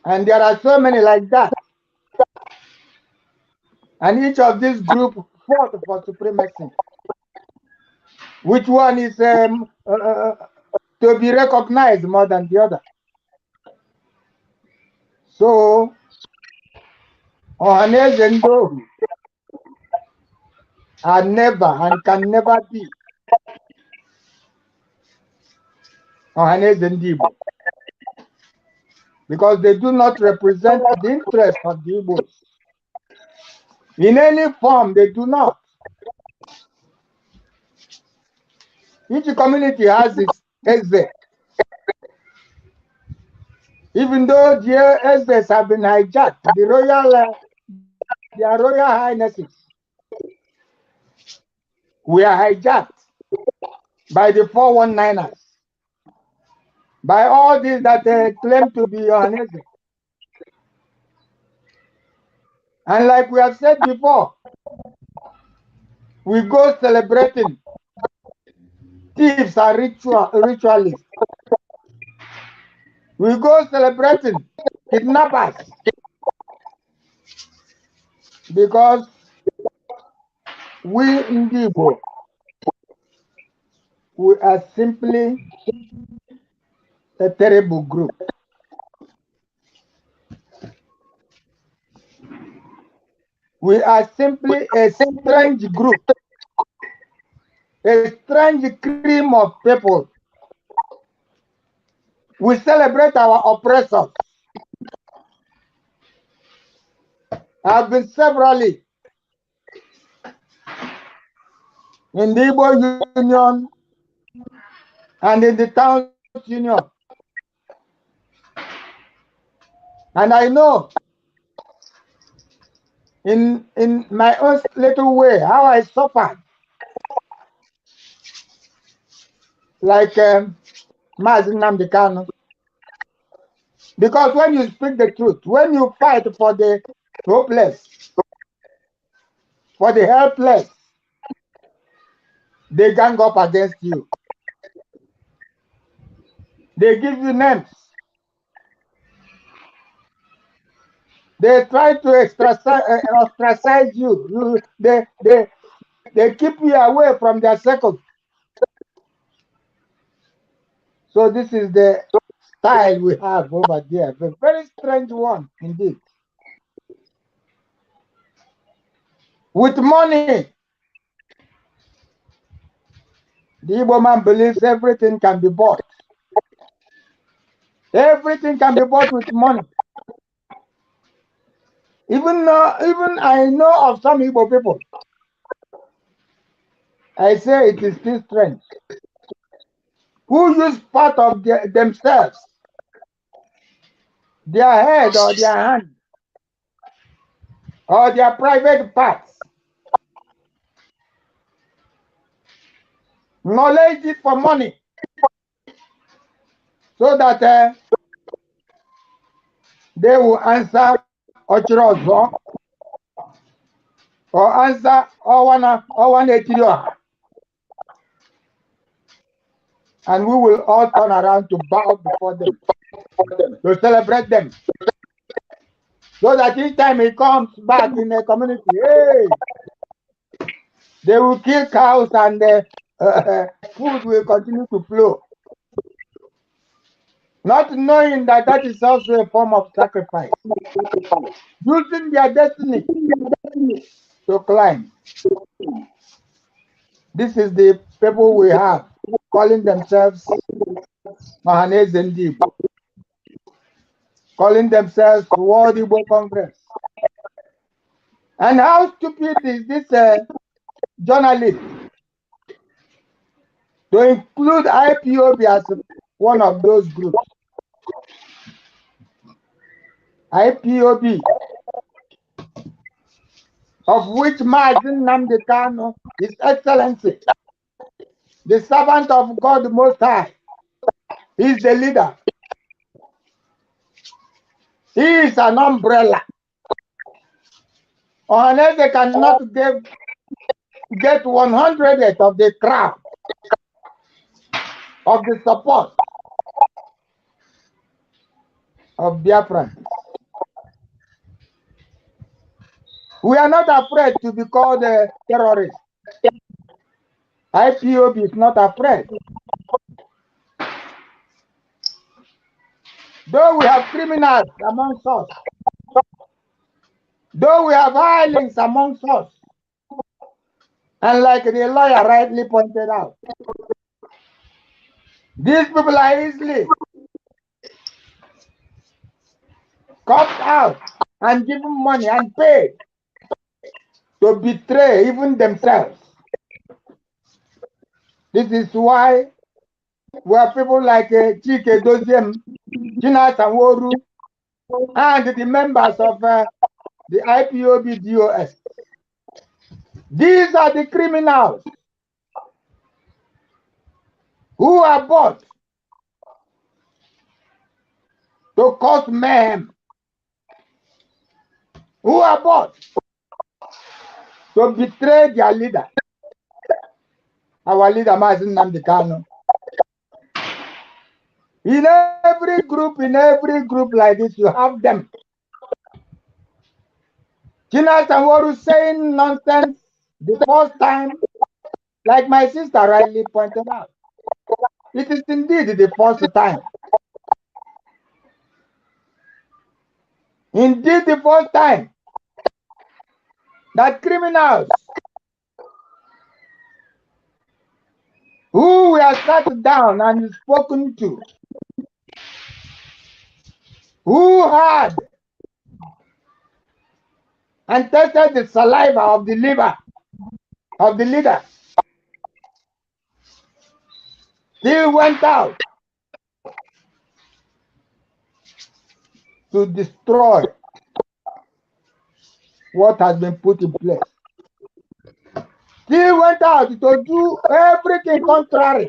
And there are so many like that. And each of these groups fought for supremacy. Which one is to be recognized more than the other? So, Ohanese and Ndohu are never and can never be Ohanese and Ndigbo, because they do not represent the interest of the Igbos. In any form, they do not. Each community has its exit. Even though their exits have been hijacked, their royal highnesses were hijacked by the 419ers, by all these that claim to be Ohanese. And like we have said before, we go celebrating thieves and ritualists. We go celebrating kidnappers because we in Igbo, we are simply a terrible group. We are simply a strange group, a strange cream of people. We celebrate our oppressors. I have been severally in the Igbo Union and in the Towns Union. And I know in my own little way how I suffered. Like Mazi Nnamdi Kanu. Because when you speak the truth, when you fight for the hopeless, for the helpless, they gang up against you. They give you names. They try to ostracize you. They keep you away from their circle. So this is the style we have over there. A very strange one indeed. With money, the Igbo man believes everything can be bought. Everything can be bought with money. Even I know of some Igbo people. I say it is still strange. Who use part of themselves, their head or their hand, or their private parts, knowledge it for money, so that they will answer Ochirozo or answer Owanetirio. And we will all turn around to bow before them, to celebrate them. So that each time he comes back in the community, hey, they will kill cows and food will continue to flow. Not knowing that that is also a form of sacrifice. Using their destiny to climb. This is the people we have, calling themselves Ohaneze Ndibo, calling themselves World Igbo Congress. And how stupid is this journalist to include IPOB as one of those groups? IPOB, of which Mazin Nnamdi Kanu, His Excellency, the servant of God Most High, is the leader. He is an umbrella. Ohaneze cannot get 100th of the crowd, of the support of Biafra. We are not afraid to be called a terrorist. IPOB is not afraid. Though we have criminals amongst us, though we have violence amongst us, and like the lawyer rightly pointed out, these people are easily caught out and given money and paid to betray even themselves. This is why we have people like Chike Doziem, Gina Sanworu, and the members of the IPOB DOS. These are the criminals who are bought to cause mayhem, who are bought to betray their leader, our leader Mazin Nnamdi Kanu. In every group like this, you have them. Gina Sanworu saying nonsense the first time, like my sister rightly pointed out. It is indeed the first time. Indeed the first time that criminals who were sat down and spoken to, who had and tested the saliva of the liver of the leader, still went out to destroy what has been put in place. Still went out to do everything contrary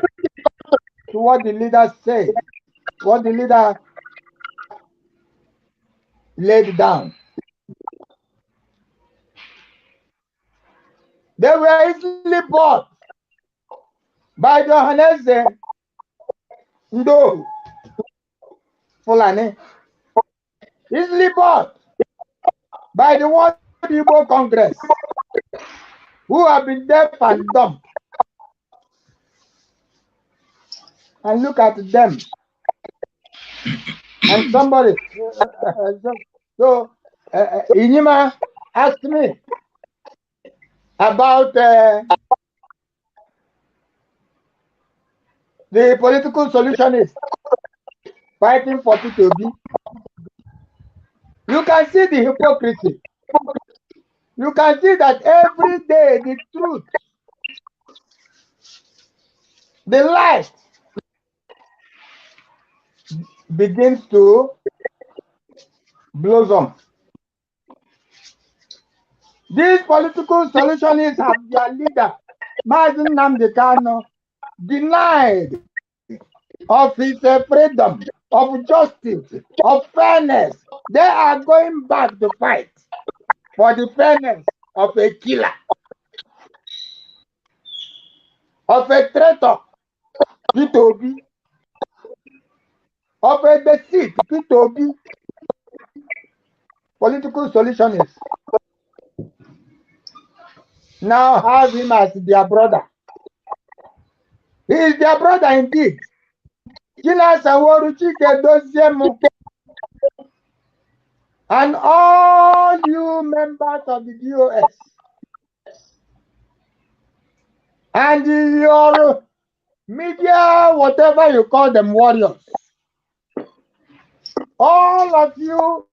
to what the leader said, what the leader laid down. They were easily bought by the Ohaneze Ndo Fulani, easily bought by the World Igbo Congress, who have been deaf and dumb. And look at them. And somebody, Inyima asked me, about the political solution is fighting for P2B. You can see the hypocrisy. You can see that every day the truth, the light begins to blossom. These political solutionists have their leader, Mazen Nnamdi Kanu, denied of his freedom, of justice, of fairness. They are going back to fight for the fairness of a killer, of a traitor, P2B, of a deceit, P2B. Political solutionists now have him as their brother. He is their brother indeed. And all you members of the DOS and your media, whatever you call them, warriors, all of you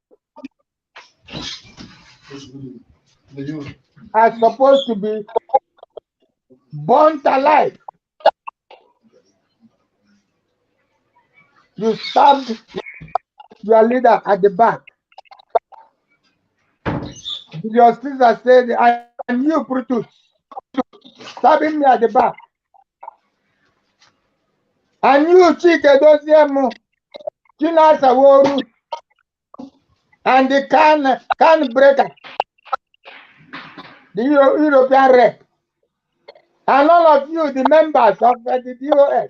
are supposed to be burnt alive. You stabbed your leader at the back. Your sister said, and you, Brutus, stabbing me at the back. And you, Chike Dosiemu, China Saworu, and the can breaker, the European rep, and all of you, the members of the DOS,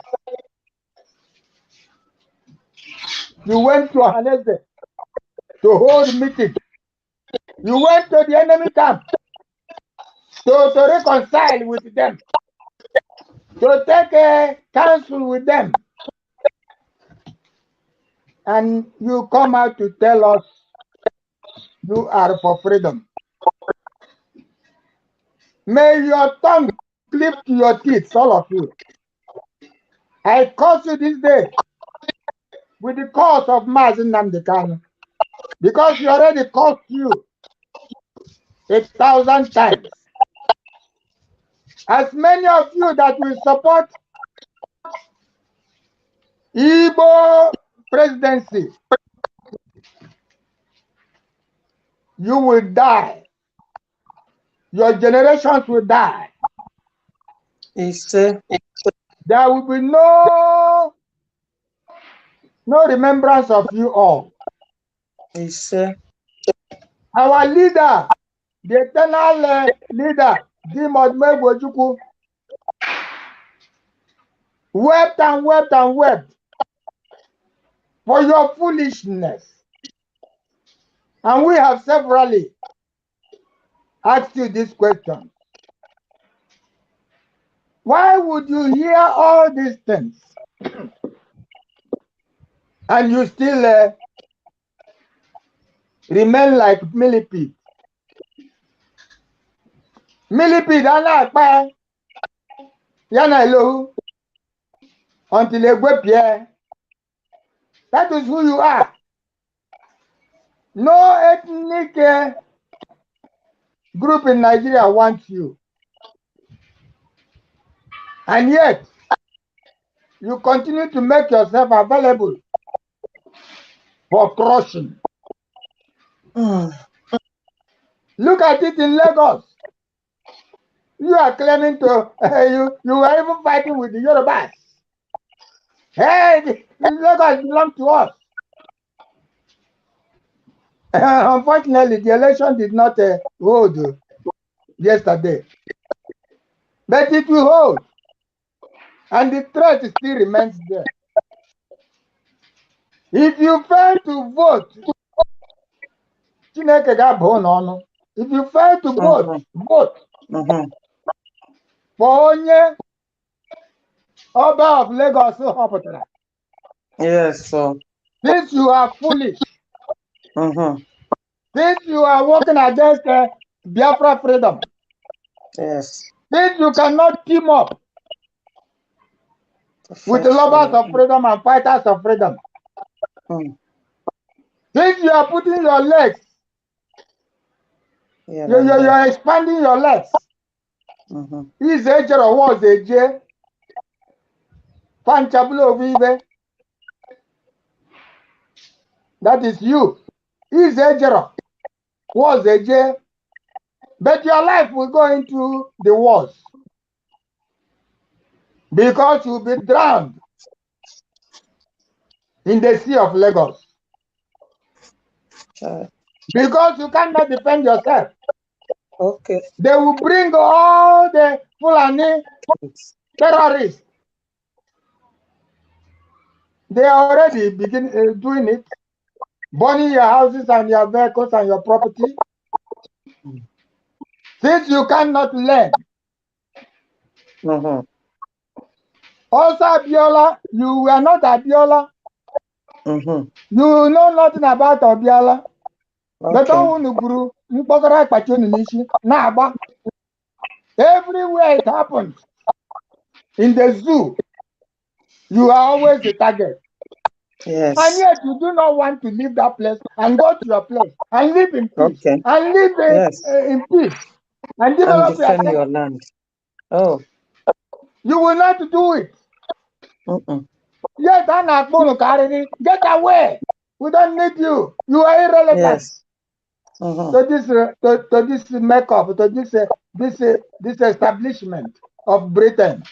you went to Hanese to hold meeting. You went to the enemy camp to reconcile with them, to take a counsel with them. And you come out to tell us you are for freedom. May your tongue cleave to your teeth, all of you. I curse you this day with the curse of Mazen Nnamdi Kanu, because he already cursed you 1,000 times. As many of you that will support Igbo presidency, you will die. Your generations will die. There will be no remembrance of you all. Our leader, the eternal leader, Dimod Megwojukwu, wept and wept and wept for your foolishness. And we have severally asked you this question. Why would you hear all these things and you still remain like millipede? Millipede, yana elo, until they go Pierre. That is who you are. No ethnic group in Nigeria wants you. And yet, you continue to make yourself available for crushing. Look at it in Lagos. You are claiming to, you are even fighting with the Yorubas. Hey, Lagos belongs to us. Unfortunately, the election did not hold yesterday. But it will hold. And the threat still remains there. If you fail to vote, if you fail to vote, vote for Onye Oba of Lagos. Yes, so. Since you are foolish, since you are working against Biafra freedom, Yes. Since you cannot team up with the lovers of freedom and fighters of freedom, since you are putting your legs, you're expanding your legs. Is or was a J? Panchabulo Vive. That is you. Is a was a J. But your life will go into the wars because you'll be drowned in the sea of Lagos. Because you cannot defend yourself. Okay. They will bring all the Fulani terrorists. They are already doing it, burning your houses and your vehicles and your property. Since you cannot learn. Also, Abiola, you were not Abiola. You know nothing about Abiola. But everywhere it happens, in the zoo, you are always the target. Yes. And yet you do not want to leave that place and go to your place and live in peace. Okay. And live in peace. And develop defend your land. Oh. You will not do it. Yes, get away. We don't need you. You are irrelevant. Yes. To this makeup, to this establishment of Britain.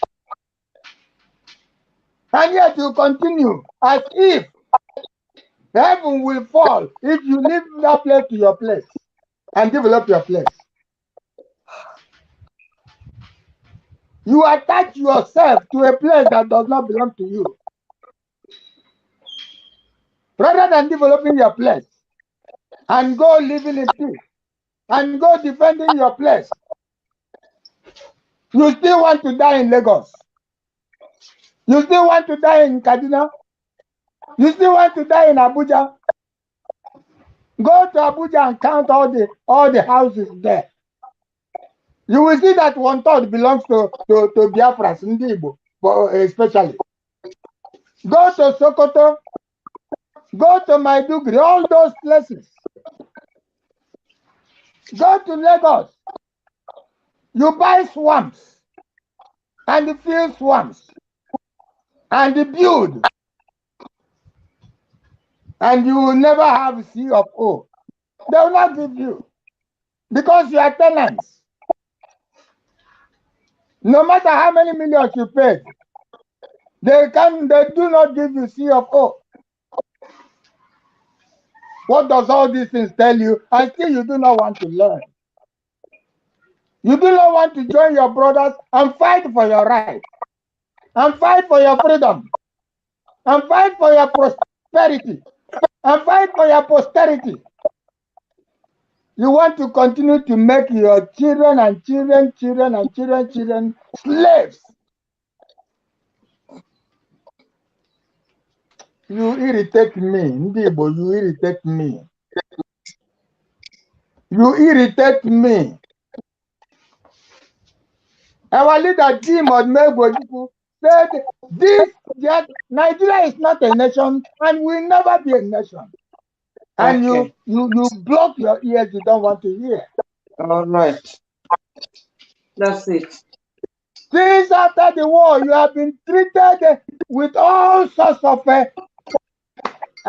And yet you continue as if heaven will fall if you leave that place to your place and develop your place. You attach yourself to a place that does not belong to you. Rather than developing your place and go living in peace and go defending your place, you still want to die in Lagos. You still want to die in Kaduna. You still want to die in Abuja. Go to Abuja and count all the houses there. You will see that 1/3 belongs to Biafra, Ndibo, especially. Go to Sokoto. Go to Maiduguri, all those places. Go to Lagos. You buy swamps and fill swamps and build. And you will never have C of O. They will not give you because you are tenants. No matter how many millions you pay, they do not give you C of O. What does all these things tell you? And still you do not want to learn. You do not want to join your brothers and fight for your right, and fight for your freedom, and fight for your prosperity, and fight for your posterity. You want to continue to make your children and children slaves. You irritate me, Ndibo, you irritate me. You irritate me. Our leader, Jim Odmegbojuku, said Nigeria is not a nation and will never be a nation. And okay. you block your ears, you don't want to hear. All right. That's it. Since after the war, you have been treated with all sorts of, I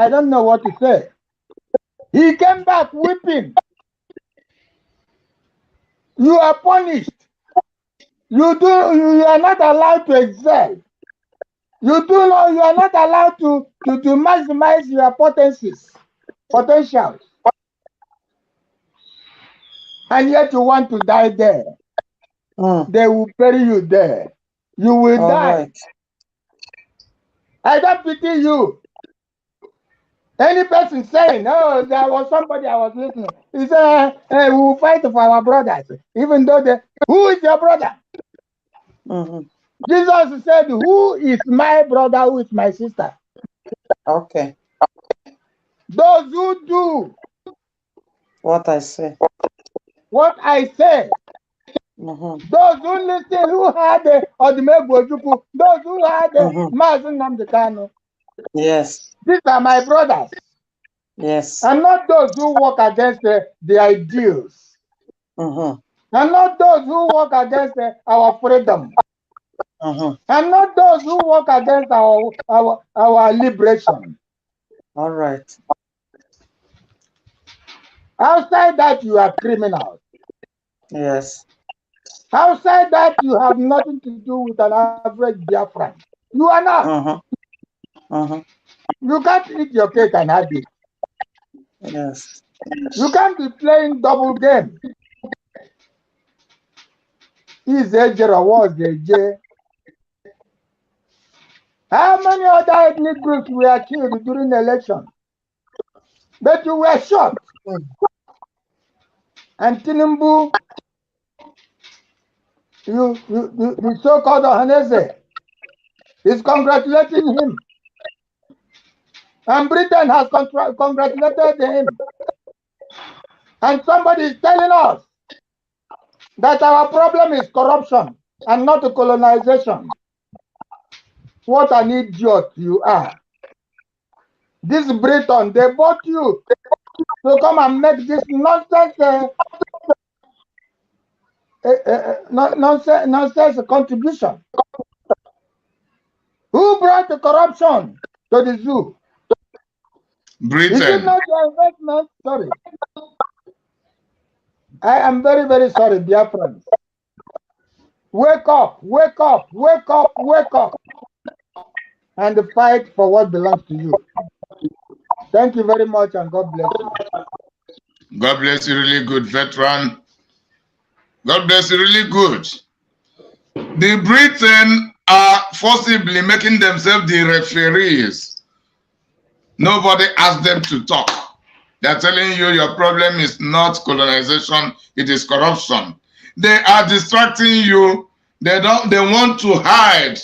don't know what to say. He came back weeping. You are punished. You are not allowed to excel. You are not allowed to maximize your potentials. And yet you want to die there. They will bury you there. You will die. Right. I don't pity you. Any person saying, oh, there was somebody I was listening. He said, hey, we will fight for our brothers. Even though who is your brother? Jesus said, who is my brother, who is my sister? Okay. Those who do what I say. What I say. Those who listen, who had the Odumegwu, those who had the Mazen Namdekano. Yes. These are my brothers. Yes. And not those who work against the ideals. And not those who work against our freedom. And not those who work against our liberation. All right. Outside that, you are criminals. Yes. Outside that, you have nothing to do with an average Biafran. You are not. You can't eat your cake and have it. Yes. You can't be playing double game. Is a J or was a J? How many other ethnic groups were killed during the election? But you were shot. And Tinubu, the so-called Ohaneze, is congratulating him. And Britain has congratulated him. And somebody is telling us that our problem is corruption and not colonization. What an idiot you are. This Britain, they bought you to come and make this nonsense nonsense contribution. Who brought the corruption to the zoo? Britain. Is it not your investment? Sorry. I am very, very sorry, dear friends. Wake up, wake up, wake up, wake up, and fight for what belongs to you. Thank you very much, and God bless you. God bless you, really good veteran. God bless you, really good. The Britain are forcibly making themselves the referees. Nobody asked them to talk. They're telling you your problem is not colonization, it is corruption. They are distracting you. They want to hide.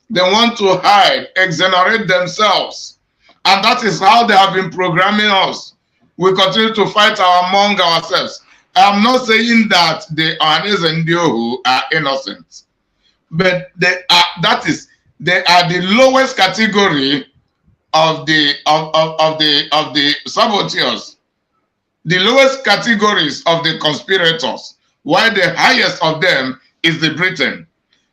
They want to hide, exonerate themselves. And that is how they have been programming us. We continue to fight among ourselves. I'm not saying that the Ohanes and Diohu are innocent, but they are the lowest category of the saboteurs, the lowest categories of the conspirators, while the highest of them is the Britain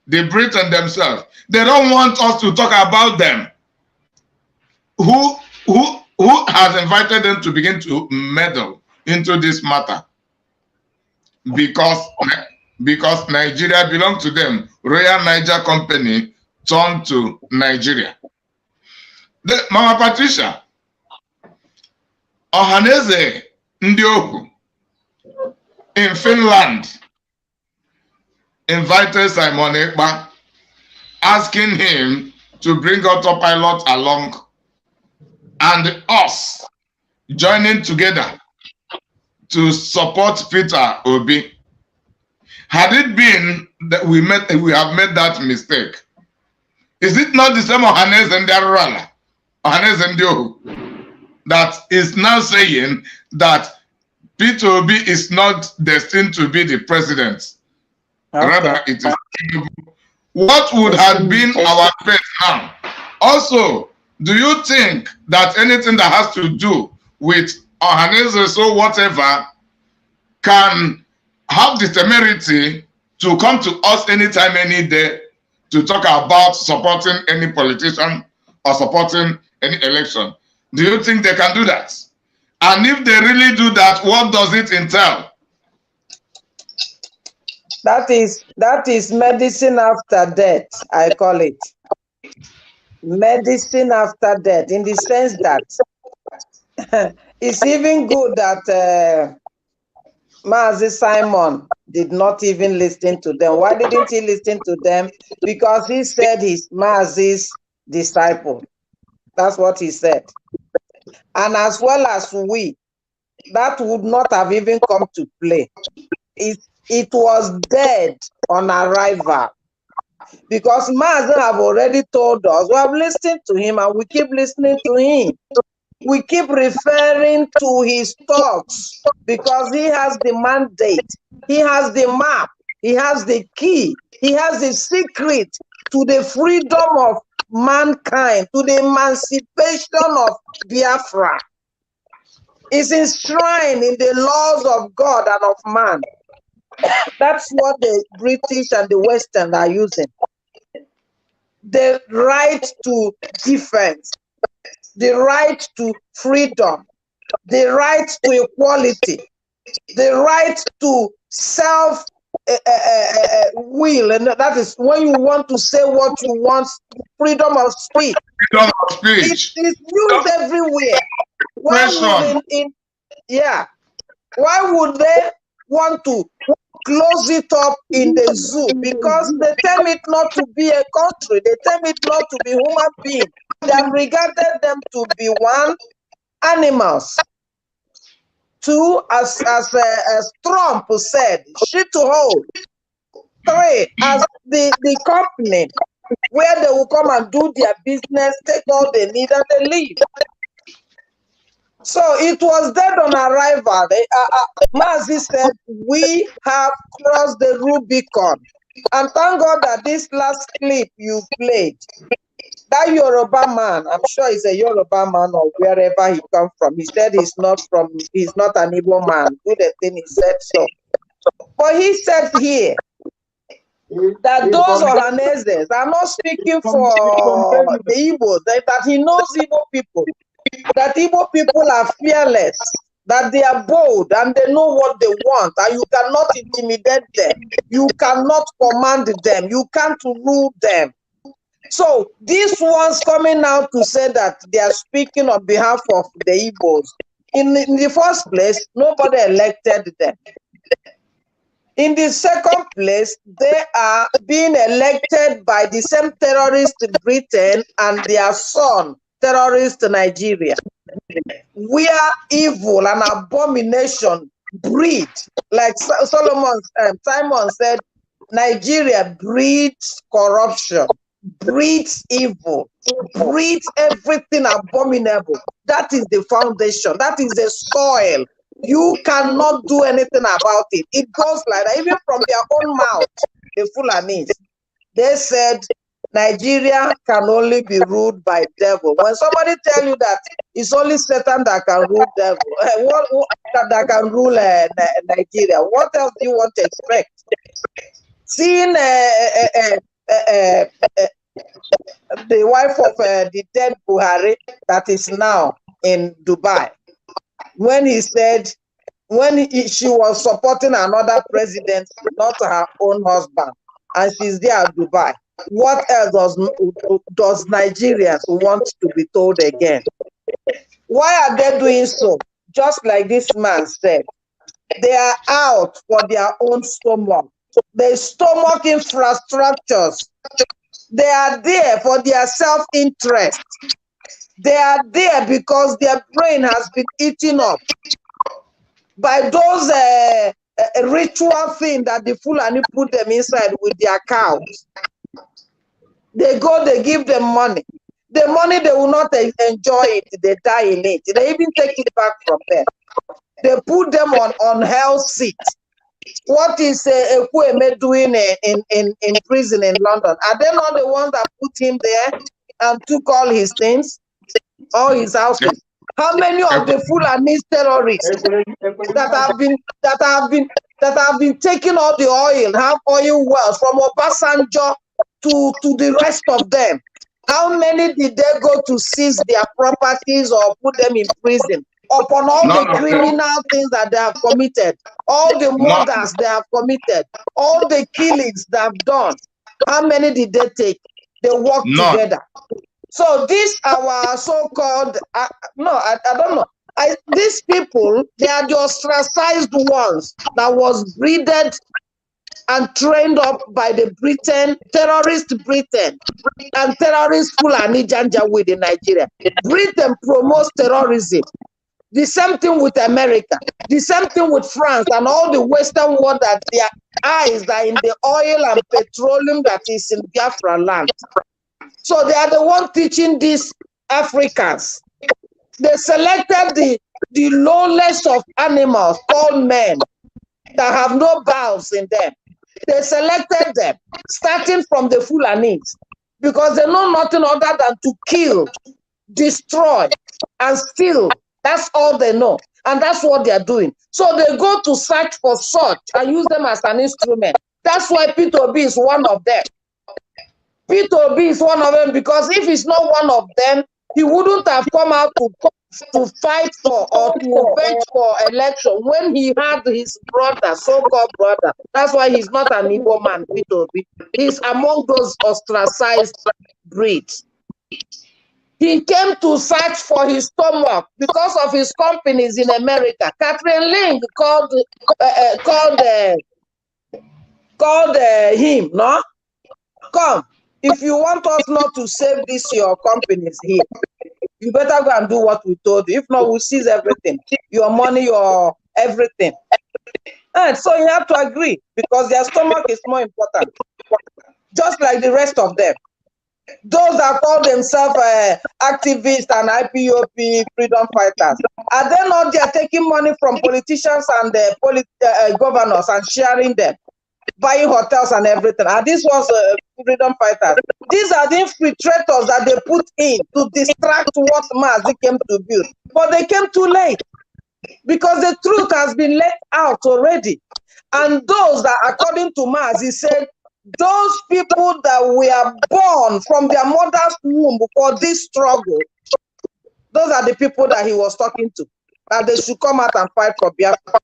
themselves. They don't want us to talk about them. Who has invited them to begin to meddle into this matter? Because Nigeria belongs to them. Royal Niger Company turned to Nigeria. Mama Patricia, Ohaneze Ndiohu in Finland invited Simon Ekpa, asking him to bring autopilot along, and us joining together to support Peter Obi. Had it been that we have made that mistake, is it not the same Ohaneze Ndiarala, Ohaneze Ndiohu, that is now saying that Peter Obi is not destined to be the president? Okay. Rather, it is Tinubu. What would have been our fate now? Also, do you think that anything that has to do with Ohaneze, so whatever, can have the temerity to come to us anytime, any day, to talk about supporting any politician or supporting any election? Do you think they can do that? And if they really do that, what does it entail? That is medicine after death, I call it. Medicine after death, in the sense that it's even good that Mazi Simon did not even listen to them. Why didn't he listen to them? Because he said he's Mazi's disciple. That's what he said. And as well as we, that would not have even come to play. It was dead on arrival. Because Mazi have already told us, we have listened to him and we keep listening to him. We keep referring to his talks because he has the mandate, he has the map, He has the key. He has the secret to the freedom of mankind, to the emancipation of Biafra. It's enshrined in the laws of God and of man. That's what the British and the Western are using. The right to defense, the right to freedom, the right to equality, the right to self will, and that is when you want to say what you want, freedom of speech. Freedom of speech. It's used everywhere. Why would they want to close it up in the zoo? Because they term it not to be a country. They term it not to be human beings. They have regarded them to be one, animals. Two, as Trump said, shit to hold. Three, as the company where they will come and do their business, take all they need and they leave. So it was dead on arrival. Mazi said, we have crossed the Rubicon. And thank God that this last clip you played, that Yoruba man, I'm sure he's a Yoruba man or wherever he come from. He said he's not an Igbo man. Good thing he said so. But he said here that those Ohanezes are not speaking for the Igbos, that he knows Igbo people, that Igbo people are fearless, that they are bold and they know what they want, and you cannot intimidate them, you cannot command them, you can't rule them. So these ones coming out to say that they are speaking on behalf of the Igbos, in the first place, nobody elected them. In the second place, they are being elected by the same terrorist Britain and their son, terrorist Nigeria. We are evil and abomination breed. Like Simon said, Nigeria breeds corruption, breeds evil, breeds everything abominable. That is the foundation. That is the soil. You cannot do anything about it. It goes like that. Even from their own mouth, the Fulanis, they said Nigeria can only be ruled by devil. When somebody tell you that it's only Satan that can rule devil, that can rule Nigeria, what else do you want to expect? Seeing the wife of the dead Buhari that is now in Dubai, when he said, she was supporting another president, not her own husband, and she's there at Dubai. What else does Nigerians want to be told again? Why are they doing so? Just like this man said, they are out for their own stomach. The stomach infrastructures, they are there for their self-interest. They are there because their brain has been eaten up by those ritual things that the Fulani put them inside with their cows. They go, they give them money. The money, they will not enjoy it. They die in it. They even take it back from them. They put them on hell seat. What is Ekwueme doing in prison in London? Are they not the ones that put him there and took all his things? All his houses. How many of the Fulani terrorists that have been taking all the oil, have oil wells from Obasanjo to the rest of them? How many did they go to seize their properties or put them in prison upon all the criminal things that they have committed, all the murders they have committed, all the killings they have done? How many did they take? They work together. So these our so-called, I don't know. These people, they are the ostracized ones that was breeded and trained up by the terrorist Britain, and terrorist Fulani Janjaweed in Nigeria. Britain promotes terrorism. The same thing with America. The same thing with France and all the Western world, that their eyes are in the oil and petroleum that is in Biafra land. So they are the ones teaching these Africans. They selected the lowest of animals called men that have no bowels in them. They selected them, starting from the Fulanis, because they know nothing other than to kill, destroy, and steal. That's all they know. And that's what they are doing. So they go to search for such and use them as an instrument. That's why P2B is one of them. P2B is one of them, because if he's not one of them, he wouldn't have come out to fight for or to bench for election when he had his brother, so-called brother. That's why he's not an Igbo man, P2B. He's among those ostracized breeds. He came to search for his stomach because of his companies in America. Catherine Ling called him, no? Come, if you want us not to save this your companies here, you better go and do what we told you. If not, we'll seize everything. Your money, your everything. And so you have to agree, because their stomach is more important. Just like the rest of them. Those that call themselves activists and IPOB freedom fighters, are they not there taking money from politicians and governors and sharing them, buying hotels and everything? And this was freedom fighters. These are the infiltrators that they put in to distract what Mazi came to build. But they came too late, because the truth has been let out already. And those that, according to Mazi, said, those people that were born from their mother's womb for this struggle, those are the people that he was talking to, that they should come out and fight for Biafra,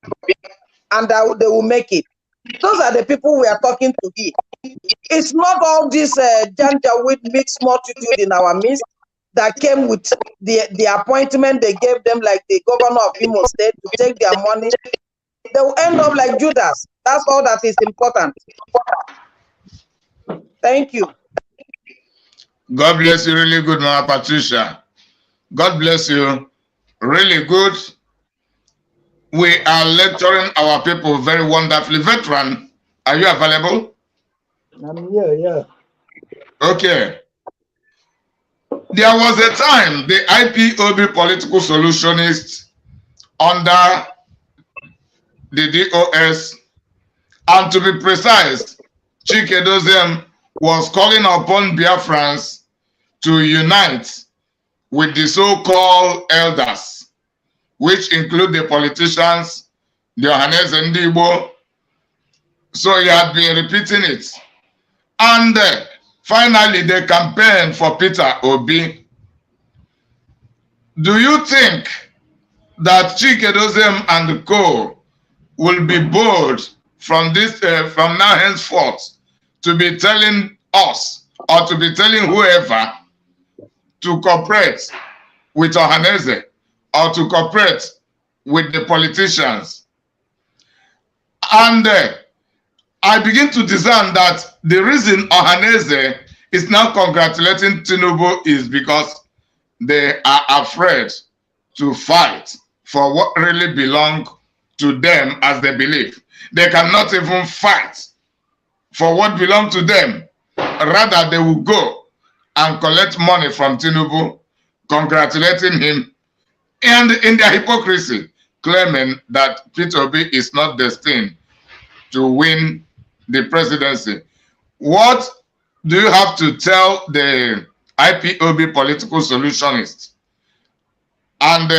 and that they will make it. Those are the people we are talking to here. It's not all this Janjaweed mixed multitude in our midst that came with the appointment they gave them, like the governor of Imo State, to take their money. They will end up like Judas. That's all that is important. Thank you. God bless you. Really good, Mama Patricia. God bless you. Really good. We are lecturing our people very wonderfully. Veteran, are you available? I'm here, yeah. Okay. There was a time the IPOB political solutionists under the DOS, and to be precise, Chike Dozem was calling upon Biafrans to unite with the so-called elders, which include the politicians, the Ohanes and Igbo. So he had been repeating it. And finally, the campaign for Peter Obi. Do you think that Chike Dozem and co will be bold from now henceforth to be telling us, or to be telling whoever, to cooperate with Ohaneze, or to cooperate with the politicians? And I begin to discern that the reason Ohaneze is now congratulating Tinubu is because they are afraid to fight for what really belongs to them as they believe. They cannot even fight for what belongs to them. Rather, they will go and collect money from Tinubu, congratulating him, and in their hypocrisy, claiming that Peter Obi is not destined to win the presidency. What do you have to tell the IPOB political solutionists? And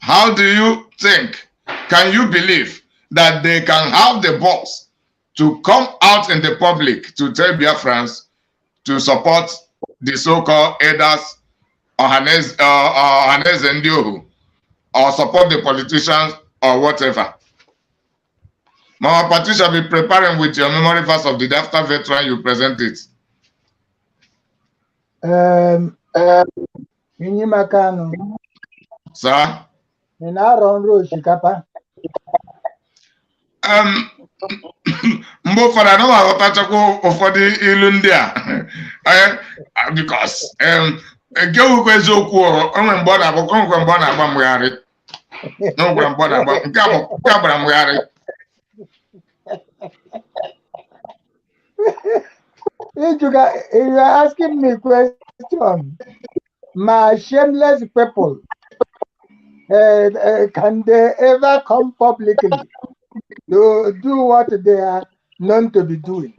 how do you think, can you believe that they can have the balls to come out in the public to tell Biafrans to support the so-called elders, Ohanes and Diohu, or support the politicians, or whatever? Mama Patricia, be preparing with your memory verse of the day. After veteran, you present it. Sir? Mgbe ụfọdụ anaghị aghọtachakwa ụfọdụ ilu ndị a because nke ugwu eziokwu onwe mgbe ọ na-agba mgbegharị, n'ogwara mgbe ọ na-agba nke a gbara mgbegharị. You're asking me a question. My shameless people, can they ever come publicly to do what they are known to be doing.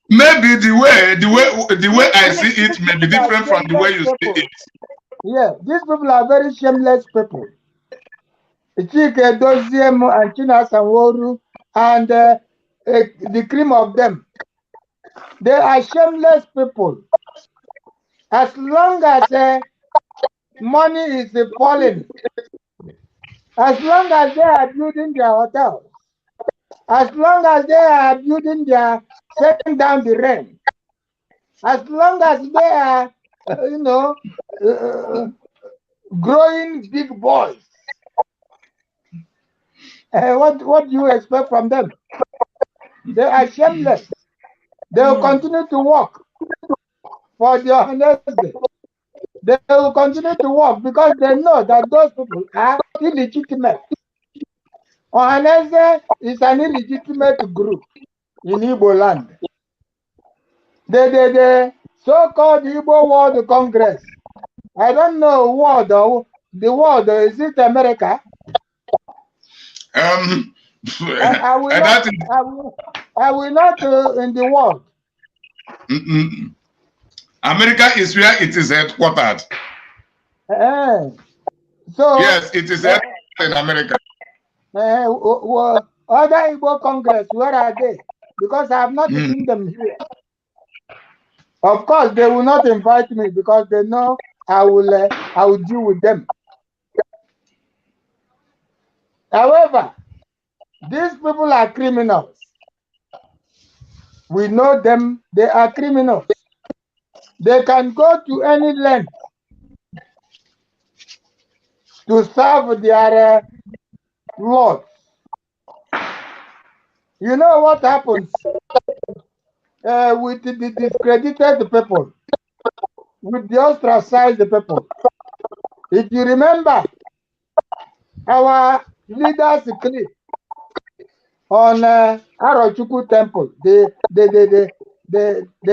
Maybe the way I see it may be different from the way you see it. Yeah, these people are very shameless people. Chike Doziem and China Sanworu and the cream of them. They are shameless people. As long as money is falling, as long as they are building their hotels, as long as they are building their setting down the rent, as long as they are, growing big boys, what do you expect from them? They are shameless. They will continue to work for their honesty. They will continue to work because they know that those people are illegitimate. Ohanese is an illegitimate group in Igbo land. The so-called Igbo World Congress. I don't know what the world is it America? I will not in the world. America is where it is headquartered. So yes, it is headquartered in America. Other Igbo Congress, where are they? Because I have not seen them here. Of course, they will not invite me because they know I will deal with them. However, these people are criminals. We know them, they are criminals. They can go to any length to serve their lords. You know what happens with the discredited people, with the ostracized people. If you remember our leaders clip on Arochukwu Temple, the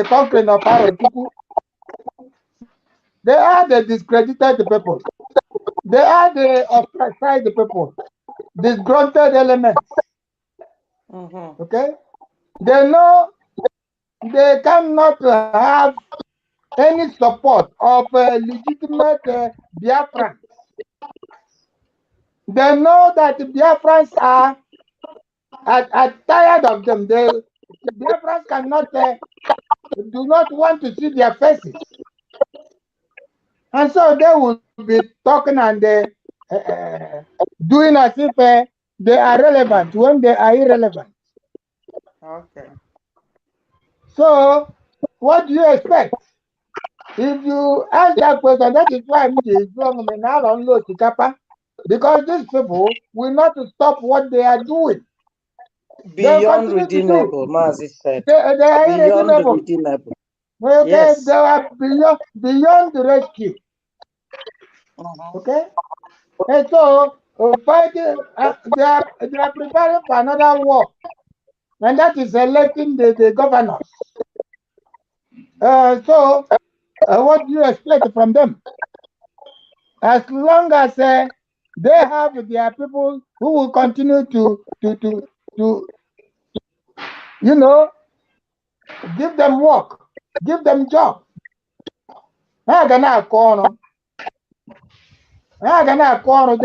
conquering of Arochukwu, they are the discredited people. They are the ostracized people, disgruntled elements. Okay? They know they cannot have any support of legitimate Biafrans. They know that Biafrans are tired of them. Biafrans cannot, do not want to see their faces. And so they will be talking and doing as if they are relevant when they are irrelevant. Okay. So, what do you expect? If you ask that question, that is why I'm doing because these people will not stop what they are doing. Beyond redeemable, Mazi said. They are beyond irredeemable. redeemable. Okay, yes. They are beyond the rescue. Okay, and so fighting, they are preparing for another war, and that is electing the governors. So, what do you expect from them? As long as they have their people who will continue to give them work, give them job. They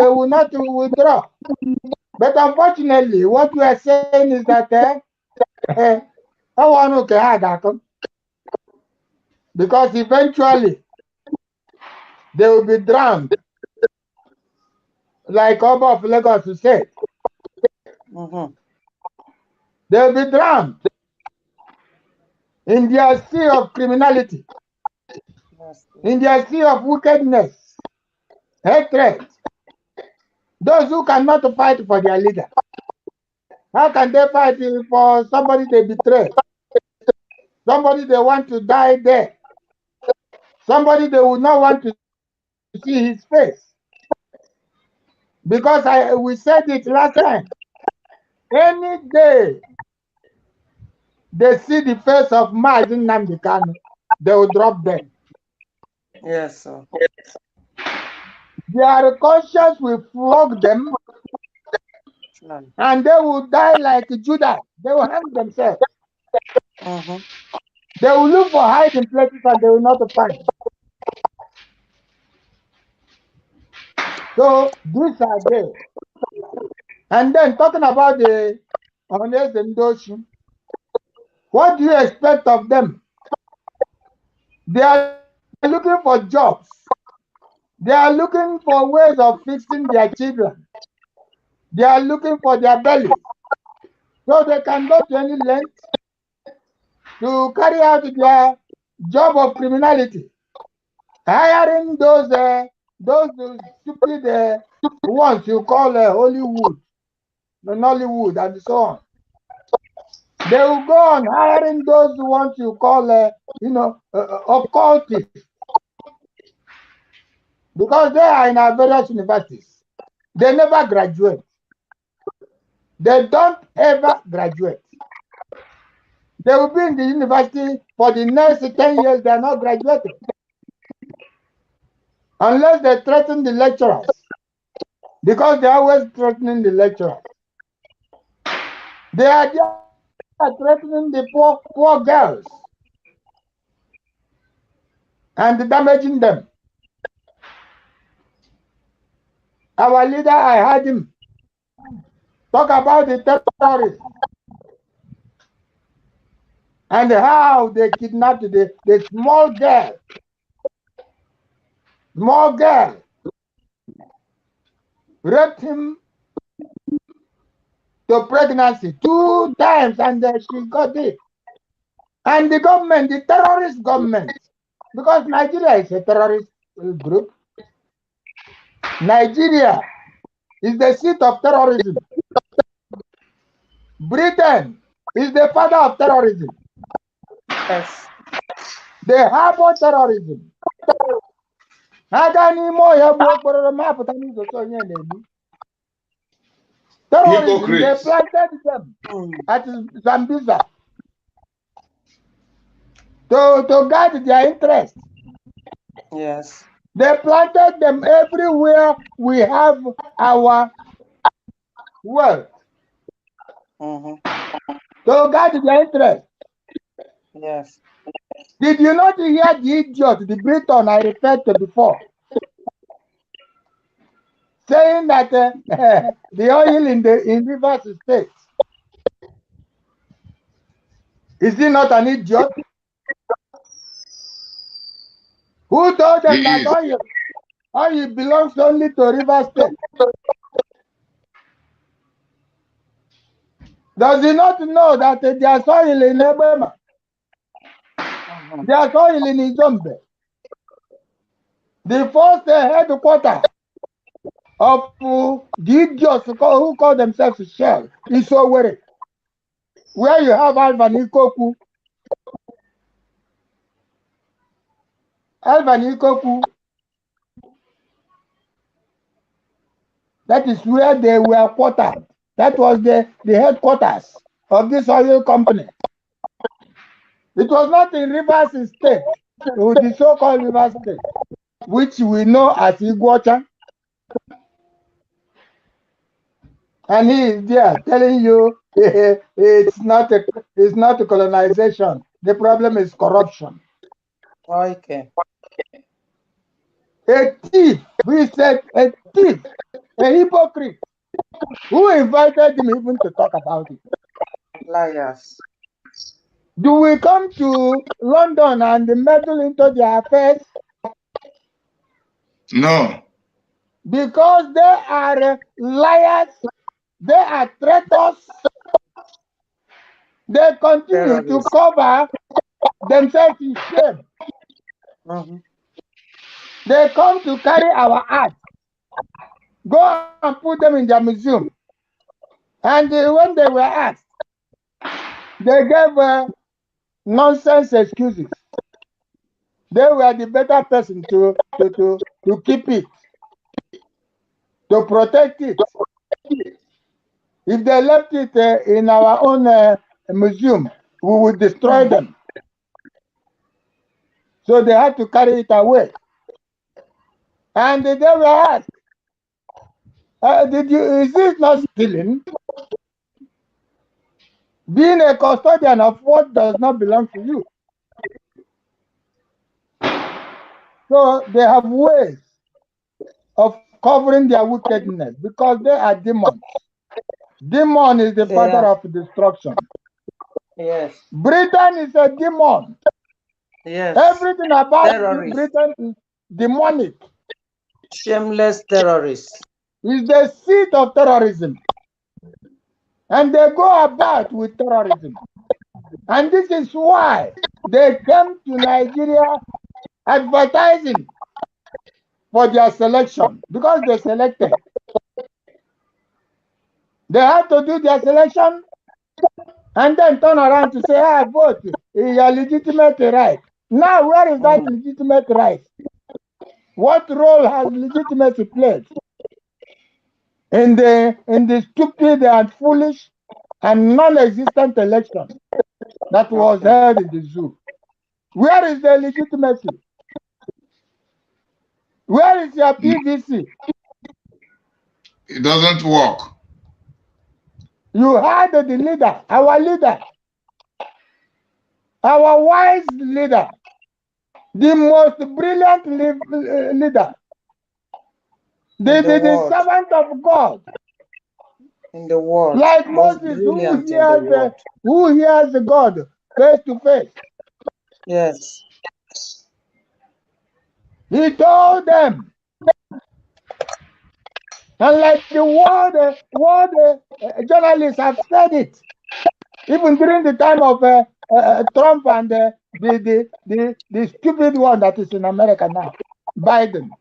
will not withdraw. But unfortunately, what we are saying is that because eventually they will be drowned, like Oba of Lagos said. They will be drowned in their sea of criminality, in their sea of wickedness, hatred. Those who cannot fight for their leader, how can they fight for somebody they betray? Somebody they want to die there. Somebody they would not want to see his face. Because we said it last time. Any day they see the face of Mazin Nnamdi Kanu, they will drop them. Yes, sir. Their conscience will flog them And they will die like Judas. They will hang themselves. They will look for hiding places and they will not find. So these are they. And then talking about the honest and those, what do you expect of them? They are looking for jobs. They are looking for ways of fixing their children. They are looking for their bellies. So they can go to any length to carry out their job of criminality. Hiring those stupid ones you call Hollywood, Nollywood, and so on. They will go on hiring those ones you call, occultists, because they are in our various universities. They never graduate. They don't ever graduate. They will be in the university for the next 10 years. They are not graduating. Unless they threaten the lecturers. Because they are always threatening the lecturers. They are threatening the poor girls. And damaging them. Our leader, I heard him talk about the terrorists. And how they kidnapped the small girl. Small girl. Raped him to pregnancy 2 times and she got it. And the government, the terrorist government, because Nigeria is a terrorist group. Nigeria is the seat of terrorism. Britain is the father of terrorism. Yes. They harbor terrorism. Terrorism, they planted them at Zambia to guide their interest. Yes. They planted them everywhere we have our wealth. To guide their interest. Yes. Did you not hear the idiot, the Briton I referred to before, saying that the oil in Rivers State, is he not an idiot? Who told them that oil belongs only to Rivers State? Does he not know that there's oil in Ebema? There's oil in Izombe. The first headquarters of the idiots who call themselves Shell is Owerri, where you have Alvan Ikoku. Alvan Ikoku. That is where they were quartered. That was the headquarters of this oil company. It was not in Rivers State, with the so-called Rivers State, which we know as Iguacha. And he is there telling you it's not a colonization. The problem is corruption. Okay. A thief, we said a thief, a hypocrite. Who invited him even to talk about it? Liars. Do we come to London and meddle into their affairs? No. Because they are liars, they are traitors. They continue to cover themselves in shame. They come to carry our art, go and put them in their museum. And when they were asked, they gave nonsense excuses. They were the better person to keep it, to protect it. If they left it in our own museum, we would destroy them. So they had to carry it away. And they were asked, Is this not stealing? Being a custodian of what does not belong to you. So they have ways of covering their wickedness because they are demons. Demon is the father of destruction. Yes. Britain is a demon. Yes. Everything about terrorists. Britain is demonic. Shameless terrorists. Is the seat of terrorism. And they go about with terrorism. And this is why they came to Nigeria advertising for their selection, because they selected. They had to do their selection and then turn around to say, I vote, your legitimate right. Now, where is that legitimate right? What role has legitimacy played in the stupid and foolish and non-existent election that was held in the zoo? Where is the legitimacy? Where is your PVC? It doesn't work. You had the leader, our wise leader, the most brilliant leader, the servant of God in the world, like Moses, who hears God face to face. Yes. He told them, and like the world journalists have said it, even during the time of Trump and the stupid one that is in America now, Biden.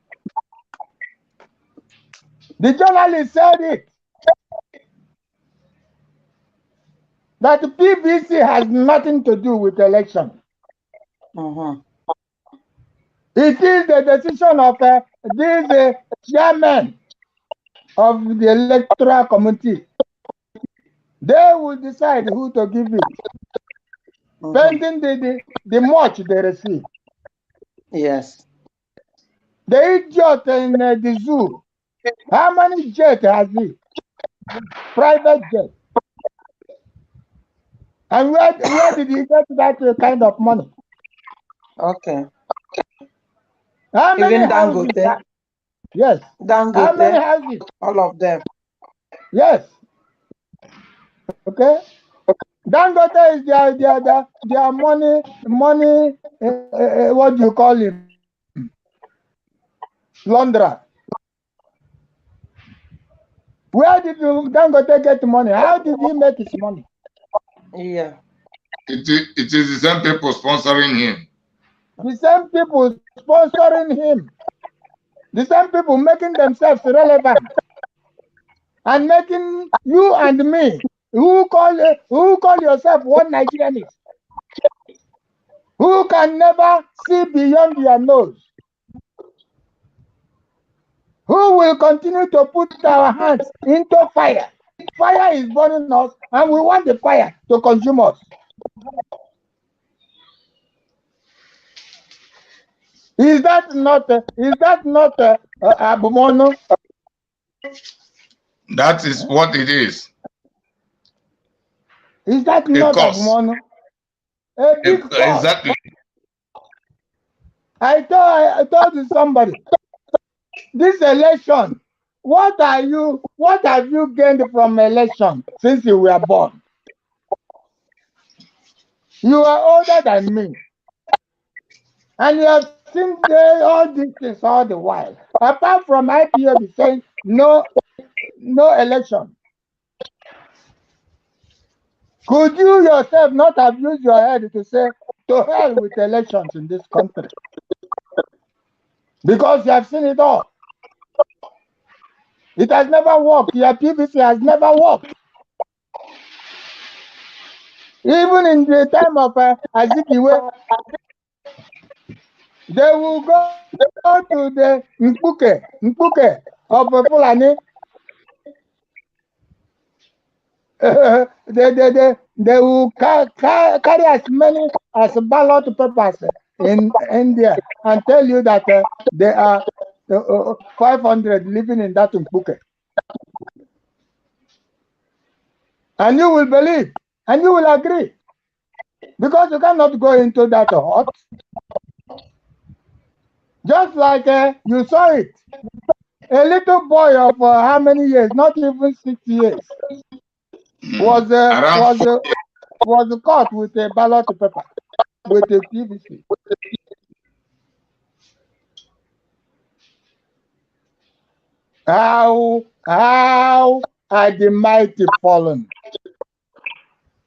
The journalist said it, that the PVC has nothing to do with election. It is the decision of these chairmen of the electoral committee. They will decide who to give it, pending the much they receive. Yes. The idiot in the zoo, how many jets has he? Private jet. And where did he get that kind of money? Okay. How many Even houses? Dangote? Yes. Dangote? How many houses? All of them. Yes. Okay. Dangote is their money. What do you call him? Launderer. Where did Dangote get money? How did he make his money? Yeah. It is the same people sponsoring him. The same people sponsoring him. The same people making themselves relevant and making you and me, who call yourself one Nigerianist, who can never see beyond your nose, who will continue to put our hands into fire. Fire is burning us, and we want the fire to consume us. Is that not Abumono? That is what it is. Is that not Abumono? A big cost. Exactly. I told somebody, this election, what have you gained from election since you were born? You are older than me, and you have seen all these things all the while. Apart from IPOB saying no election, could you yourself not have used your head to say to hell with elections in this country? Because you have seen it all. It has never worked. Your PVC has never worked. Even in the time of Azikiwe, they will go to the Mpuke of Fulani. They will carry as many as ballot papers in India and tell you that there are 500 living in that Mpuke. And you will believe, and you will agree. Because you cannot go into that hut. Just like you saw it. A little boy of how many years? Not even 6 years. Was caught with a ballot paper, with a PVC. How are the mighty fallen?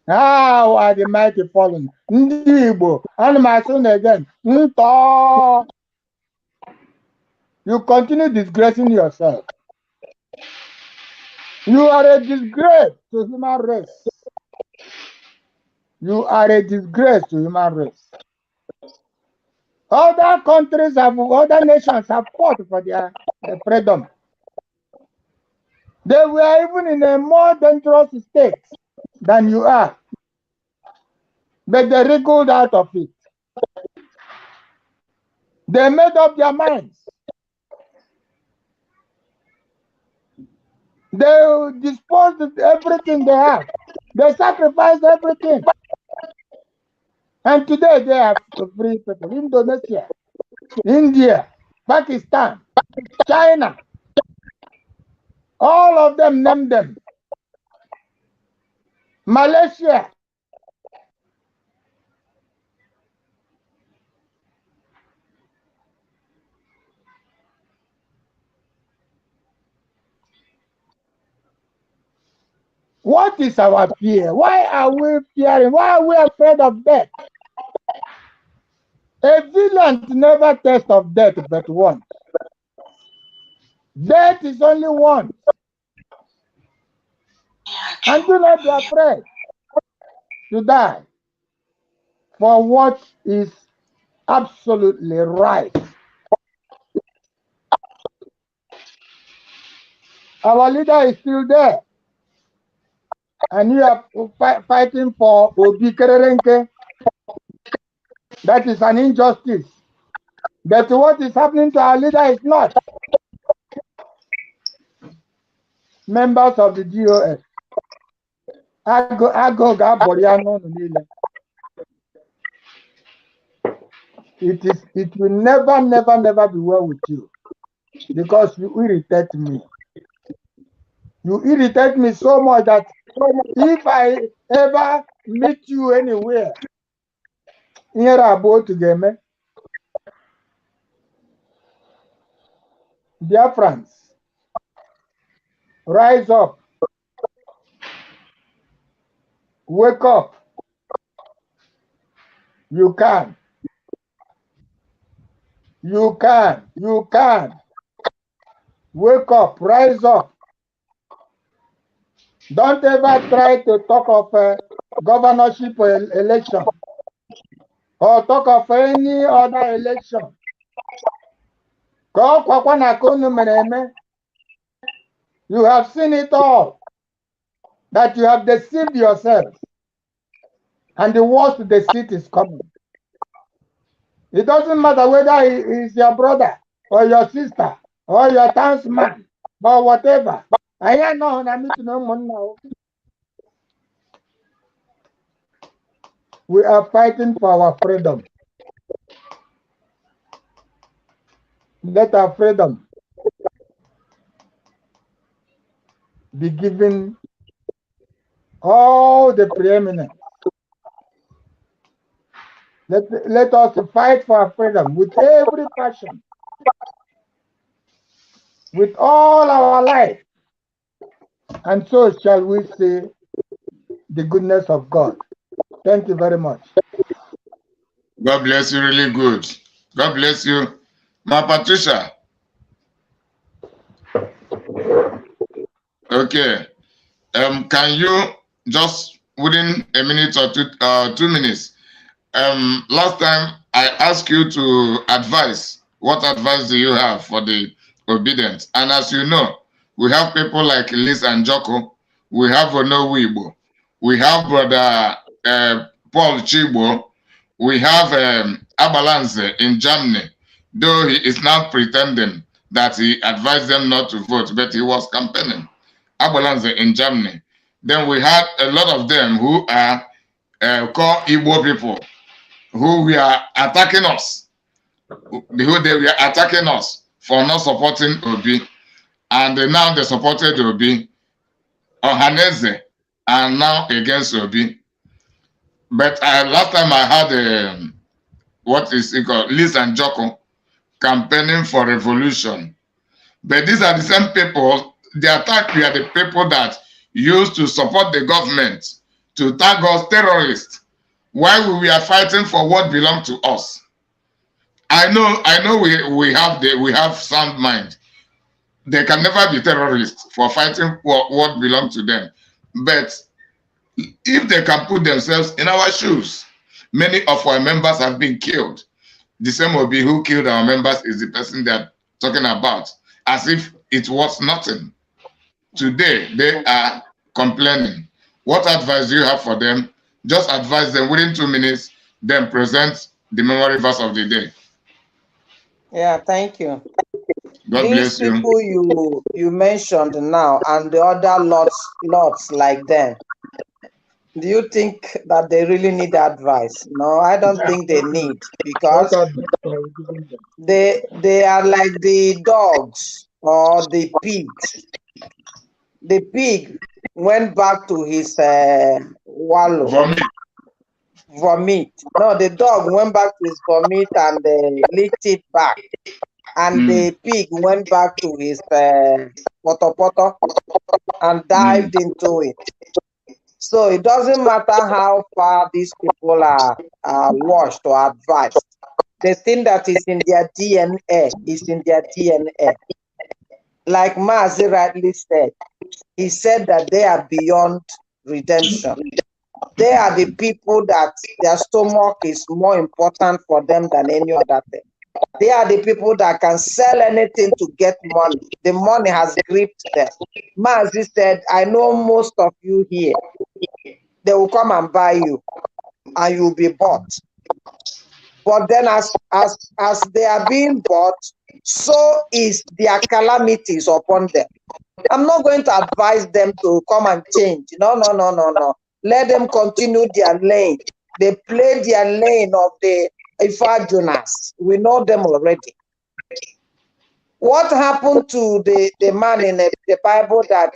How are the mighty fallen? Ndị Igbo, ana m asụ again. You continue disgracing yourself. You are a disgrace to human race. You are a disgrace to human race. Other countries other nations have fought for their freedom. They were even in a more dangerous state than you are. But they wriggled out of it. They made up their minds. They disposed of everything they have. They sacrificed everything. And today they are free people. Indonesia, India, Pakistan, China. All of them, name them. Malaysia. What is our fear? Why are we fearing? Why are we afraid of death? A villain never tastes of death but once. Death is only once. And do not be afraid to die for what is absolutely right. Our leader is still there. And you are fighting for Obi Kererenke. That is an injustice. But what is happening to our leader is not. Members of the GOS. It will never be well with you. Because you irritate me. You irritate me so much that if I ever meet you anywhere, here about together, dear friends, rise up, wake up. You can. You can. You can. Wake up, rise up. Don't ever try to talk of governorship election or talk of any other election. You have seen it all, that you have deceived yourself, and the worst deceit is coming. It doesn't matter whether he is your brother or your sister or your townsman or whatever. I know, I need to know more now. We are fighting for our freedom. Let our freedom be given all the preeminence. Let us fight for our freedom with every passion, with all our life. And so shall we see the goodness of God. Thank you very much. God bless you, really good. God bless you. Ma Patricia. Okay. Can you just within a minute or 2 minutes? Last time I asked you to advise. What advice do you have for the obedient? And as you know, we have people like Liz and Joko. We have Ono Wibo. We have Brother Paul Chibo. We have Abalanze in Germany, though he is now pretending that he advised them not to vote, but he was campaigning. Abalanze in Germany. Then we had a lot of them who are called Igbo people, who were attacking us. They were attacking us for not supporting Obi. And now they supported Obi. Ohaneze are now against Obi. But last time I had what is it called? Liz and Joko campaigning for revolution. But these are the same people, the attack were the people that used to support the government to tag us terrorists while we are fighting for what belongs to us. I know we have sound mind. They can never be terrorists for fighting for what belongs to them. But if they can put themselves in our shoes, many of our members have been killed. The same Obi who killed our members is the person they're talking about, as if it was nothing. Today, they are complaining. What advice do you have for them? Just advise them within 2 minutes, then present the memory verse of the day. Yeah, thank you. God These bless you. people you mentioned now and the other lots like them, do you think that they really need advice? No, I don't think they need, because they are like the dogs or the pigs. The pig went back to his wallow. Vomit. No, the dog went back to his vomit and licked it back. And the pig went back to his poto and dived into it. So it doesn't matter how far these people are washed or advised. The thing that is in their DNA is in their DNA. Like Mazi rightly said, he said that they are beyond redemption. They are the people that their stomach is more important for them than any other thing. They are the people that can sell anything to get money. The money has gripped them. Mazi said, I know most of you here. They will come and buy you and you'll be bought. But then as they are being bought, so is their calamities upon them. I'm not going to advise them to come and change. No. Let them continue their lane. They play their lane of the Ifajunas. We know them already. What happened to the man in the Bible that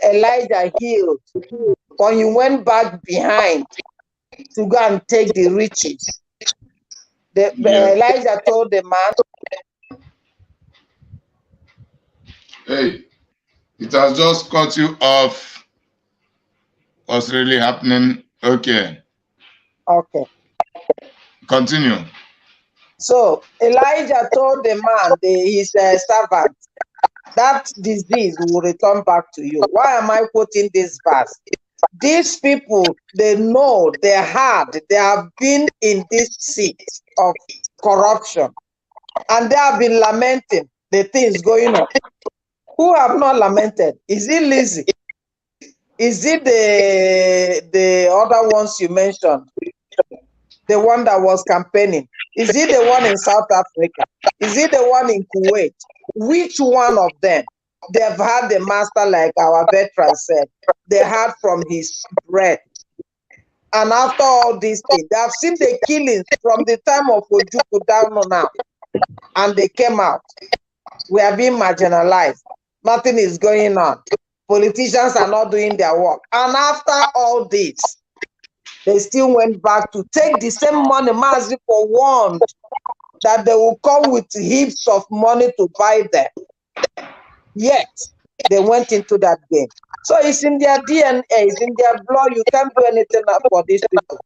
Elijah healed when he went back behind to go and take the riches? Elijah told the man, hey, it has just cut you off. What's really happening? Okay. Continue. So Elijah told the man, his servant, that disease will return back to you. Why am I quoting this verse? These people, they know, they have been in this seat of corruption, and they have been lamenting the things going on. Who have not lamented? Is it Lizzie? Is it the other ones you mentioned? The one that was campaigning? Is it the one in South Africa? Is it the one in Kuwait? Which one of them? They've had the master, like our veteran said. They had from his bread. And after all these things, they have seen the killings from the time of Ojukwu down on now. And they came out. We are being marginalized. Nothing is going on. Politicians are not doing their work. And after all this, they still went back to take the same money. Mazi warned that they will come with heaps of money to buy them. Yet, they went into that game. So it's in their DNA, it's in their blood. You can't do anything for these people.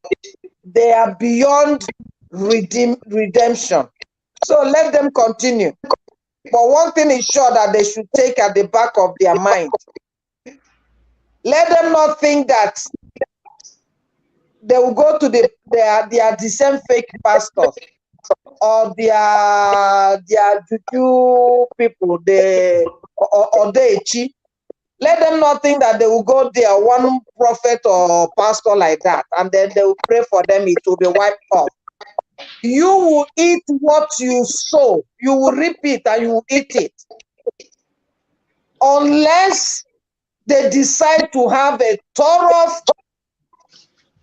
They are beyond redemption. So let them continue. But one thing is sure that they should take at the back of their mind. Let them not think that they will go to they are the same fake pastors or their juju people, or they chi. Let them not think that they will go there, one prophet or pastor like that, and then they will pray for them, it will be wiped off. You will eat what you sow. You will reap it and you will eat it. Unless they decide to have a thorough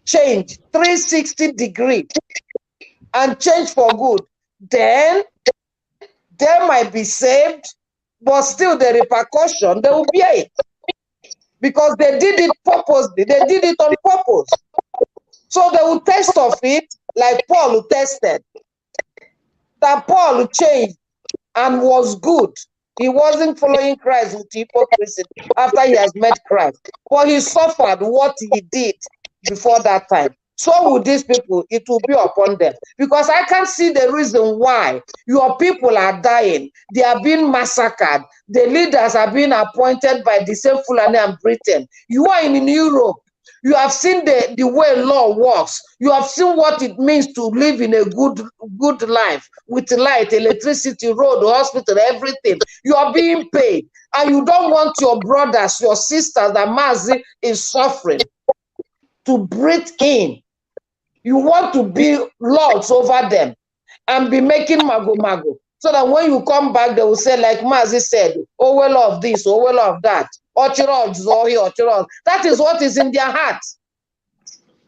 change, 360 degree, and change for good, then they might be saved, but still the repercussion, they will bear it. Because they did it purposely, they did it on purpose. So they will taste of it like Paul tested. That Paul changed and was good. He wasn't following Christ with hypocrisy after he has met Christ. But he suffered what he did before that time. So with these people, it will be upon them. Because I can't see the reason why your people are dying. They are being massacred. The leaders are being appointed by the same Fulani and Britain. You are in Europe. You have seen the way law works. You have seen what it means to live in a good life with light, electricity, road, hospital, everything. You are being paid. And you don't want your brothers, your sisters that Mazi is suffering to breathe in. You want to be lords over them and be making mago. So that when you come back, they will say, like Mazi said, oh, well of this, oh, well of that. That is what is in their hearts.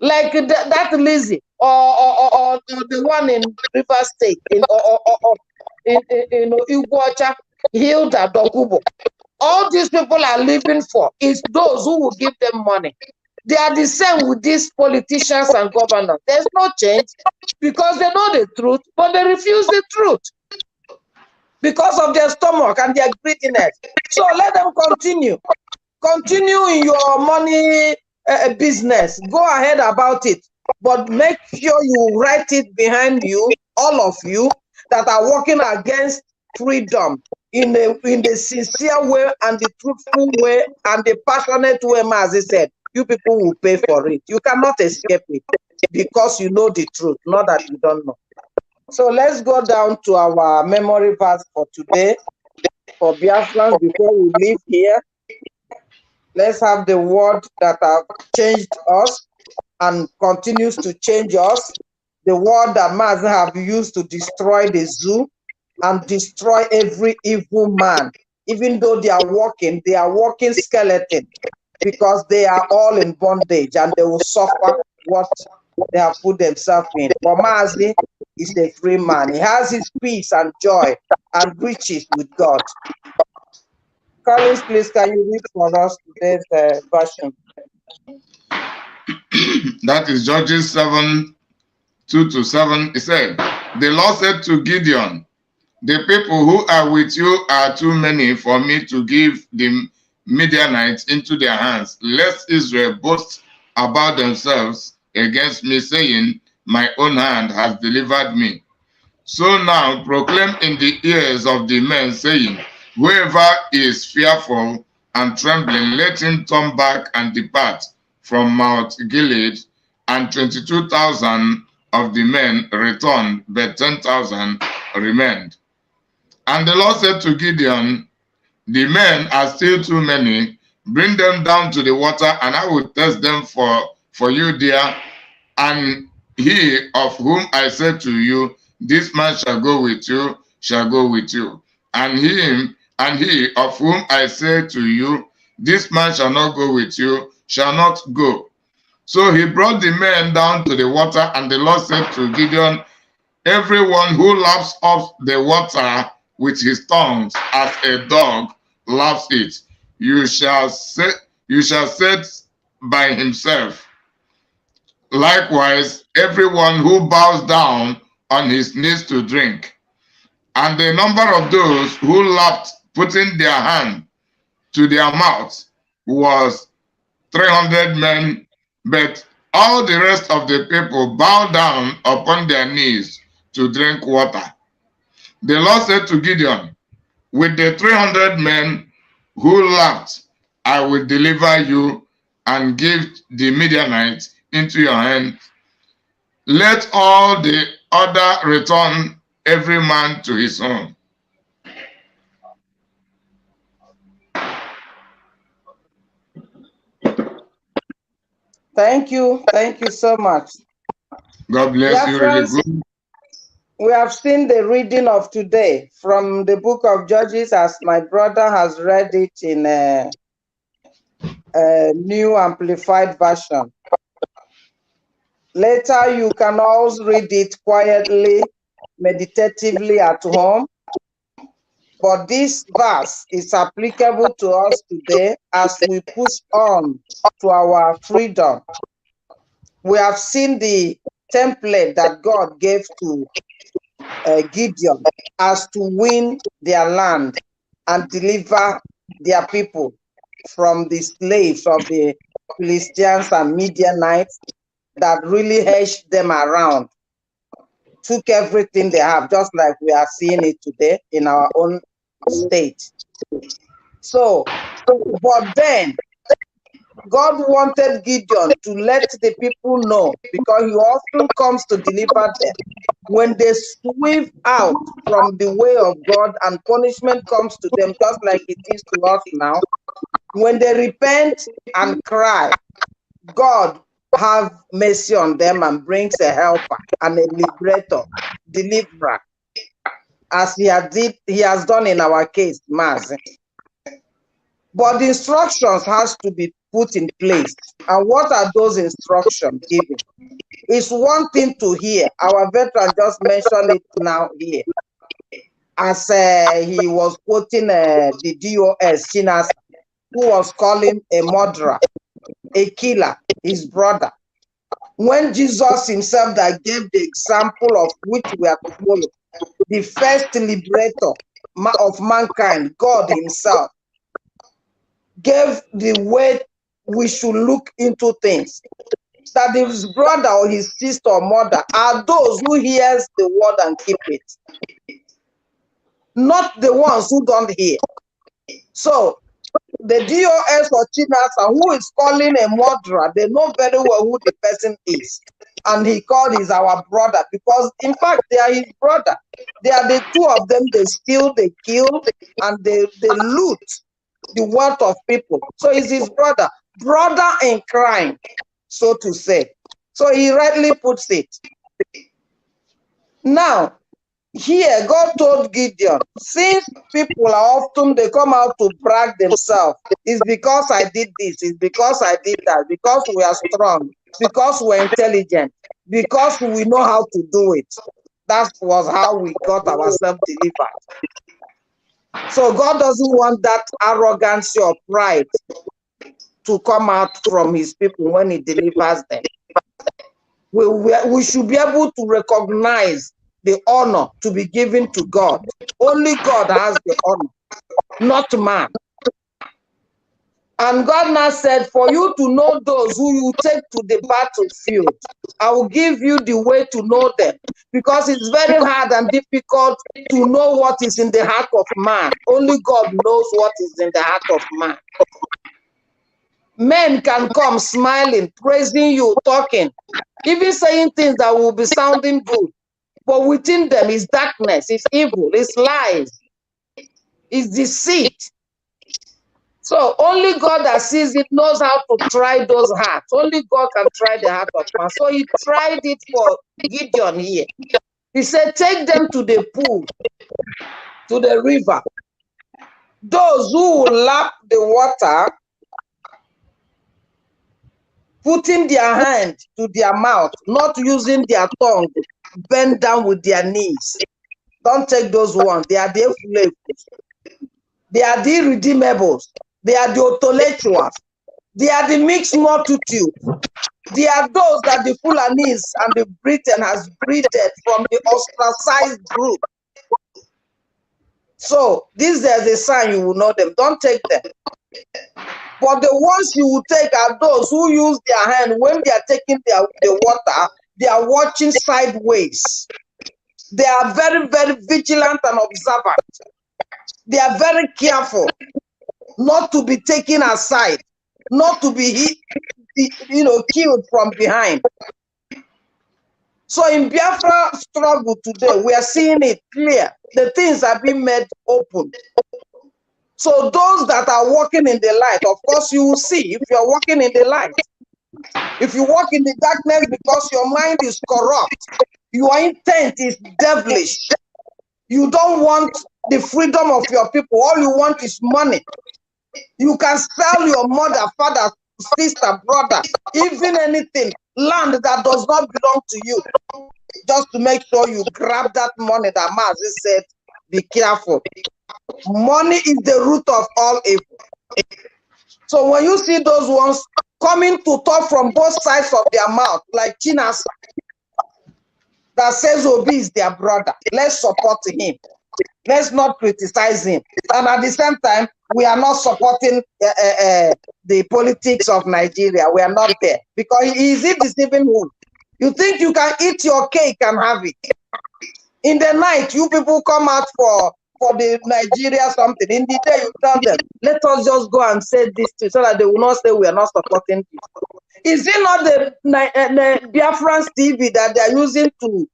Like that Lizzie or the one in River State, in Iguacha, Hilda Dokubo. All these people are living for is those who will give them money. They are the same with these politicians and governors. There's no change because they know the truth, but they refuse the truth because of their stomach and their greediness. So let them continue. Continue in your money business. Go ahead about it. But make sure you write it behind you, all of you that are working against freedom in the sincere way and the truthful way and the passionate way, Mazi said. You people will pay for it. You cannot escape it because you know the truth, not that you don't know. So let's go down to our memory verse for today, for Biafrans, before we leave here. Let's have the word that have changed us and continues to change us. The word that Mazi have used to destroy the zoo and destroy every evil man. Even though they are walking skeleton, because they are all in bondage and they will suffer what they have put themselves in. But Mazi is a free man. He has his peace and joy and riches with God. Collins, please, can you read for us today's version? That is Judges 7:2-7. It said, the Lord said to Gideon, the people who are with you are too many for me to give the Midianites into their hands, lest Israel boast about themselves against me, saying, my own hand has delivered me. So now proclaim in the ears of the men, saying, whoever is fearful and trembling, let him turn back and depart from Mount Gilead. And 22,000 of the men returned, but 10,000 remained. And the Lord said to Gideon, the men are still too many. Bring them down to the water, and I will test them for you there. And he of whom I said to you, this man shall go with you, shall go with you. And he of whom I said to you, this man shall not go with you, shall not go. So he brought the men down to the water, and the Lord said to Gideon, everyone who laps up the water with his tongues as a dog laps it, you shall set by himself. Likewise, everyone who bows down on his knees to drink. And the number of those who lapped, putting their hand to their mouths, was 300 men, but all the rest of the people bowed down upon their knees to drink water. The Lord said to Gideon, with the 300 men who lapped, I will deliver you and give the Midianites into your hand. Let all the other return, every man to his own. Thank you so much. God bless you, really good. We have seen the reading of today from the book of Judges, as my brother has read it in New Amplified Version. Later, you can also read it quietly, meditatively at home. But this verse is applicable to us today as we push on to our freedom. We have seen the template that God gave to Gideon as to win their land and deliver their people from the slaves of the Philistines and Midianites that really hedged them around, took everything they have, just like we are seeing it today in our own state. So, but then God wanted Gideon to let the people know, because he often comes to deliver them. When they swerve out from the way of God and punishment comes to them, just like it is to us now, when they repent and cry, God have mercy on them and brings a helper and a liberator, deliverer, as he has done in our case, Maz. But the instructions has to be put in place. And what are those instructions given? It's one thing to hear. Our veteran just mentioned it now here. As he was quoting the DOS, Chinas, who was calling a murderer, a killer, his brother. When Jesus himself that gave the example of which we are to follow, the first liberator of mankind, God himself, gave the way we should look into things. That his brother or his sister or mother are those who hears the word and keep it, not the ones who don't hear. So the DOS or Chinasa, who is calling a murderer, they know very well who the person is. And he called is our brother, because in fact they are his brother. They are the two of them, they steal, they kill, and they loot the wealth of people. So he's his brother in crime, so to say. So he rightly puts it. Now, here God told Gideon, since people are often, they come out to brag themselves, it's because I did this, it's because I did that, because we are strong, because we're intelligent, because we know how to do it. That was how we got ourselves delivered. So God doesn't want that arrogance or pride to come out from his people when he delivers them. We should be able to recognize the honor to be given to God. Only God has the honor, not man. And God now said, for you to know those who you take to the battlefield, I will give you the way to know them. Because it's very hard and difficult to know what is in the heart of man. Only God knows what is in the heart of man. Men can come smiling, praising you, talking, even saying things that will be sounding good. But within them is darkness, is evil, is lies, is deceit. So only God that sees it knows how to try those hearts. Only God can try the heart of man. So he tried it for Gideon here. He said, take them to the pool, to the river. Those who will lap the water, putting their hand to their mouth, not using their tongue, bend down with their knees. Don't take those ones. They are the flavors. They are the irredeemables. They are the intellectuals. They are the mixed multitude. They are those that the Fulanese and the Britain has breeded from the ostracized group. So this is a sign you will know them. Don't take them. But the ones you will take are those who use their hand when they are taking the water, they are watching sideways. They are very, very vigilant and observant. They are very careful not to be taken aside, not to be killed from behind. So in Biafra struggle today, we are seeing it clear. The things are being made open. So those that are walking in the light, of course you will see if you're walking in the light. If you walk in the darkness because your mind is corrupt, your intent is devilish, you don't want the freedom of your people, all you want is money. You can sell your mother, father, sister, brother, even anything, land that does not belong to you, just to make sure you grab that money that Mazi said, be careful. Money is the root of all evil. So when you see those ones coming to talk from both sides of their mouth, like Chinas, that says Obi is their brother, let's support him. Let's not criticize him. And at the same time, we are not supporting the politics of Nigeria. We are not there. Because is it deceiving who? You think you can eat your cake and have it? In the night, you people come out for the Nigeria something. In the day, you tell them, let us just go and say this so that they will not say we are not supporting this. Is it not the Biafran's TV that they are using to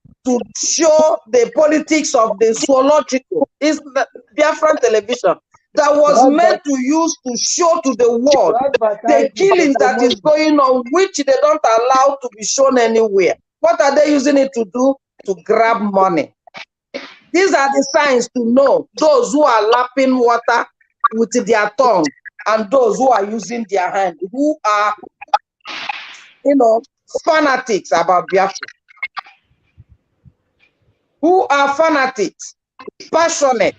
show the politics of the zoological? Is the Biafran television that was meant to use to show to the world the killings that is going on, which they don't allow to be shown anywhere. What are they using it to do? To grab money. These are the signs to know those who are lapping water with their tongue and those who are using their hand, who are, fanatics about Biafra. Who are fanatics, passionate.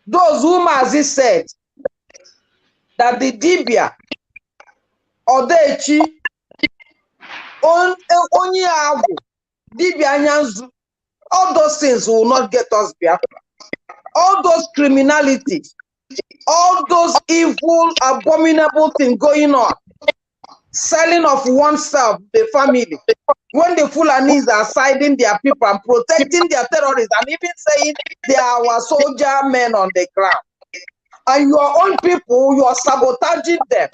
Those whom, as he said, that the Dibia, Odechi, Onyavu, Dibia Nyanzu, all those things will not get us Biafra. All those criminalities, all those evil, abominable things going on, selling of oneself, the family, when the Fulanis are siding their people and protecting their terrorists and even saying they are our soldier men on the ground. And your own people, you are sabotaging them.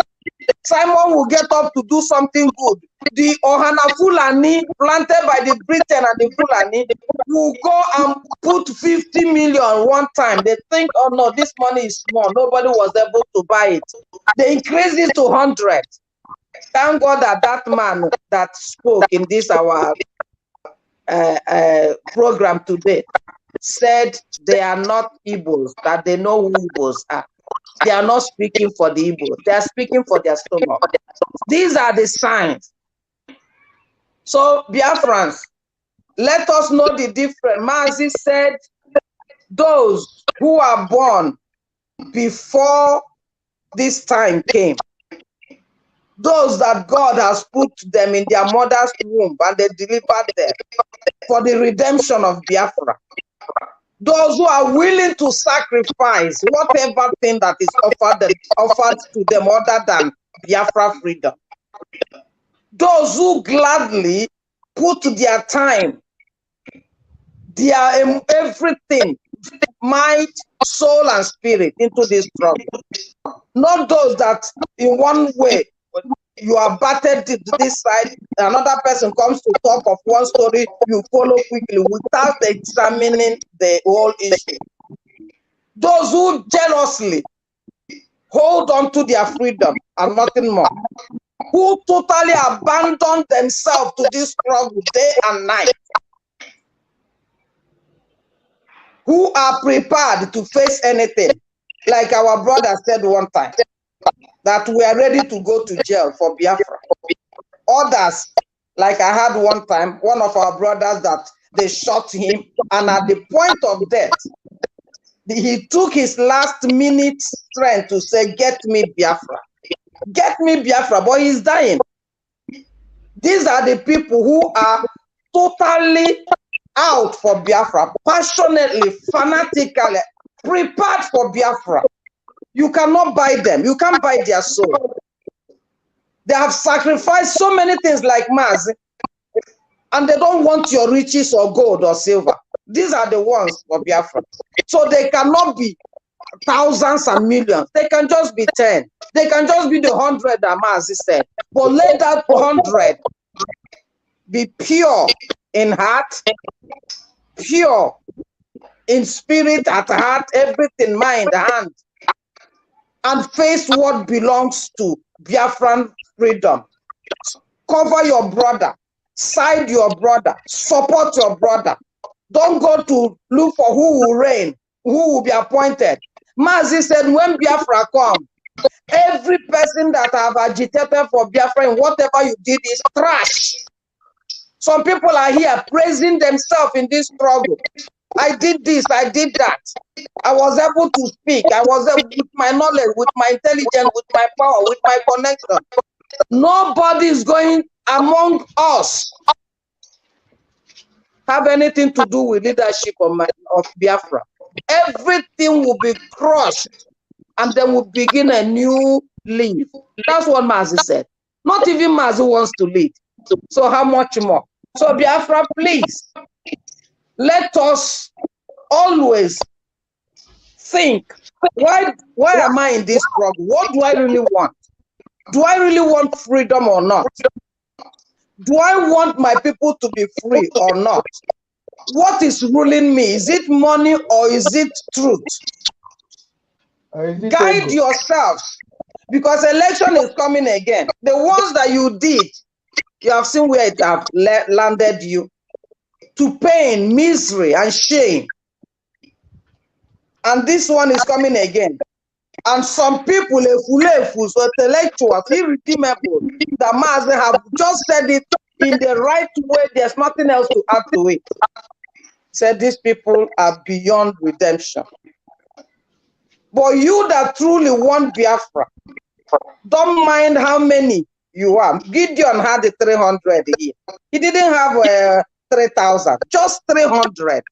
Simon will get up to do something good. The Ohana Fulani planted by the Britain and the Fulani will go and put 50 million one time. They think, oh no, this money is small. Nobody was able to buy it. They increase it to 100. Thank God that that man that spoke in this our program today said they are not Igbos, that they know who Igbos are. They are not speaking for the Igbos. They are speaking for their stomach. These are the signs. So, Biafrans, let us know the difference. Mazi said those who are born before this time came, those that God has put them in their mother's womb and they delivered them for the redemption of Biafra. Those who are willing to sacrifice whatever thing that is offered to them other than Biafra freedom. Those who gladly put their time, their everything, mind, soul, and spirit into this struggle. Not those that in one way you are battered to this side, another person comes to talk of one story, you follow quickly without examining the whole issue. Those who jealously hold on to their freedom and nothing more, who totally abandon themselves to this struggle day and night, who are prepared to face anything, like our brother said one time, that we are ready to go to jail for Biafra. Others, like I had one time, one of our brothers that they shot him, and at the point of death, he took his last minute strength to say, get me Biafra. Get me Biafra, but he's dying. These are the people who are totally out for Biafra, passionately, fanatically, prepared for Biafra. You cannot buy them. You can't buy their soul. They have sacrificed so many things like Maz, and they don't want your riches or gold or silver. These are the ones for Biafra. So they cannot be thousands and millions. They can just be 10. They can just be the 100 that Maz said. But let that 100 be pure in heart, pure in spirit, at heart, everything, mind, hand, and face what belongs to Biafran freedom. Cover your brother, side your brother, support your brother. Don't go to look for who will reign, who will be appointed. Mazi said, when Biafra come, every person that have agitated for Biafra and whatever you did is trash. Some people are here praising themselves in this struggle. I did this, I did that. I was able to speak. I was able, with my knowledge, with my intelligence, with my power, with my connection. Nobody is going among us have anything to do with leadership of Biafra. Everything will be crushed and then we'll begin a new leaf. That's what Mazi said. Not even Mazi wants to lead. So how much more? So Biafra, please, let us always think, why am I in this struggle? What do I really want? Do I really want freedom or not? Do I want my people to be free or not? What is ruling me? Is it money or is it truth? Guide yourselves, because election is coming again. The ones that you did, you have seen where it have landed you, to pain, misery, and shame. And this one is coming again. And some people, so intellectuals, irredeemable, the Mazi have just said it in the right way. There's nothing else to add to it. Said these people are beyond redemption. But you that truly want Biafra, don't mind how many you are. Gideon had the 300 here. He didn't have 3,000, just 300.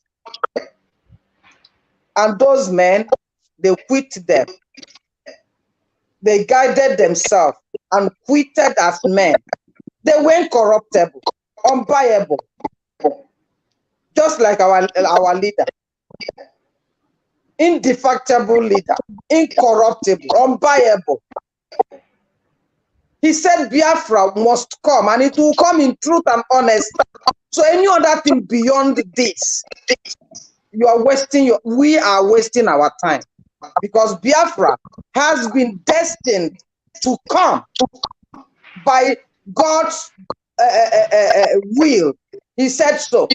And those men, they quit them. They guided themselves and quitted as men. They were incorruptible, unbuyable, just like our leader. Indefatigable leader, incorruptible, unbuyable. He said Biafra must come, and it will come in truth and honesty. So any other thing beyond this, you are wasting we are wasting our time, because Biafra has been destined to come by God's will. He said so.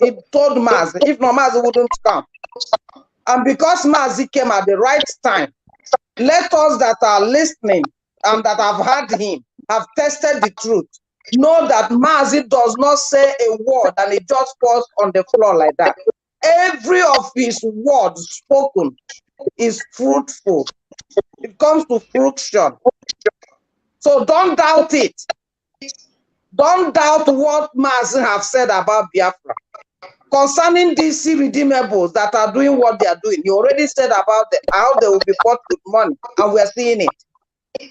He told Mazi, if not, Mazi wouldn't come. And because Mazi came at the right time, let us that are listening and that have heard him, have tested the truth, know that Mazi does not say a word and it just falls on the floor like that. Every of his words spoken is fruitful. It comes to fruition. So don't doubt it. Don't doubt what Mazi have said about Biafra. Concerning these irredeemables that are doing what they are doing, you already said about them, how they will be bought with money, and we are seeing it.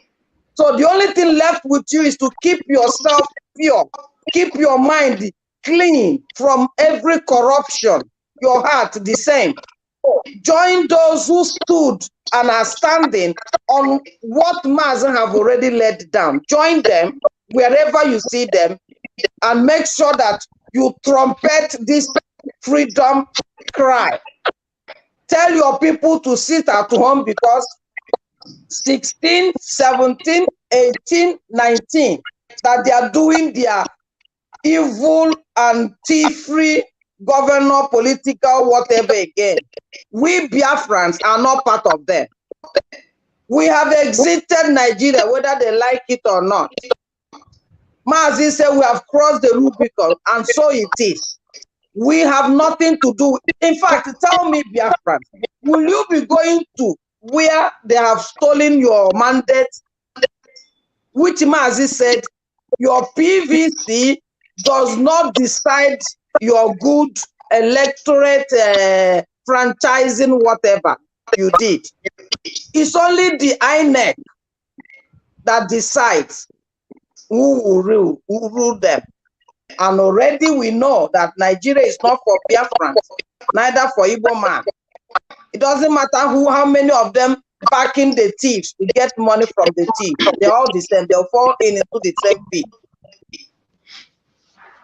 So the only thing left with you is to keep yourself pure, keep your mind clean from every corruption, your heart the same. Join those who stood and are standing on what Mazi have already laid down. Join them wherever you see them, and make sure that you trumpet this freedom cry. Tell your people to sit at home, because 16, 17, 18, 19, that they are doing their evil and thief-free governor, political, whatever again. We Biafrans are not part of them. We have exited Nigeria, whether they like it or not. Mazi said we have crossed the Rubicon, and so it is. We have nothing to do. In fact, tell me, Biafran, will you be going to where they have stolen your mandate, which Mazi said your PVC does not decide your good electorate franchising, whatever you did. It's only the INEC that decides who will rule them. And already we know that Nigeria is not for Biafrans, neither for Igbo man. It doesn't matter how many of them backing the thieves to get money from the thieves. They're all the same. They'll fall into the same pit.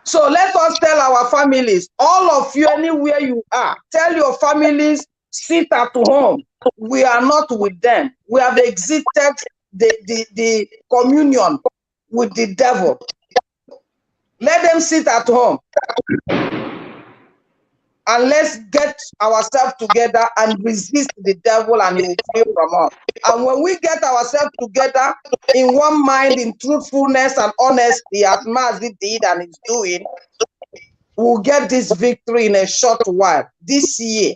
So let us tell our families, all of you, anywhere you are, tell your families, sit at home. We are not with them. We have exited the communion with the devil. Let them sit at home. And let's get ourselves together and resist the devil, and he will flee from us. And when we get ourselves together in one mind, in truthfulness and honesty, as Mazi did and is doing, we'll get this victory in a short while. This year,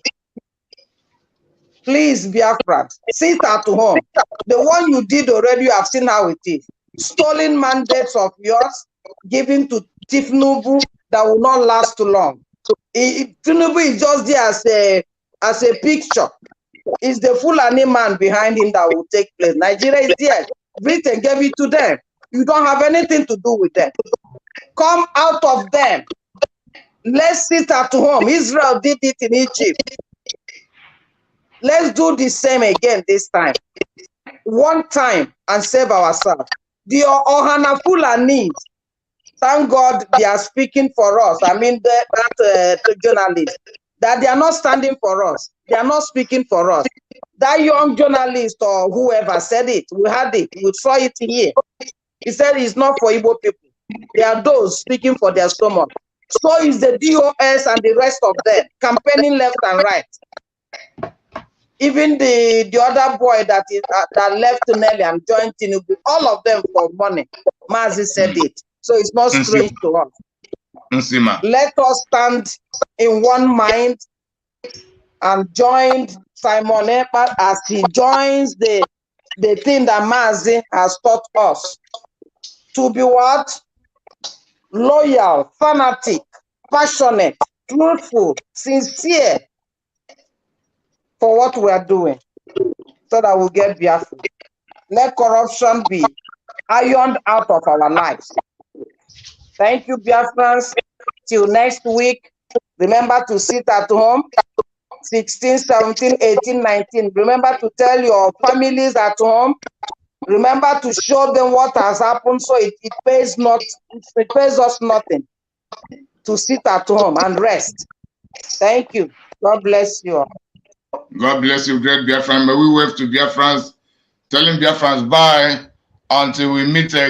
please, Biafra, sit at home. The one you did already, you have seen how it is. Stolen mandates of yours, given to Tinubu that will not last too long. Tinubu is just there as a picture. It's the Fulani man behind him that will take place. Nigeria is there. Britain gave it to them. You don't have anything to do with them. Come out of them. Let's sit at home. Israel did it in Egypt. Let's do the same again this time. One time and save ourselves. The Ohana Fulani, thank God they are speaking for us. I mean, the journalists, that they are not standing for us. They are not speaking for us. That young journalist or whoever said it, we had it, we saw it here. He said it's not for Igbo people. They are those speaking for their stomach. So is the DOS and the rest of them, campaigning left and right. Even the other boy that left Nelly and joined Tinubu, all of them for money. Mazi said it. So it's not strange to us. Let us stand in one mind and join Simon Ekpa as he joins the thing that Mazi has taught us. To be what? Loyal, fanatic, passionate, truthful, sincere for what we are doing, so that we'll get Biafra. Let corruption be ironed out of our lives. Thank you, Biafrans. Till next week, remember to sit at home. 16, 17, 18, 19. Remember to tell your families at home. Remember to show them what has happened, so it pays us nothing to sit at home and rest. Thank you. God bless you all. God bless you, great Biafran. May we wave to Biafrans, telling Biafrans bye until we meet again.